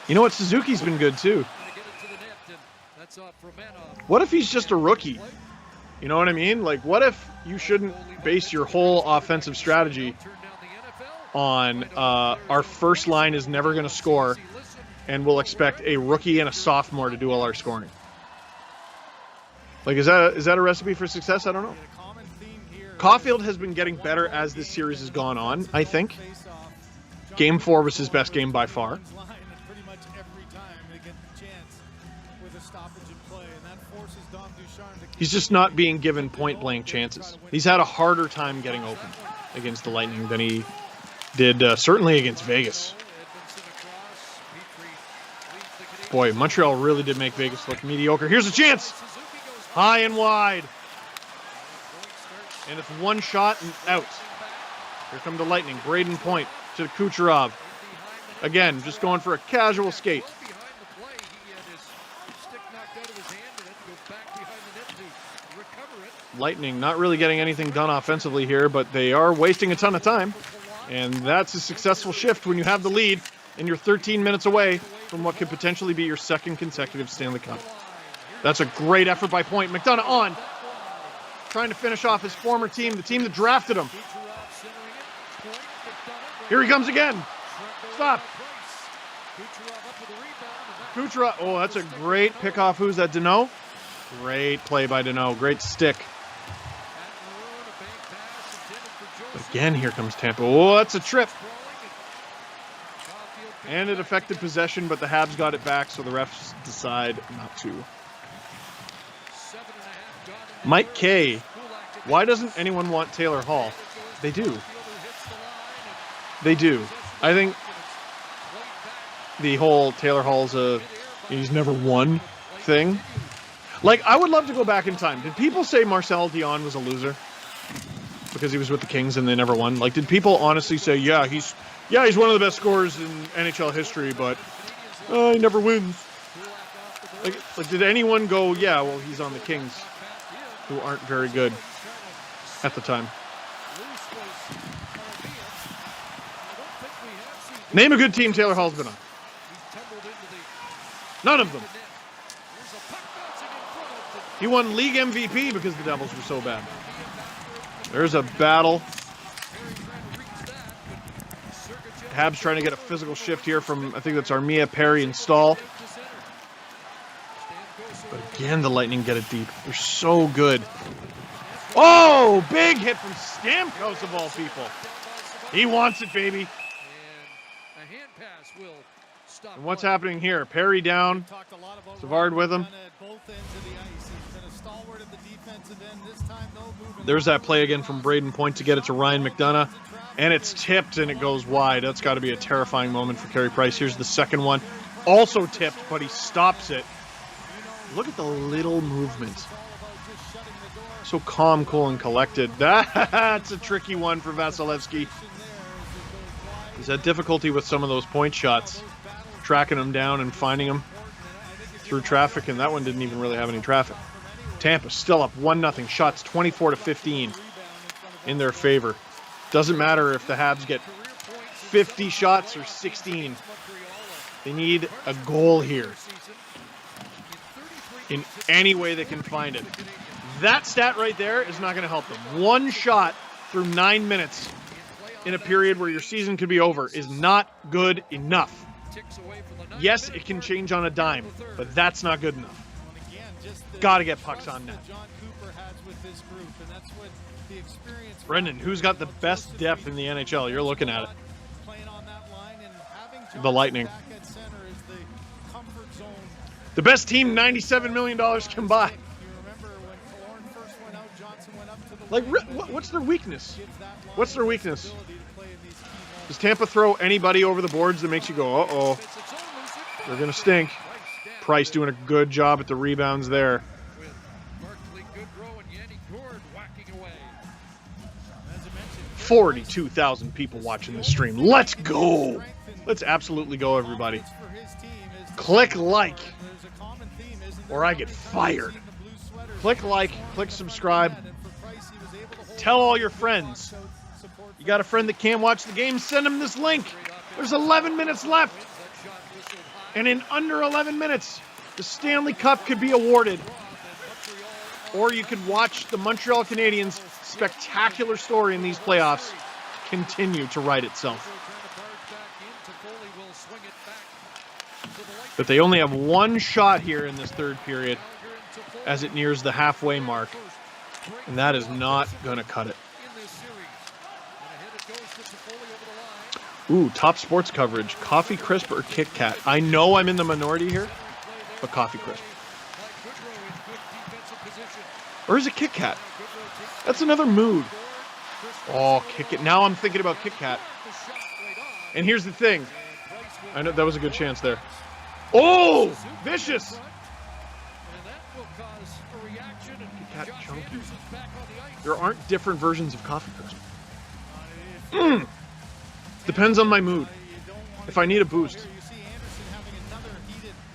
You know what? Suzuki's been good too. What if he's just a rookie? You know what I mean? Like, what if you shouldn't base your whole offensive strategy on our first line is never going to score, and we'll expect a rookie and a sophomore to do all our scoring? Like, is that a recipe for success? I don't know. Caulfield has been getting better as this series has gone on, I think. Game 4 was his best game by far. He's just not being given point-blank chances. He's had a harder time getting open against the Lightning than he did certainly against Vegas. Boy, Montreal really did make Vegas look mediocre. Here's a chance! High and wide. And it's one shot and out. Here come the Lightning. Braden Point to Kucherov. Again, just going for a casual skate. Lightning not really getting anything done offensively here, but they are wasting a ton of time. And that's a successful shift when you have the lead and you're 13 minutes away from what could potentially be your second consecutive Stanley Cup. That's a great effort by Point. McDonough on. Trying to finish off his former team, the team that drafted him. Here he comes again. Stop. Kucherov. Oh, that's a great pickoff. Who's that? Deneau? Great play by Deneau. Great stick. Again, here comes Tampa. Oh, that's a trip. And it affected possession, but the Habs got it back, so the refs decide not to. Mike K. Why doesn't anyone want Taylor Hall? They do. They do. I think the whole Taylor Hall's he's never won thing. Like, I would love to go back in time. Did people say Marcel Dion was a loser because he was with the Kings and they never won? Like, did people honestly say, yeah, he's one of the best scorers in NHL history, but he never wins? Like, did anyone go, yeah, well, he's on the Kings, who aren't very good at the time? Name a good team Taylor Hall's been on. None of them. He won league MVP because the Devils were so bad. There's a battle. Habs trying to get a physical shift here from, I think that's Armia, Perry, and Stahl. But again, the Lightning get it deep. They're so good. Oh, big hit from Stamkos of all people. He wants it, baby. And what's happening here? Perry down. Savard with him. There's that play again from Braden Point to get it to Ryan McDonough. And it's tipped and it goes wide. That's got to be a terrifying moment for Carey Price. Here's the second one. Also tipped, but he stops it. Look at the little movement. So calm, cool, and collected. That's a tricky one for Vasilevsky. He's had difficulty with some of those point shots. Tracking them down and finding them through traffic, and that one didn't even really have any traffic. Tampa still up 1-0. Shots 24-15 in their favor. Doesn't matter if the Habs get 50 shots or 16. They need a goal here in any way they can find it. That stat right there is not going to help them. One shot through 9 minutes in a period where your season could be over is not good enough. Yes, it can change on a dime, but that's not good enough. Got to get pucks on net. Brendan, who's got the best depth in the NHL? You're looking at it. The Lightning. The best team $97 million can buy. Like, what's their weakness? What's their weakness? Does Tampa throw anybody over the boards that makes you go, uh-oh, they're going to stink? Price doing a good job at the rebounds there. 42,000 people watching this stream. Let's go. Let's absolutely go, everybody. Click like, or I get fired. Click like, click subscribe. Tell all your friends. You got a friend that can't watch the game, send them this link. There's 11 minutes left. And in under 11 minutes, the Stanley Cup could be awarded. Or you could watch the Montreal Canadiens' spectacular story in these playoffs continue to write itself. But they only have one shot here in this third period as it nears the halfway mark. And that is not going to cut it. Ooh, top sports coverage. Coffee Crisp or Kit Kat? I know I'm in the minority here, but Coffee Crisp. Or is it Kit Kat? That's another mood. Oh, Kit Kat. Now I'm thinking about Kit Kat. And here's the thing. I know that was a good chance there. Oh, vicious. Kit Kat chunky. There aren't different versions of Coffee Crisp. Depends on my mood. If I need a boost.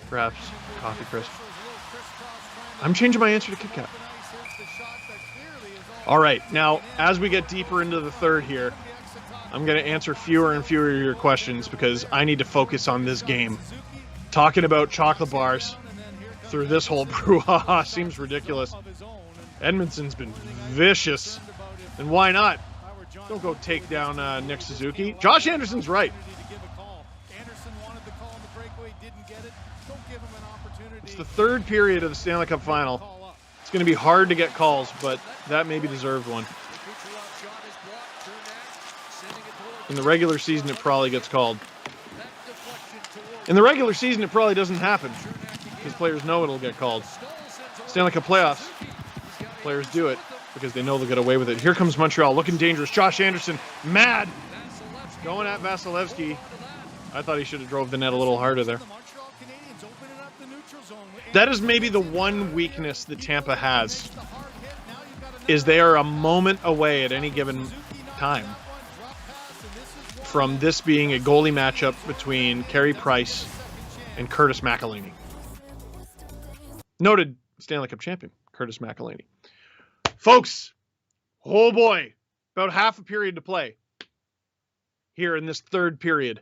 Perhaps Coffee Crisp. I'm changing my answer to Kit Kat. All right, now, as we get deeper into the third here, I'm going to answer fewer and fewer of your questions because I need to focus on this game. Talking about chocolate bars through this whole brouhaha seems ridiculous. Edmonton's been vicious, and why not? Don't go take down Nick Suzuki. Josh Anderson's right. It's the third period of the Stanley Cup Final. It's going to be hard to get calls, but that may be deserved one. In the regular season, it probably gets called. In the regular season, it probably doesn't happen because players know it'll get called. Stanley Cup playoffs, players do it because they know they'll get away with it. Here comes Montreal, looking dangerous. Josh Anderson, mad, going at Vasilevsky. I thought he should have drove the net a little harder there. That is maybe the one weakness that Tampa has, is they are a moment away at any given time from this being a goalie matchup between Carey Price and Curtis McElhinney. Noted Stanley Cup champion, Curtis McElhinney. Folks, oh boy, about half a period to play here in this third period.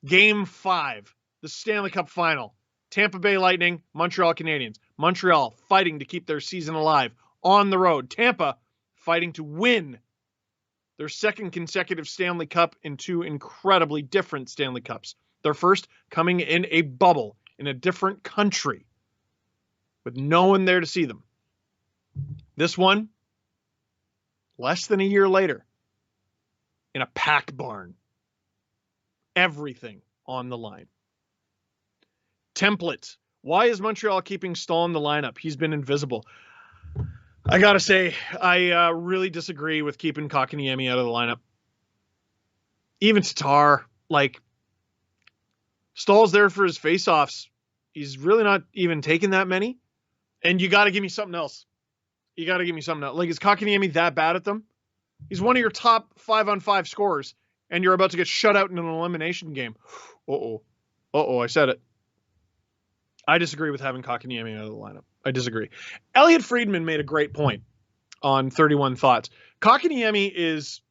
Game 5, the Stanley Cup Final. Tampa Bay Lightning, Montreal Canadiens. Montreal fighting to keep their season alive on the road. Tampa fighting to win their second consecutive Stanley Cup in two incredibly different Stanley Cups. Their first coming in a bubble in a different country with no one there to see them. This one, less than a year later, in a packed barn. Everything on the line. Template. Why is Montreal keeping Stahl in the lineup? He's been invisible. I got to say, I really disagree with keeping Kotkaniemi out of the lineup. Even Tatar, Stahl's there for his face-offs. He's really not even taking that many. And you got to give me something else. You got to give me something else. Is Kotkaniemi that bad at them? He's one of your top 5-on-5 scorers, and you're about to get shut out in an elimination game. I said it. I disagree with having Kotkaniemi out of the lineup. I disagree. Elliot Friedman made a great point on 31 Thoughts. Kotkaniemi is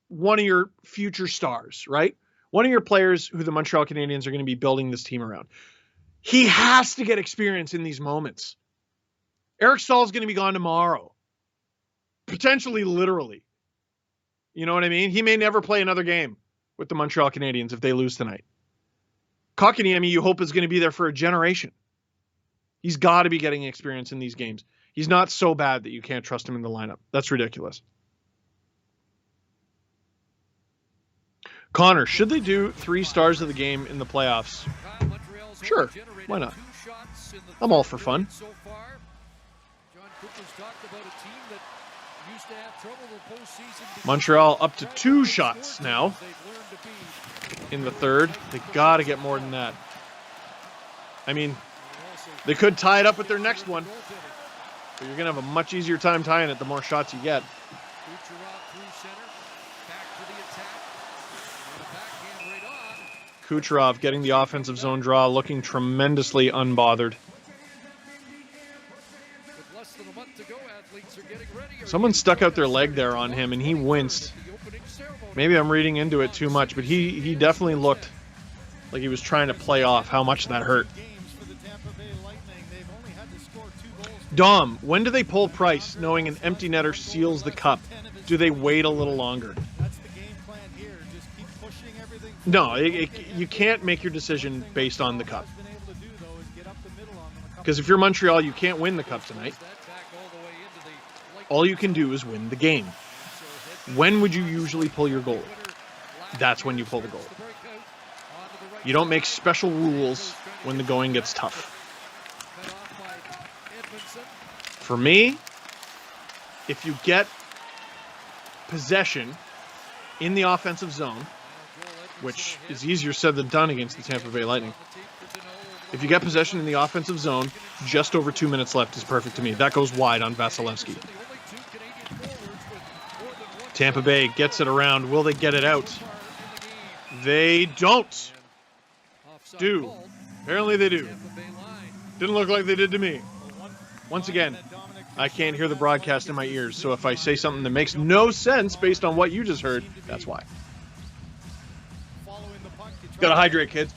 one of your future stars, right? One of your players who the Montreal Canadiens are going to be building this team around. He has to get experience in these moments. Eric Stahl's going to be gone tomorrow. Potentially, literally. You know what I mean? He may never play another game with the Montreal Canadiens if they lose tonight. Kotkaniemi, you hope, is going to be there for a generation. He's got to be getting experience in these games. He's not so bad that you can't trust him in the lineup. That's ridiculous. Connor, should they do 3 stars of the game in the playoffs? Sure, why not? I'm all for fun. Montreal up to 2 shots now in the third. They got to get more than that. I mean, they could tie it up with their next one, but you're going to have a much easier time tying it the more shots you get. Kucherov getting the offensive zone draw, looking tremendously unbothered. Someone stuck out their leg there on him, and he winced. Maybe I'm reading into it too much, but he definitely looked like he was trying to play off how much that hurt. Dom, when do they pull Price, knowing an empty netter seals the cup? Do they wait a little longer? No, you can't make your decision based on the cup. Because if you're Montreal, you can't win the cup tonight. All you can do is win the game. When would you usually pull your goalie? That's when you pull the goalie. You don't make special rules when the going gets tough. For me, if you get possession in the offensive zone, which is easier said than done against the Tampa Bay Lightning, if you get possession in the offensive zone, just over 2 minutes left is perfect to me. That goes wide on Vasilevsky. Tampa Bay gets it around. Will they get it out? They don't. Do. Apparently they do. Didn't look like they did to me. Once again, I can't hear the broadcast in my ears, so if I say something that makes no sense based on what you just heard, that's why. Gotta hydrate, kids.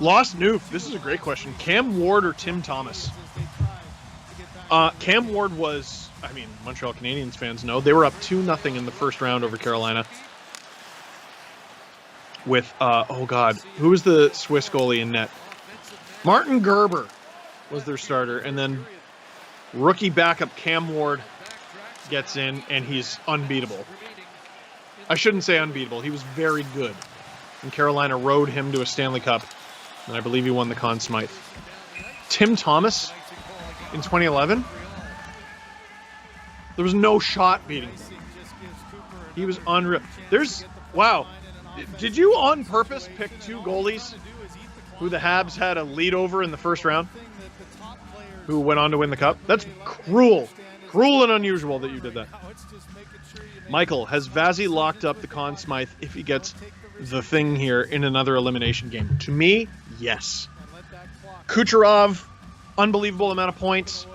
Lost Nuke. This is a great question. Cam Ward or Tim Thomas? Cam Ward was, Montreal Canadiens fans know, they were up 2-0 in the first round over Carolina. With, who was the Swiss goalie in net? Martin Gerber was their starter. And then rookie backup Cam Ward gets in, and he's unbeatable. I shouldn't say unbeatable. He was very good. And Carolina rode him to a Stanley Cup. And I believe he won the Conn Smythe. Tim Thomas in 2011? There was no shot beating him. He was unreal. Wow. Did you on purpose pick two goalies who the Habs had a lead over in the first round? Who went on to win the Cup? That's cruel. Cruel and unusual that you did that. Michael, has Vazzy locked up the Conn Smythe if he gets the thing here in another elimination game? To me, yes. Kucherov, unbelievable amount of points.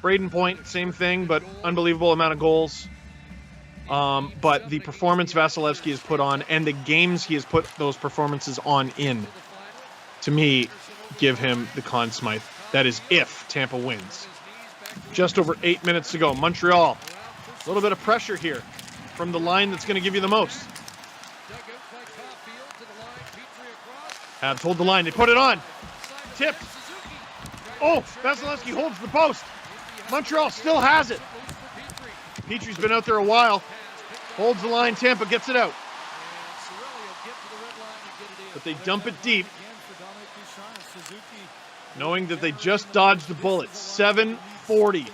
Braden Point, same thing, but unbelievable amount of goals. But the performance Vasilevsky has put on and the games he has put those performances on in, to me, give him the Conn Smythe. That is if Tampa wins. Just over 8 minutes to go. Montreal, a little bit of pressure here from the line that's going to give you the most. Habs hold the line. They put it on. Tipped. Oh, Vasilevsky holds the post. Montreal still has it. Petrie's been out there a while. Holds the line. Tampa gets it out. But they dump it deep, knowing that they just dodged the bullet. 7:40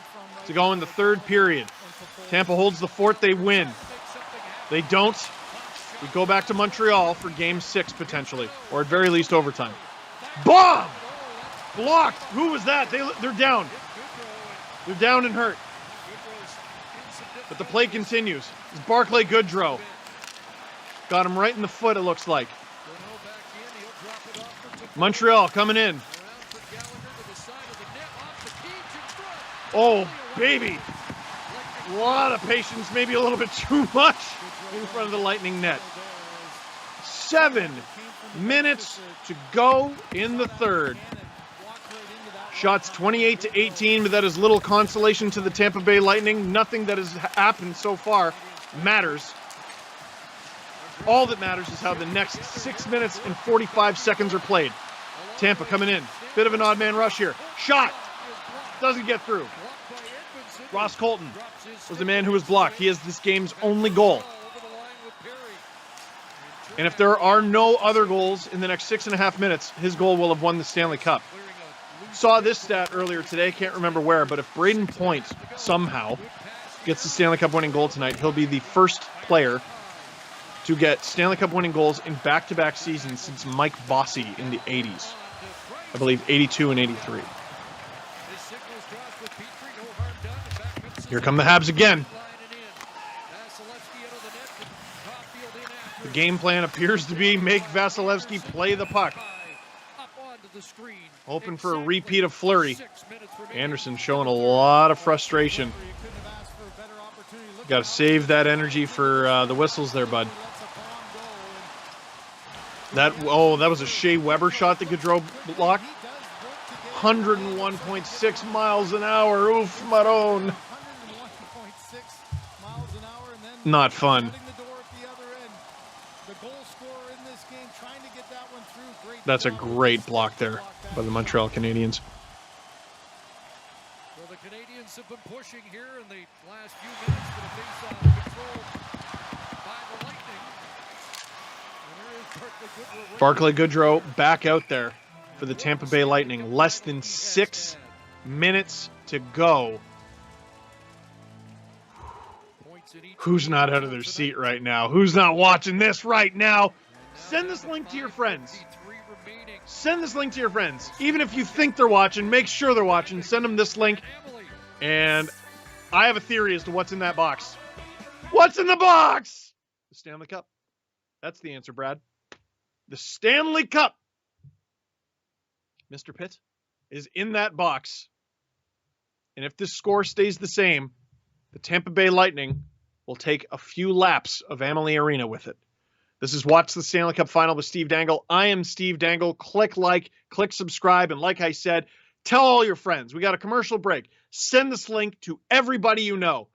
to go in the third period. Tampa holds the fort. They win. They don't. We go back to Montreal for Game 6 potentially, or at very least overtime. Bomb! Blocked. Who was that? They're down. They're down and hurt. But the play continues. It's Barclay Goodrow. Got him right in the foot, it looks like. Montreal coming in. Oh, baby. A lot of patience, maybe a little bit too much in front of the Lightning net. 7 minutes to go in the third. Shots 28-18, but that is little consolation to the Tampa Bay Lightning. Nothing that has happened so far matters. All that matters is how the next 6 minutes and 45 seconds are played. Tampa coming in. Bit of an odd man rush here. Shot. Doesn't get through. Ross Colton was the man who was blocked. He has this game's only goal. And if there are no other goals in the next 6.5 minutes, his goal will have won the Stanley Cup. Saw this stat earlier today, can't remember where, but if Braden Point somehow gets the Stanley Cup winning goal tonight, he'll be the first player to get Stanley Cup winning goals in back-to-back seasons since Mike Bossy in the 80s. I believe 82 and 83. Here come the Habs again. The game plan appears to be make Vasilevsky play the puck. Hoping for a repeat of Fleury. Anderson showing a lot of frustration. Got to save that energy for the whistles there, bud. That was a Shea Weber shot that Gaudreau blocked. 101.6 miles an hour. Oof, Maroon. Not fun. That's a great block there by the Montreal Canadiens. Well, the Canadiens have been pushing here in the last few minutes for the face-off control by the Lightning. Barclay Goodrow back out there for the Tampa Bay Lightning. Less than 6 minutes to go. Who's not out of their seat right now? Who's not watching this right now? Send this link to your friends. Send this link to your friends. Even if you think they're watching, make sure they're watching. Send them this link. And I have a theory as to what's in that box. What's in the box? The Stanley Cup. That's the answer, Brad. The Stanley Cup. Mr. Pitt is in that box. And if this score stays the same, the Tampa Bay Lightning will take a few laps of Amalie Arena with it. This is Watch the Stanley Cup Final with Steve Dangle. I am Steve Dangle. Click like, click subscribe, and like I said, tell all your friends. We got a commercial break. Send this link to everybody you know.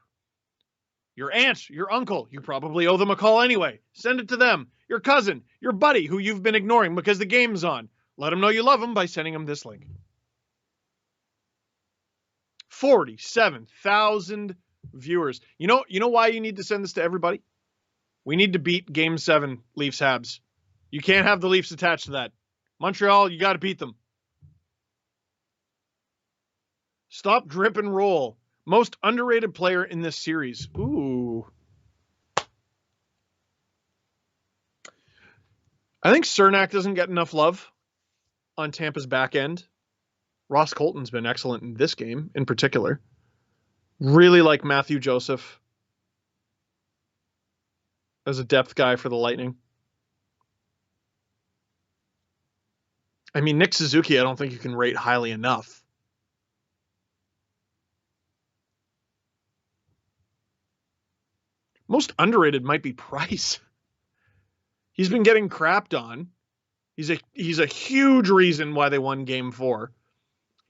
Your aunt, your uncle, you probably owe them a call anyway. Send it to them. Your cousin, your buddy who you've been ignoring because the game's on. Let them know you love them by sending them this link. 47,000 viewers. You know why you need to send this to everybody? We need to beat Game 7 Leafs Habs. You can't have the Leafs attached to that. Montreal, you got to beat them. Stop, drip, and roll. Most underrated player in this series. Ooh. I think Cernak doesn't get enough love on Tampa's back end. Ross Colton's been excellent in this game in particular. Really like Matthew Joseph as a depth guy for the Lightning. I mean, Nick Suzuki, I don't think you can rate highly enough. Most underrated might be Price. He's been getting crapped on. He's a huge reason why they won Game 4.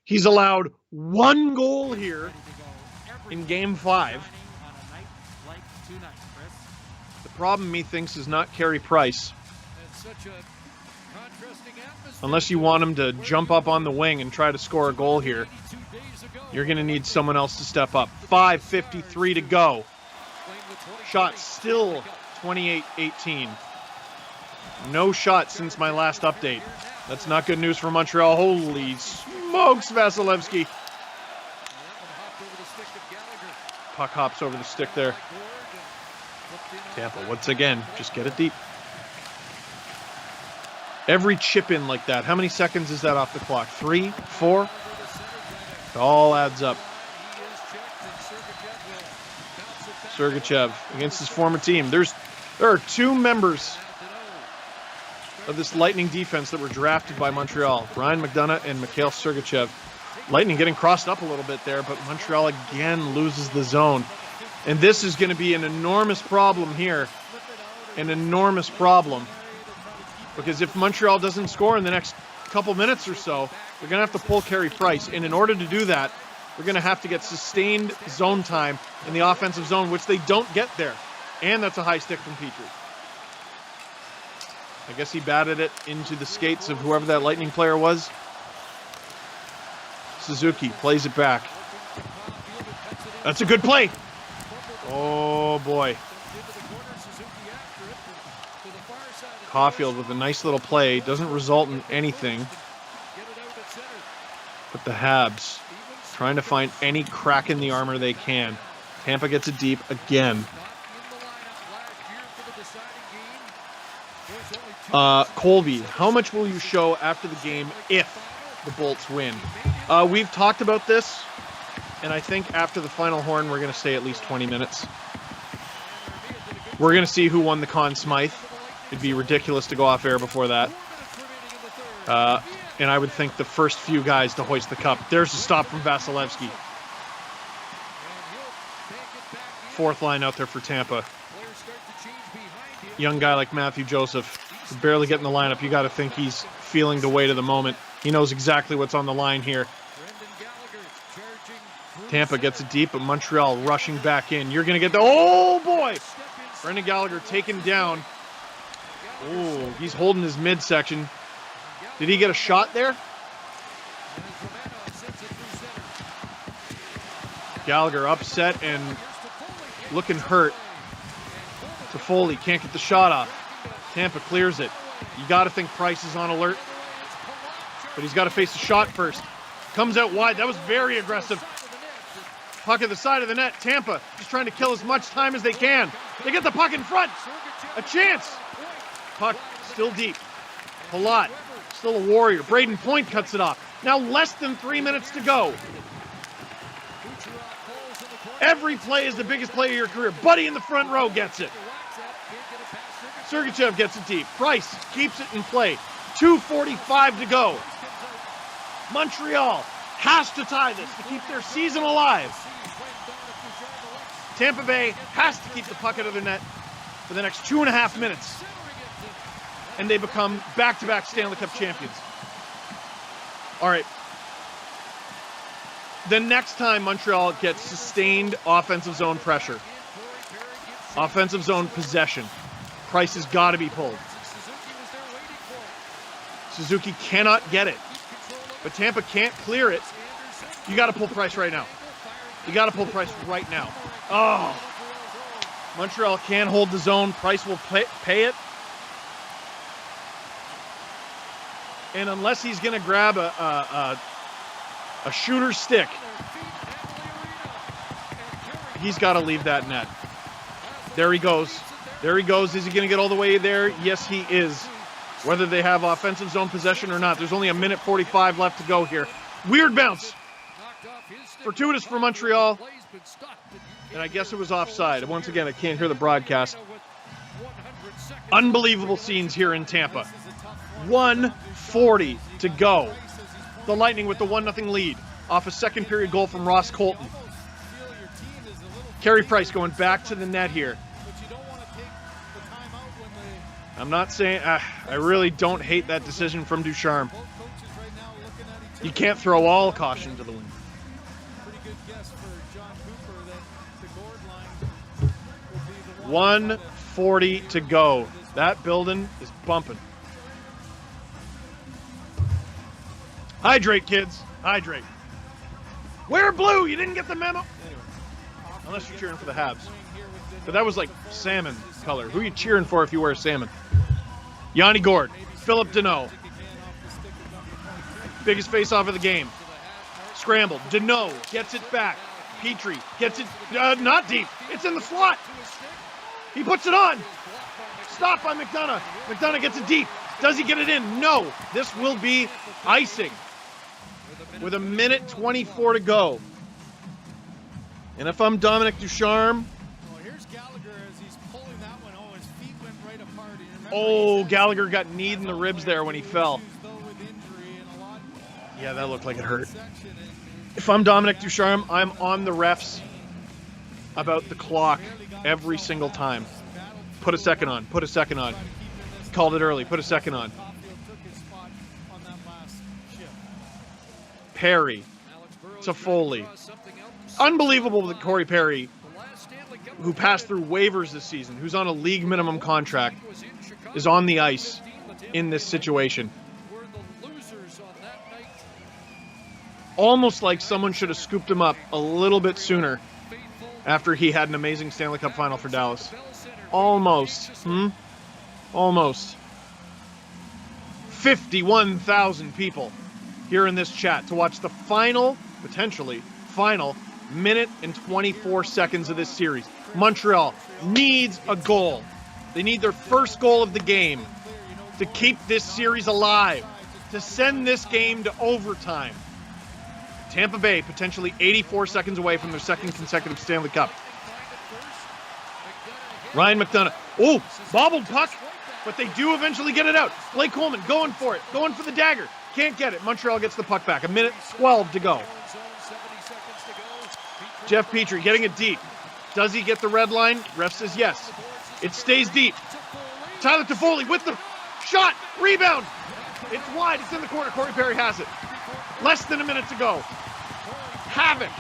He's allowed 1 goal here in Game 5. The problem, methinks, is not Carey Price. Unless you want him to jump up on the wing and try to score a goal here, you're going to need someone else to step up. 5:53 to go. Shot still 28-18. No shot since my last update. That's not good news for Montreal. Holy smokes, Vasilevsky. Puck hops over the stick there. Tampa, once again, just get it deep. Every chip in like that. How many seconds is that off the clock? 3, 4? It all adds up. Sergachev against his former team. There are 2 members of this Lightning defense that were drafted by Montreal. Ryan McDonough and Mikhail Sergachev. Lightning getting crossed up a little bit there, but Montreal again loses the zone. And this is going to be an enormous problem here. An enormous problem. Because if Montreal doesn't score in the next couple minutes or so, they're going to have to pull Carey Price. And in order to do that, they're going to have to get sustained zone time in the offensive zone, which they don't get there. And that's a high stick from Petrie. I guess he batted it into the skates of whoever that Lightning player was. Suzuki plays it back. That's a good play. Oh, boy. Caulfield with a nice little play. Doesn't result in anything. But the Habs trying to find any crack in the armor they can. Tampa gets it deep again. Colby, how much will you show after the game if the Bolts win? We've talked about this, and I think after the final horn, we're going to stay at least 20 minutes. We're going to see who won the Conn Smythe. It'd be ridiculous to go off air before that. And I would think the first few guys to hoist the cup. There's a stop from Vasilevsky. Fourth line out there for Tampa. Young guy like Matthew Joseph, barely getting the lineup. You got to think he's feeling the weight of the moment. He knows exactly what's on the line here. Tampa gets it deep, but Montreal rushing back in. You're going to get the... Oh, boy! Brendan Gallagher taken down. Oh, he's holding his midsection. Did he get a shot there? Gallagher upset and looking hurt. Toffoli can't get the shot off. Tampa clears it. You got to think Price is on alert. But he's got to face the shot first. Comes out wide. That was very aggressive. Puck at the side of the net. Tampa just trying to kill as much time as they can. They get the puck in front. A chance. Puck still deep. Palat still a warrior. Braden Point cuts it off. Now less than 3 minutes to go. Every play is the biggest play of your career. Buddy in the front row gets it. Sergachev gets it deep. Price keeps it in play. 2:45 to go. Montreal has to tie this to keep their season alive. Tampa Bay has to keep the puck out of their net for the next 2.5 minutes. And they become back-to-back Stanley Cup champions. All right. The next time Montreal gets sustained offensive zone pressure, offensive zone possession, Price has got to be pulled. Suzuki cannot get it. But Tampa can't clear it. You got to pull Price right now. You got to pull Price right now. Oh. Montreal can't hold the zone. Price will pay it. And unless he's going to grab a shooter's stick, he's got to leave that net. There he goes. There he goes. Is he going to get all the way there? Yes, he is. Whether they have offensive zone possession or not. There's only 1:45 left to go here. Weird bounce. Fortuitous for Montreal. And I guess it was offside. Once again, I can't hear the broadcast. Unbelievable scenes here in Tampa. 1:40 to go. The Lightning with the 1-0 lead off a second period goal from Ross Colton. Carey Price going back to the net here. I'm not saying, I really don't hate that decision from Ducharme. You can't throw all caution to the wind. 1:40 to go. That building is bumping. Hydrate, kids. Hydrate. Wear blue. You didn't get the memo. Anyway, unless you're cheering for the Habs. But that was like salmon color. Who are you cheering for if you wear salmon? Yanni Gourde. Philip Deneau. Biggest face-off of the game. Scrambled. Deneau gets it back. Petrie gets it not deep. It's in the slot. He puts it on. Stop by McDonough. McDonough gets it deep. Does he get it in? No. This will be icing. With 1:24 to go. And if I'm Dominic Ducharme. Here's Gallagher as he's pulling that one. Oh, his feet went right apart. Oh, Gallagher got kneed in the ribs there when he fell. Yeah, that looked like it hurt. If I'm Dominic Ducharme, I'm on the refs about the clock every single time. Put a second on. Put a second on. Called it early. Put a second on. Perry. Toffoli. Unbelievable that Corey Perry, who passed through waivers this season, who's on a league minimum contract, is on the ice in this situation. Almost like someone should have scooped him up a little bit sooner after he had an amazing Stanley Cup final for Dallas. Almost. Almost. 51,000 people here in this chat to watch the final, potentially final, 1:24 of this series. Montreal needs a goal. They need their first goal of the game to keep this series alive, to send this game to overtime. Tampa Bay potentially 84 seconds away from their second consecutive Stanley Cup. Ryan McDonough. Oh, bobbled puck. But they do eventually get it out. Blake Coleman going for it, going for the dagger. Can't get it. Montreal gets the puck back. 1:12 to go. Jeff Petrie getting it deep. Does he get the red line? Ref says yes. It stays deep. Tyler Toffoli with the shot. Rebound. It's wide. It's in the corner. Corey Perry has it. Less than a minute to go. Havoc.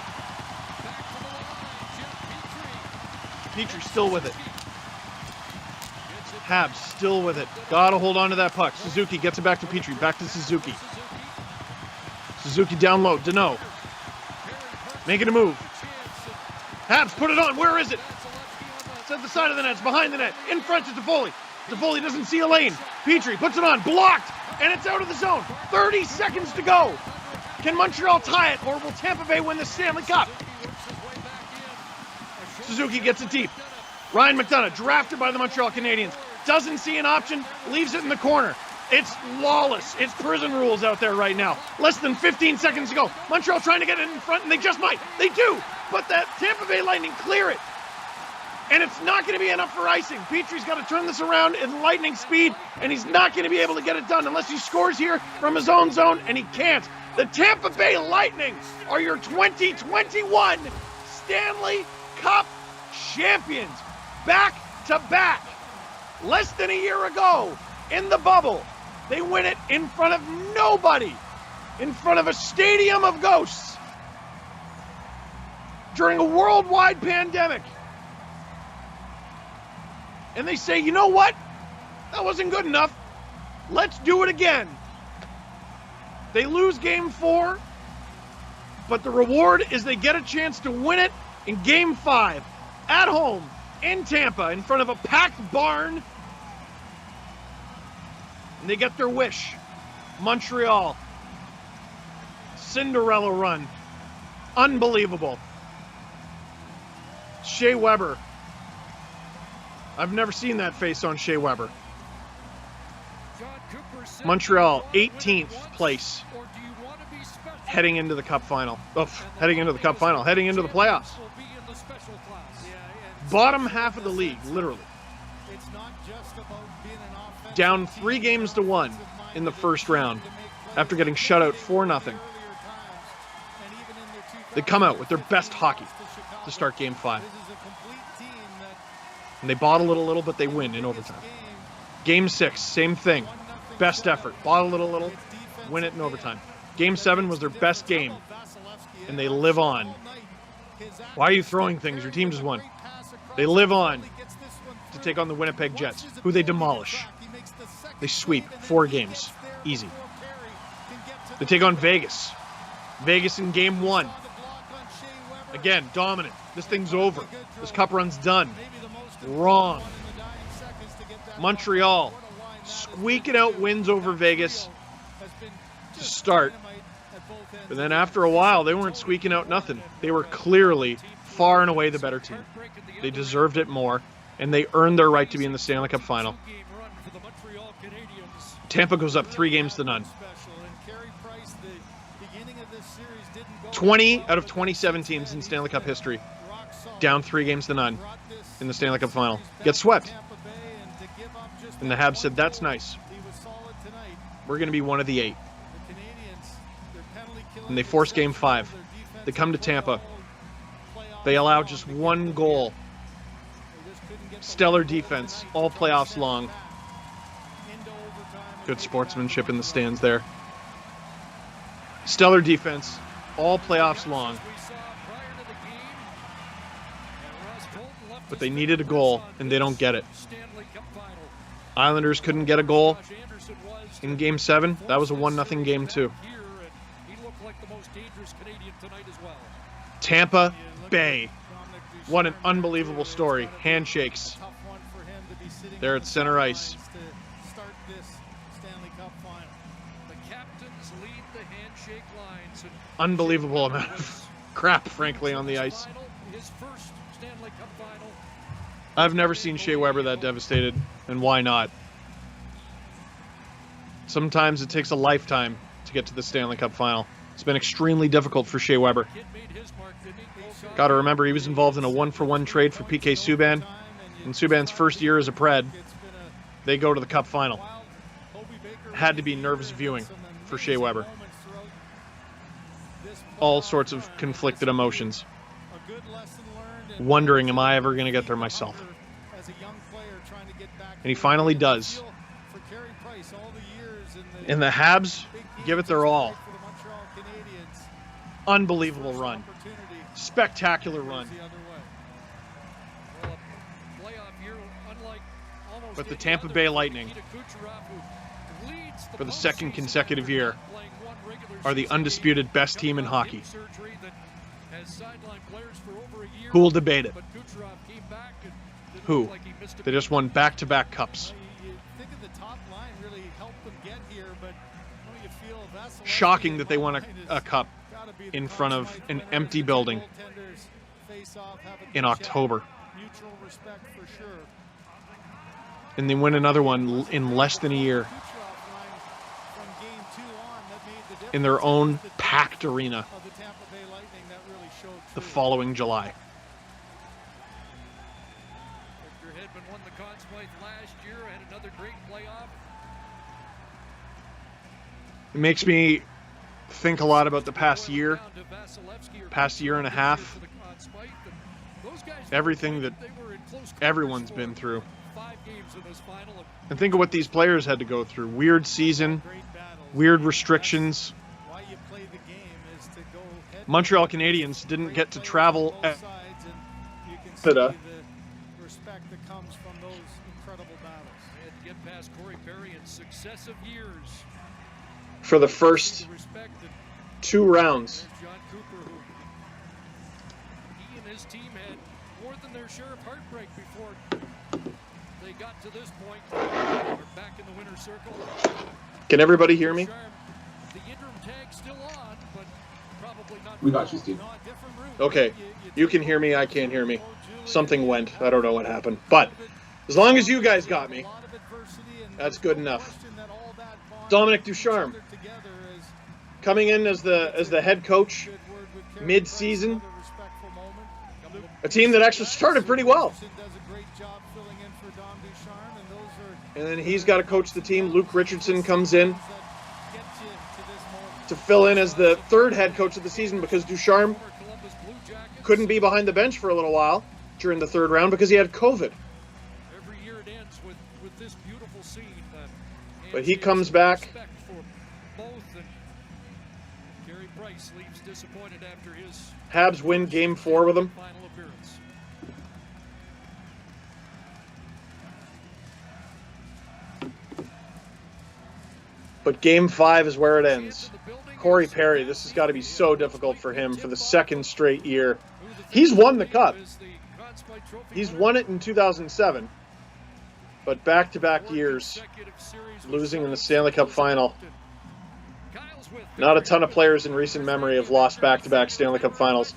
Petrie still with it. Habs still with it. Gotta hold on to that puck. Suzuki gets it back to Petrie. Back to Suzuki. Suzuki down low. Deneau. Making a move. Habs put it on. Where is it? It's at the side of the net. It's behind the net. In front to Toffoli. Toffoli doesn't see a lane. Petrie puts it on. Blocked. And it's out of the zone. 30 seconds to go. Can Montreal tie it, or will Tampa Bay win the Stanley Cup? Suzuki gets it deep. Ryan McDonough, drafted by the Montreal Canadiens, doesn't see an option, leaves it in the corner. It's lawless. It's prison rules out there right now. Less than 15 seconds to go. Montreal trying to get it in front, and they just might. They do, but that Tampa Bay Lightning clear it. And it's not going to be enough for icing. Petrie's got to turn this around in lightning speed, and he's not going to be able to get it done unless he scores here from his own zone, and he can't. The Tampa Bay Lightning are your 2021 Stanley Cup champions. Back to back. Less than a year ago, in the bubble, they win it in front of nobody, in front of a stadium of ghosts, during a worldwide pandemic. And they say, you know what? That wasn't good enough. Let's do it again. They lose game 4, but the reward is they get a chance to win it in game 5, at home, in Tampa, in front of a packed barn. And they get their wish. Montreal. Cinderella run. Unbelievable. Shea Weber. I've never seen that face on Shea Weber. Montreal, 18th place. Heading into the Cup final. Heading into the Cup final. Heading into the playoffs. Bottom half of the league, literally. Down 3-1 in the first round after getting shut out 4-0. They come out with their best hockey to start game 5. And they bottle it a little, but they win in overtime. Game 6, same thing. Best effort. Bottle it a little, win it in overtime. Game 7 was their best game, and they live on. Why are you throwing things? Your team just won. They live on to take on the Winnipeg Jets, who they demolish. They sweep 4 games. Easy. They take on Vegas. Vegas in game 1. Again, dominant. This thing's over. This cup run's done. Wrong. Montreal squeaking out wins over Vegas to start. But then after a while, they weren't squeaking out nothing. They were clearly far and away the better team. They deserved it more, and they earned their right to be in the Stanley Cup final. Tampa goes up 3-0. 20 out of 27 teams in Stanley Cup history down 3-0 in the Stanley Cup final. Get swept. And the Habs said, that's nice. We're going to be one of the 8. And they force game 5. They come to Tampa. They allow just 1 goal. Stellar defense, all playoffs long. Good sportsmanship in the stands there. Stellar defense, all playoffs long. But they needed a goal, and they don't get it. Islanders couldn't get a goal in Game 7. That was a 1-0 game, too. Tampa Bay. What an unbelievable story. Handshakes there at center ice. Unbelievable amount of crap, frankly, on the ice. I've never seen Shea Weber that devastated, and why not? Sometimes it takes a lifetime to get to the Stanley Cup final. It's been extremely difficult for Shea Weber. Got to remember, he was involved in a 1-for-1 trade for PK Subban in Subban's first year as a Pred. they go to the Cup final. Had to be nervous viewing for Shea Weber. All sorts of conflicted emotions. Wondering, am I ever going to get there myself? And he finally does. And the Habs give it their all. Unbelievable run. Spectacular run. But the Tampa Bay Lightning, for the second consecutive year, are the undisputed best team in hockey. Who will debate it? Who? They just won back-to-back cups. Shocking that they won a cup in front of an empty building in October. And they win another one in less than a year in their own packed arena the following July. Victor Hedman won the Conn Smythe last year, had another great playoff. It makes me think a lot about the past year and a half, everything that everyone's been through. And think of what these players had to go through. Weird season, weird restrictions. Montreal Canadiens didn't get to travel for the first 2 rounds. He and his team had more than their share of heartbreak before they got to this point. We're back in the winner's circle. Can everybody hear me? The interim tag's still on, but probably not. We got you, Steve. Okay, you can hear me, I can't hear me. Something went, I don't know what happened. But as long as you guys got me, that's good enough. Dominic Ducharme, coming in as the head coach mid-season. A team that actually started pretty well. And then he's got to coach the team. Luke Richardson comes in to fill in as the third head coach of the season because Ducharme couldn't be behind the bench for a little while during the third round because he had COVID. Every year it ends with this beautiful scene. But he comes back. Gary Price leaves disappointed after his Habs win Game 4 with him. final appearance. But Game 5 is where it ends. Corey Perry, this has got to be so difficult for him for the second straight year. He's won the Cup. He's won it in 2007. But back-to-back years, losing in the Stanley Cup final. Not a ton of players in recent memory have lost back-to-back Stanley Cup finals.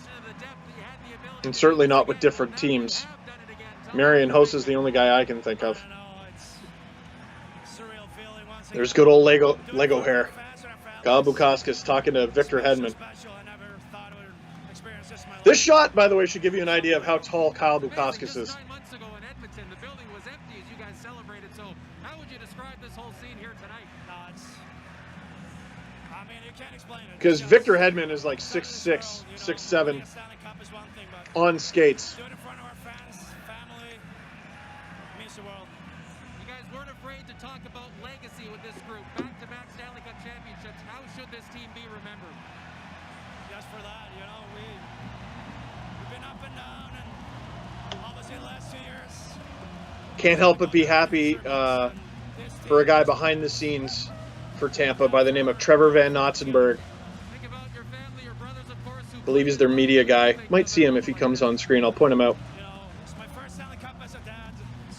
And certainly not with different teams. Marian Hossa is the only guy I can think of. There's good old Lego hair. Kyle Bukauskas talking to Victor Hedman. This shot, by the way, should give you an idea of how tall Kyle Bukauskas is. Because Victor Hedman is like 6'6", 6'7", on skates. You guys weren't afraid to talk about legacy with this group. Back-to-back Stanley Cup championships. How should this team be remembered? Just for that, you know, we've been up and down, and obviously the last 2 years. Can't help but be happy for a guy behind the scenes for Tampa by the name of Trevor Van Notzenberg. Think about your family, your brothers, of course. I believe he's their media guy. Might see him if he comes on screen. I'll point him out. You know, it's my first Stanley Cup as a dad,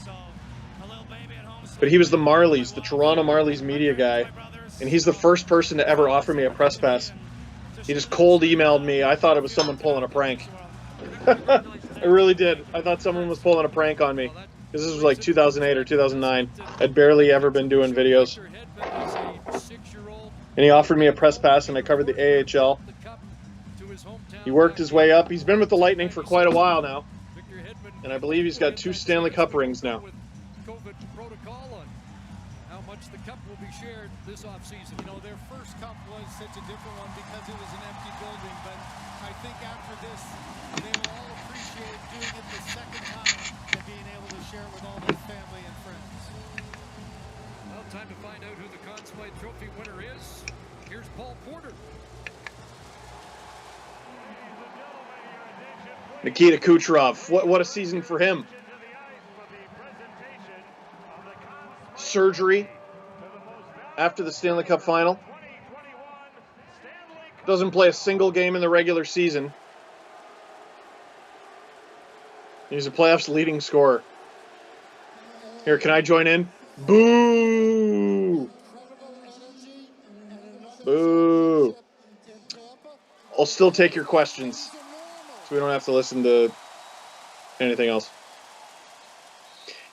so a little baby at home. But he was the Marlies, the Toronto Marlies media guy. And he's the first person to ever offer me a press pass. He just cold emailed me. I thought it was someone pulling a prank. I really did. I thought someone was pulling a prank on me. Because this was like 2008 or 2009. I'd barely ever been doing videos. And he offered me a press pass, and I covered the AHL. He worked his way up. He's been with the Lightning for quite a while now. And I believe he's got 2 Stanley Cup rings now. cup will be shared this offseason. You know, their first cup was such a different one because it was an empty building, but I think after this, they will all appreciate doing it the second time and being able to share it with all their family and friends. Well, time to find out who the Conn Smythe Trophy winner is. Here's Paul Porter. Nikita Kucherov, what a season for him. Surgery after the Stanley Cup final. Doesn't play a single game in the regular season. He's a playoffs leading scorer. Here, can I join in? Boo! Boo! I'll still take your questions, so we don't have to listen to anything else.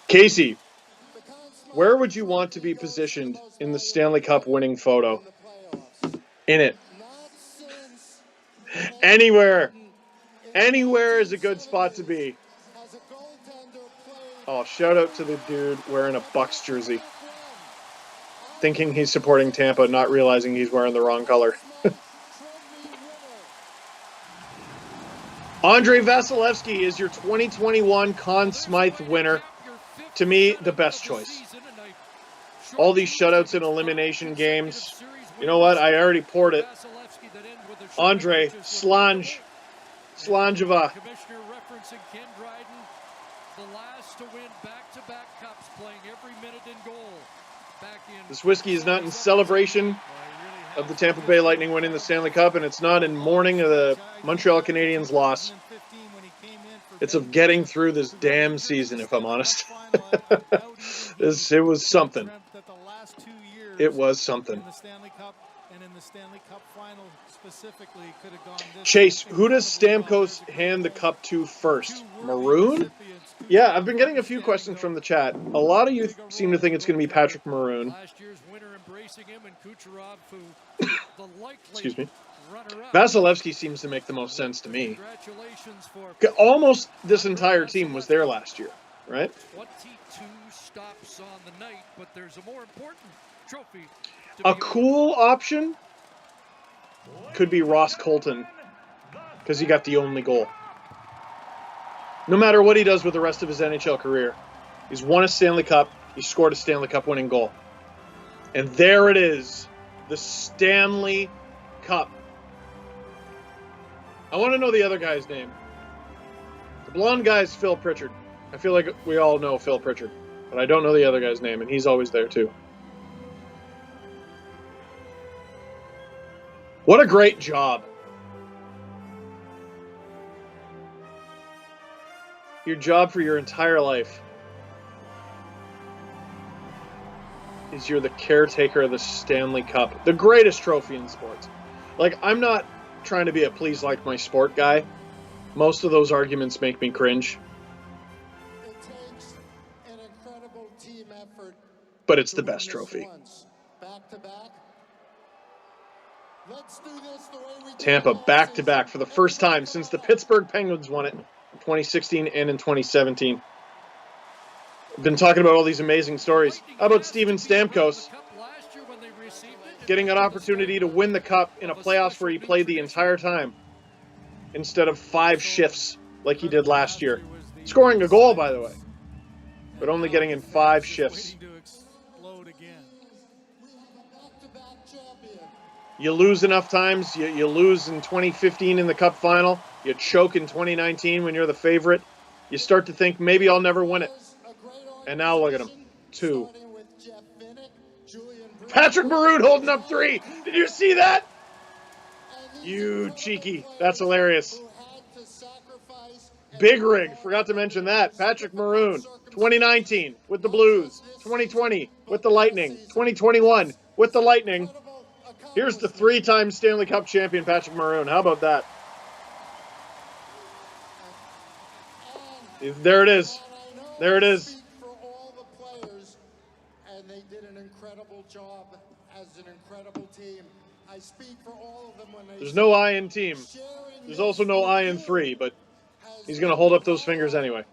Casey, where would you want to be positioned in the Stanley Cup winning photo? In it. Anywhere. Anywhere is a good spot to be. Oh, shout out to the dude wearing a Bucks jersey. Thinking he's supporting Tampa, not realizing he's wearing the wrong color. Andrei Vasilevsky is your 2021 Conn Smythe winner. To me, the best choice. All these shutouts in elimination games. You know what? I already poured it. Andrei Slangeva. Commissioner referencing Ken Dryden, the last to win back-to-back cups, playing every minute in goal. Back in. This whiskey is not in celebration of the Tampa Bay Lightning winning the Stanley Cup, and it's not in mourning of the Montreal Canadiens' loss. It's of getting through this damn season, if I'm honest. It was something. It was something. Chase, who does Stamkos hand the cup to first? Maroon? Yeah, I've been getting a few questions from the chat. A lot of you seem to think it's going to be Patrick Maroon. Excuse me. Vasilevsky seems to make the most sense to me. Almost this entire team was there last year, right? 22 stops on the night, but there's a more important trophy. A cool option could be Ross Colton, because he got the only goal. No matter what he does with the rest of his NHL career, he's won a Stanley Cup, he scored a Stanley Cup winning goal. And there it is, the Stanley Cup. I want to know the other guy's name. The blonde guy's Phil Pritchard. I feel like we all know Phil Pritchard, but I don't know the other guy's name, and he's always there too. What a great job. Your job for your entire life is you're the caretaker of the Stanley Cup, the greatest trophy in sports. Like, I'm not trying to be a please like my sport guy. Most of those arguments make me cringe. It takes an incredible team effort. But it's the best trophy. Back to back. Let's do this the way we Tampa back to back for the first time since the Pittsburgh Penguins won it in 2016 and in 2017. I've been talking about all these amazing stories. How about Steven Stamkos getting an opportunity to win the cup in a playoffs where he played the entire time instead of 5 shifts like he did last year. Scoring a goal, by the way, but only getting in 5 shifts. You lose enough times. You lose in 2015 in the Cup final. You choke in 2019 when you're the favorite. You start to think, maybe I'll never win it. And now look at him. 2. Patrick Maroon holding up 3. Did you see that? You cheeky. That's hilarious. Big rig. Forgot to mention that. Patrick Maroon. 2019 with the Blues. 2020 with the Lightning. 2021 with the Lightning. Here's the 3-time Stanley Cup champion, Patrick Maroon. How about that? There it is. There it is. For all the players, and they did an incredible job as an incredible team. I speak for all of them when they. There's no I in team. There's also no I in 3, but he's going to hold up those fingers anyway.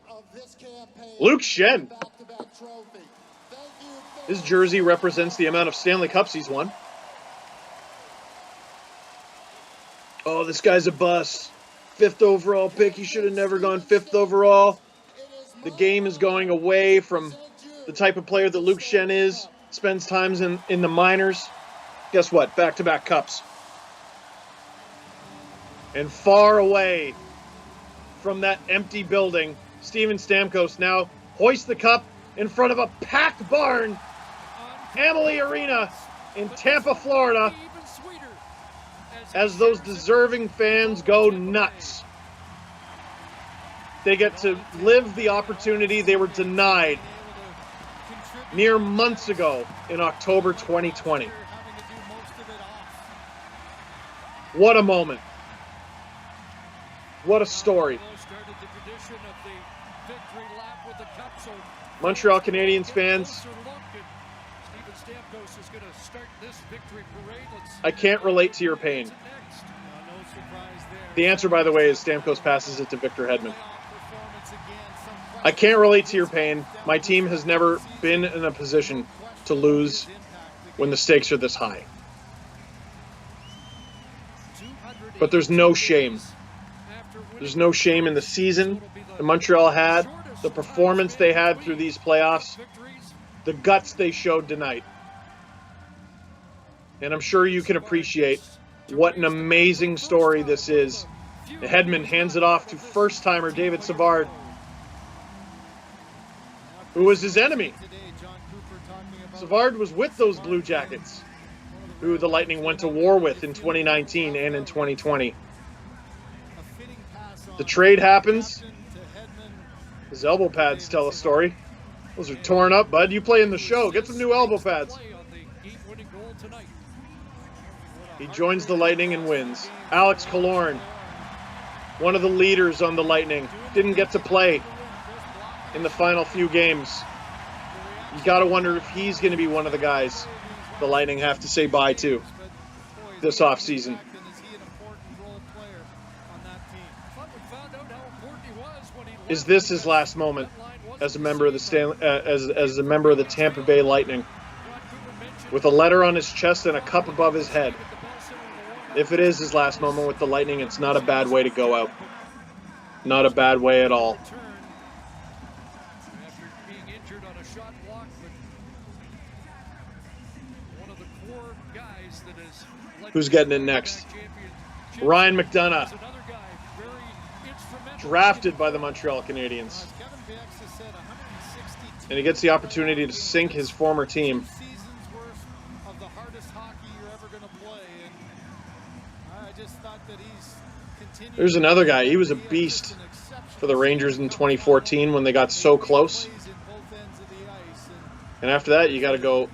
Luke Shen. Back-to-back trophy. Thank you. His jersey represents the amount of Stanley Cups he's won. Oh, this guy's a bust. 5th overall pick. He should have never gone 5th overall. The game is going away from the type of player that Luke Schenn is. Spends times in the minors. Guess what? Back-to-back cups. And far away from that empty building, Steven Stamkos now hoists the cup in front of a packed barn, Amalie Arena in Tampa, Florida, as those deserving fans go nuts. They get to live the opportunity they were denied mere months ago in October 2020. What a moment. What a story. Montreal Canadiens fans, I can't relate to your pain. The answer, by the way, is Stamkos passes it to Victor Hedman. I can't relate to your pain. My team has never been in a position to lose when the stakes are this high. But there's no shame. There's no shame in the season that Montreal had, the performance they had through these playoffs, the guts they showed tonight. And I'm sure you can appreciate what an amazing story this is. Hedman hands it off to first-timer David Savard, who was his enemy. Savard was with those Blue Jackets, who the Lightning went to war with in 2019 and in 2020. The trade happens. His elbow pads tell a story. Those are torn up, bud. You play in the show. Get some new elbow pads. He joins the Lightning and wins. Alex Killorn, one of the leaders on the Lightning, didn't get to play in the final few games. You got to wonder if he's going to be one of the guys the Lightning have to say bye to this offseason. Is this his last moment as a member of the as a member of the Tampa Bay Lightning, with a letter on his chest and a cup above his head? If it is his last moment with the Lightning, it's not a bad way to go out. Not a bad way at all. Who's getting it next? Ryan McDonagh, drafted by the Montreal Canadiens. And he gets the opportunity to sink his former team. There's another guy. He was a beast for the Rangers in 2014 when they got so close. And after that, you got to go,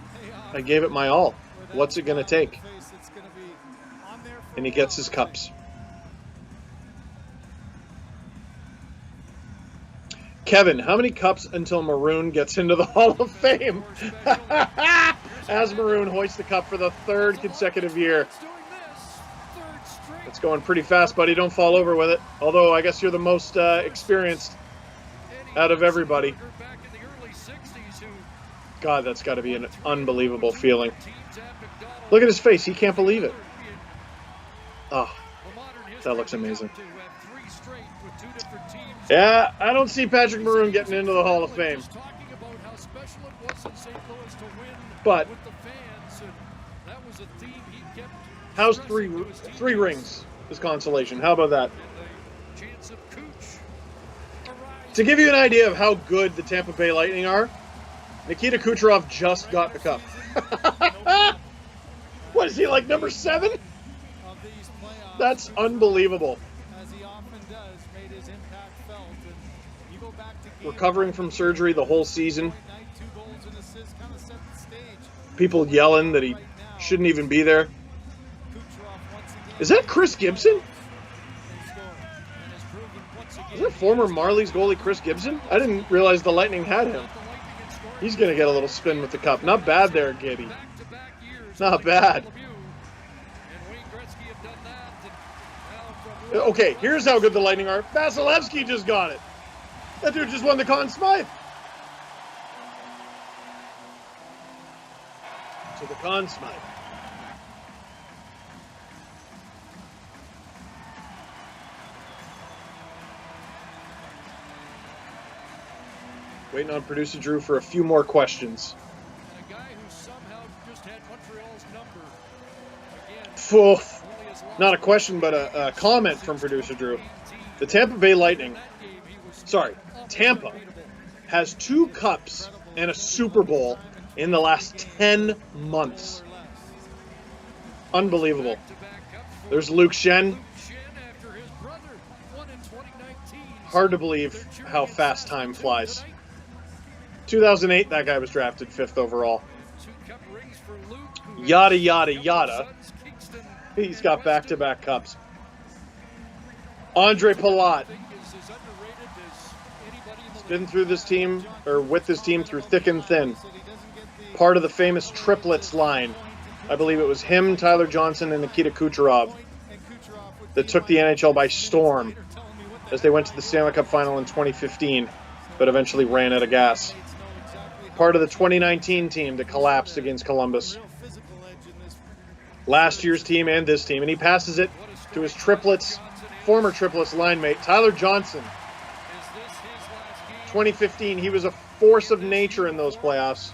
I gave it my all. What's it going to take? And he gets his cups. Kevin, how many cups until Maroon gets into the Hall of Fame? As Maroon hoists the cup for the 3rd consecutive year. It's going pretty fast, buddy. Don't fall over with it. Although, I guess you're the most experienced out of everybody. God, that's got to be an unbelievable feeling. Look at his face. He can't believe it. Oh, that looks amazing. Yeah, I don't see Patrick Maroon getting into the Hall of Fame. But how's three rings is consolation? How about that? To give you an idea of how good the Tampa Bay Lightning are, Nikita Kucherov just got the cup. What is he, like number 7? That's unbelievable. Recovering from surgery the whole season. People yelling that he shouldn't even be there. Is that Chris Gibson? Is that former Marlies goalie Chris Gibson? I didn't realize the Lightning had him. He's going to get a little spin with the cup. Not bad there, Gibby. Not bad. Okay, here's how good the Lightning are. Vasilevsky just got it. That dude just won the Conn Smythe. to the Conn Smythe. Waiting on producer Drew for a few more questions. And a guy who somehow just had Montreal's number. Again, Oof. Not a question, but a comment from producer Drew. The Tampa Bay Lightning, Tampa, has 2 cups and a Super Bowl in the last 10 months. Unbelievable. There's Luke Schenn. Hard to believe how fast time flies. 2008, that guy was drafted 5th overall. Yada, yada, yada. He's got back-to-back cups. Andre Palat. He's been through this team, or with this team, through thick and thin. Part of the famous triplets line. I believe it was him, Tyler Johnson, and Nikita Kucherov that took the NHL by storm as they went to the Stanley Cup final in 2015, but eventually ran out of gas. Part of the 2019 team that collapsed against Columbus. Last year's team and this team, and he passes it to his triplets, former triplets line mate, Tyler Johnson. 2015, he was a force of nature in those playoffs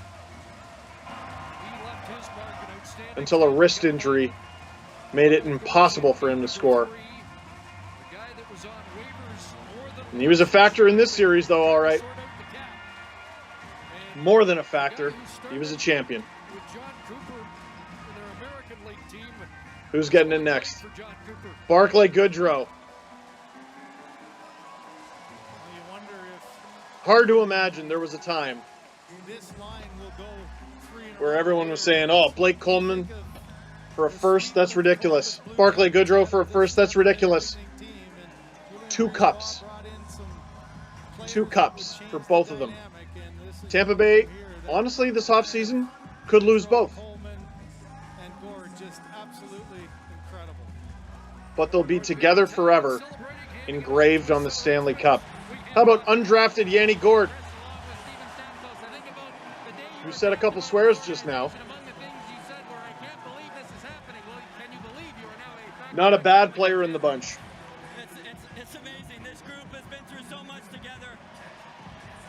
until a wrist injury made it impossible for him to score. And he was a factor in this series, though, all right. More than a factor, he was a champion. Who's getting it next? Barclay Goodrow. Hard to imagine there was a time where everyone was saying, oh, Blake Coleman for a first, that's ridiculous. Barclay Goodrow for a first, that's ridiculous. 2 cups. 2 cups for both of them. Tampa Bay, honestly, this offseason, could lose both. But they'll be together forever, engraved on the Stanley Cup. How about undrafted Yanni Gourde, who said a couple swears just now? Not a bad player in the bunch. It's amazing. This group has been through so much together.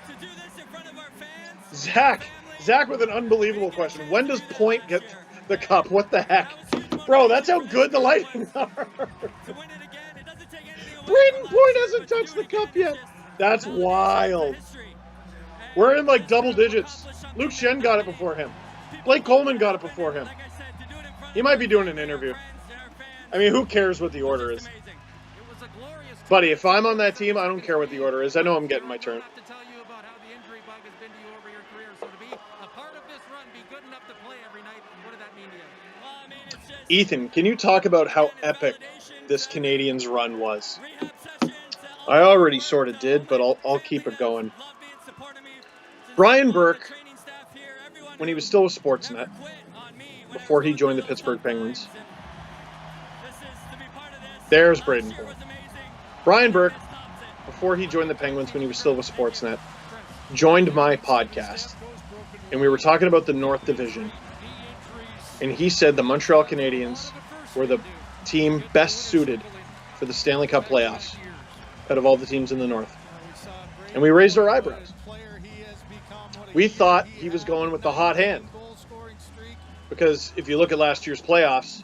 To do this in front of our fans. Zach with an unbelievable question. When does Point get the cup? What the heck? Bro, that's how good the Lightning are. Braden Point hasn't touched the cup yet. That's wild. We're in like double digits. Luke Schenn got it before him. Blake Coleman got it before him. He might be doing an interview. I mean, who cares what the order is? Buddy, if I'm on that team, I don't care what the order is. I know I'm getting my turn. Ethan, can you talk about how epic this Canadiens run was? I already sort of did, but I'll keep it going. Brian Burke, when he was still with Sportsnet, before he joined the Pittsburgh Penguins. There's Braden Point. Brian Burke, before he joined the Penguins when he was still with Sportsnet, joined my podcast, and we were talking about the North Division. And he said the Montreal Canadiens were the team best suited for the Stanley Cup playoffs out of all the teams in the North. And we raised our eyebrows. We thought he was going with the hot hand. Because if you look at last year's playoffs,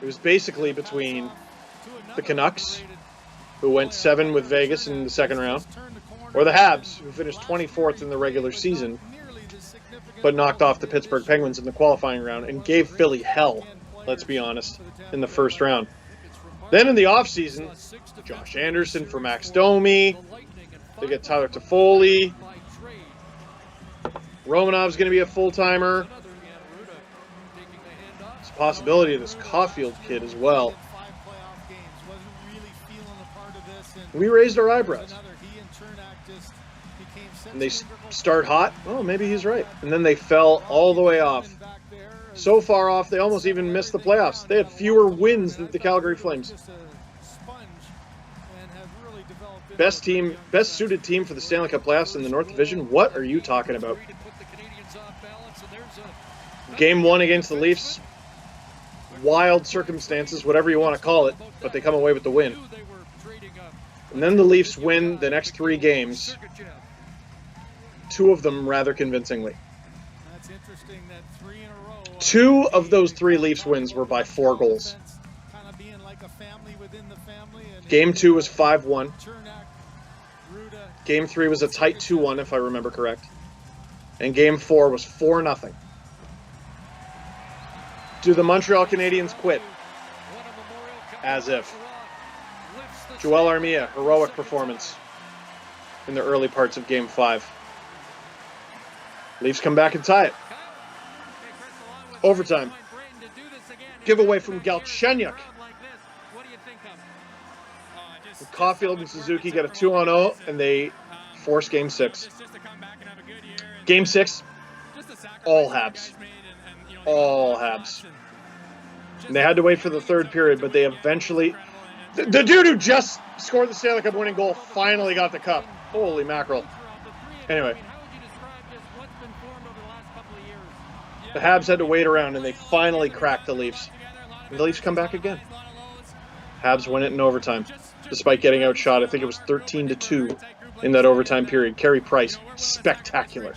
it was basically between the Canucks, who went 7 with Vegas in the second round, or the Habs, who finished 24th in the regular season, but knocked off the Pittsburgh Penguins in the qualifying round and gave Philly hell, let's be honest, in the first round. Then in the offseason, Josh Anderson for Max Domi. They get Tyler Toffoli. Romanov's going to be a full-timer. There's a possibility of this Caulfield kid as well. We raised our eyebrows. And they start hot. Oh, maybe he's right. And then they fell all the way off. So far off, they almost even missed the playoffs. They had fewer wins than the Calgary Flames. Best suited team for the Stanley Cup playoffs in the North Division? What are you talking about? Game 1 against the Leafs, wild circumstances, whatever you want to call it, but they come away with the win. And then the Leafs win the next 3 games, 2 of them rather convincingly. That's interesting that 3 in a row. 2 of those 3 Leafs wins were by 4 goals. Kind of being like a family within the family. And Game 2 was 5-1. Chernak, Ruda, Game 3 was a tight 2-1, if I remember correct. And Game 4 was 4-0. Do the Montreal Canadiens quit? As if. Joel Armia, heroic performance in the early parts of Game 5. Leafs come back and tie it. Overtime. Giveaway from Galchenyuk. Caulfield and Suzuki get a 2-on-0, and they force Game 6. Game 6, all Habs. All Habs. And they had to wait for the 3rd period, but they eventually... The dude who just scored the Stanley Cup winning goal finally got the cup. Holy mackerel. Anyway. The Habs had to wait around, and they finally cracked the Leafs. And the Leafs come back again. Habs win it in overtime, despite getting outshot. I think it was 13-2 in that overtime period. Carey Price, spectacular.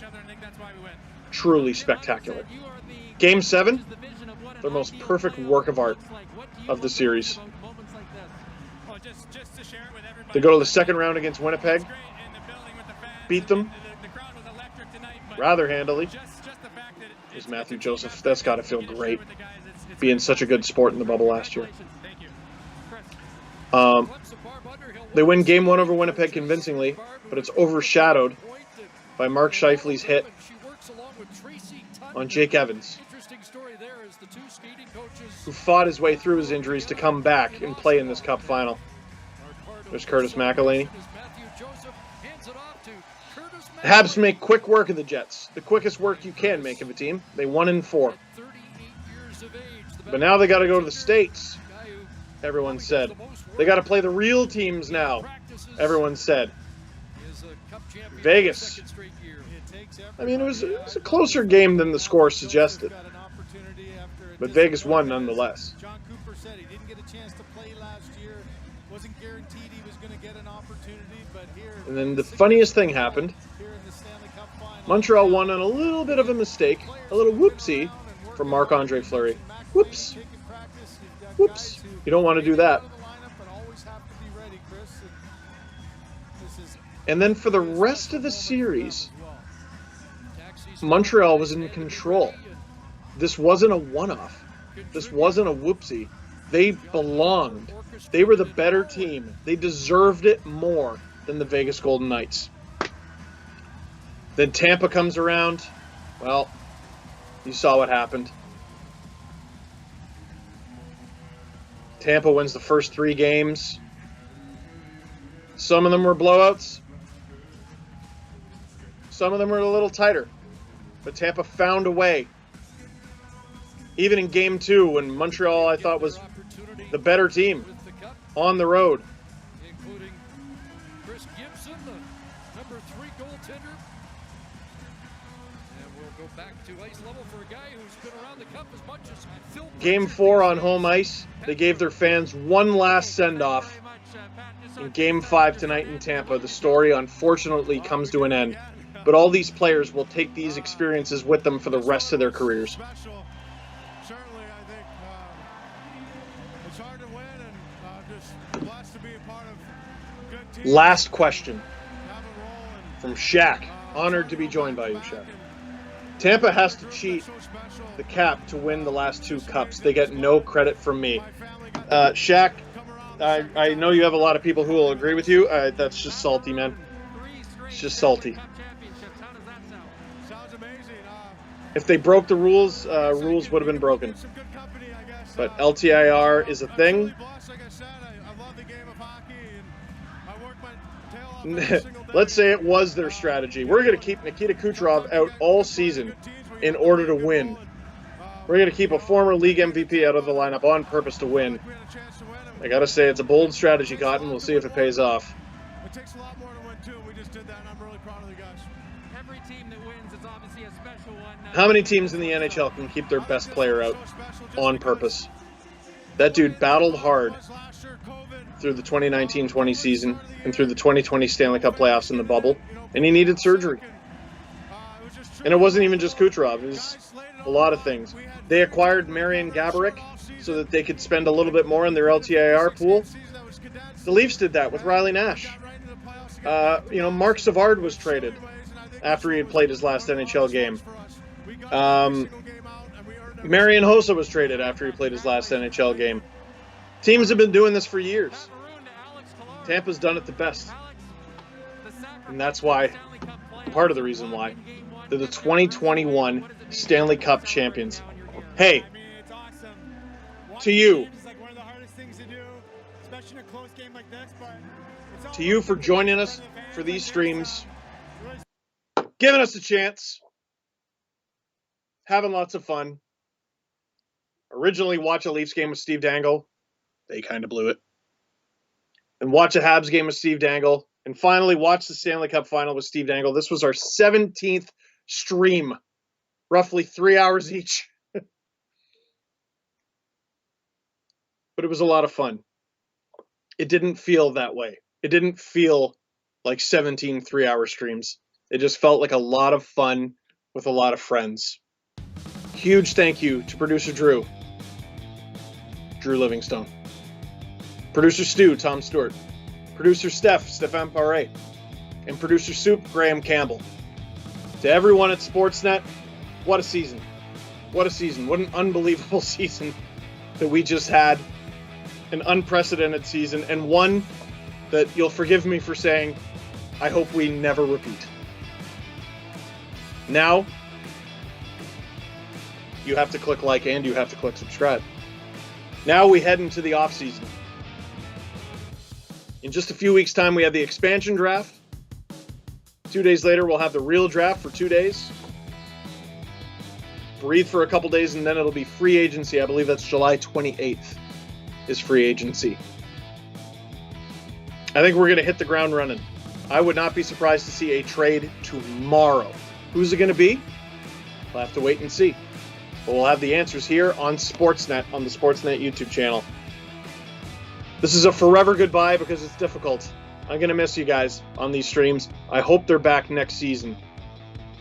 Truly spectacular. Game 7, the most perfect work of art of the series. They go to the 2nd round against Winnipeg. Beat them rather handily. Is Matthew Joseph. That's got to feel great, being such a good sport in the bubble last year. They win Game 1 over Winnipeg convincingly, but it's overshadowed by Mark Scheifele's hit on Jake Evans, who fought his way through his injuries to come back and play in this Cup final. There's Curtis McElhinney. The Habs make quick work of the Jets. The quickest work you can make of a team. They won in 4. But now they got to go to the States, everyone said. They got to play the real teams now, everyone said. Vegas. I mean, it was a closer game than the score suggested. But Vegas won nonetheless. John Cooper said he didn't get a chance to play last year. Wasn't guaranteed he was going to get an opportunity, but here... And then the funniest thing happened. Montreal won on a little bit of a mistake, a little whoopsie from Marc-Andre Fleury. Whoops. Whoops. You don't want to do that. And then for the rest of the series, Montreal was in control. This wasn't a one-off. This wasn't a whoopsie. They belonged. They were the better team. They deserved it more than the Vegas Golden Knights. Then Tampa comes around. Well, you saw what happened. Tampa wins the first 3 games. Some of them were blowouts. Some of them were a little tighter. But Tampa found a way. Even in Game 2, when Montreal, I thought, was the better team on the road. Including Chris Gibson, the number 3 goaltender. And we'll go back to ice level for a guy who's been around the cup as much as Phil. Game 4 on home ice, they gave their fans one last send-off. In Game 5 tonight in Tampa, the story unfortunately comes to an end. But all these players will take these experiences with them for the rest of their careers. Certainly, I think it's hard to win and just blessed to be a part of good teams. Last question from Shaq. Honored to be joined by you, Shaq. Tampa has to cheat the Cap to win the last 2 cups. They get no credit from me. Shaq, I know you have a lot of people who will agree with you. That's just salty, man. It's just salty. If they broke the rules, rules would have been broken. But LTIR is a thing. Let's say it was their strategy. We're going to keep Nikita Kucherov out all season in order to win. We're going to keep a former league MVP out of the lineup on purpose to win. I got to say, it's a bold strategy, Cotton. We'll see if it pays off. It takes a lot more to win, too. We just did that, and I'm really proud of the guys. every team that wins is obviously a special one. How many teams in the NHL can keep their best player out on purpose? That dude battled hard through the 2019-20 season and through the 2020 Stanley Cup playoffs in the bubble, and he needed surgery. And it wasn't even just Kucherov, it was a lot of things. They acquired Marian Gaborik so that they could spend a little bit more in their LTIR pool. The Leafs did that with Riley Nash. Mark Savard was traded after he had played his last NHL game. Marian Hossa was traded after he played his last NHL game. Teams have been doing this for years. Tampa's done it the best. And that's why, part of the reason why, they're the 2021 Stanley Cup champions. Hey, to you. To you for joining us for these streams, giving us a chance, having lots of fun. Originally watch a Leafs game with Steve Dangle. They kind of blew it. And watch a Habs game with Steve Dangle. And finally watch the Stanley Cup final with Steve Dangle. This was our 17th stream. Roughly 3 hours each. But it was a lot of fun. It didn't feel that way. It didn't feel like 17 3-hour streams. It just felt like a lot of fun with a lot of friends. Huge thank you to producer Drew Livingstone. Producer Stu, Tom Stewart. Producer Stefan Paré. And producer Soup, Graham Campbell. To everyone at Sportsnet, what a season. What a season. What an unbelievable season that we just had. An unprecedented season, and one that you'll forgive me for saying, I hope we never repeat. Now, you have to click like and you have to click subscribe. Now we head into the off season. In just a few weeks' time, we have the expansion draft. 2 days later, we'll have the real draft for 2 days. Breathe for a couple days, and then it'll be free agency. I believe that's July 28th is free agency. I think we're going to hit the ground running. I would not be surprised to see a trade tomorrow. Who's it going to be? We'll have to wait and see. But we'll have the answers here on Sportsnet, on the Sportsnet YouTube channel. This is a forever goodbye because it's difficult. I'm going to miss you guys on these streams. I hope they're back next season.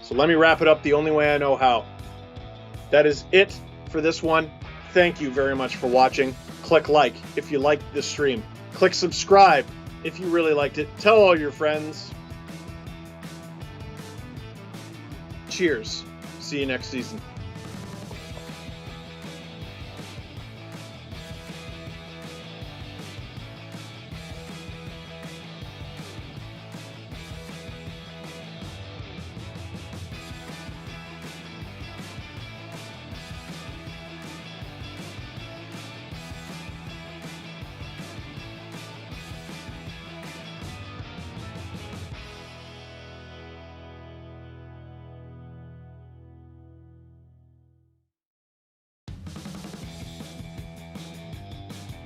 So let me wrap it up the only way I know how. That is it for this one. Thank you very much for watching. Click like if you liked this stream. Click subscribe if you really liked it. Tell all your friends. Cheers. See you next season.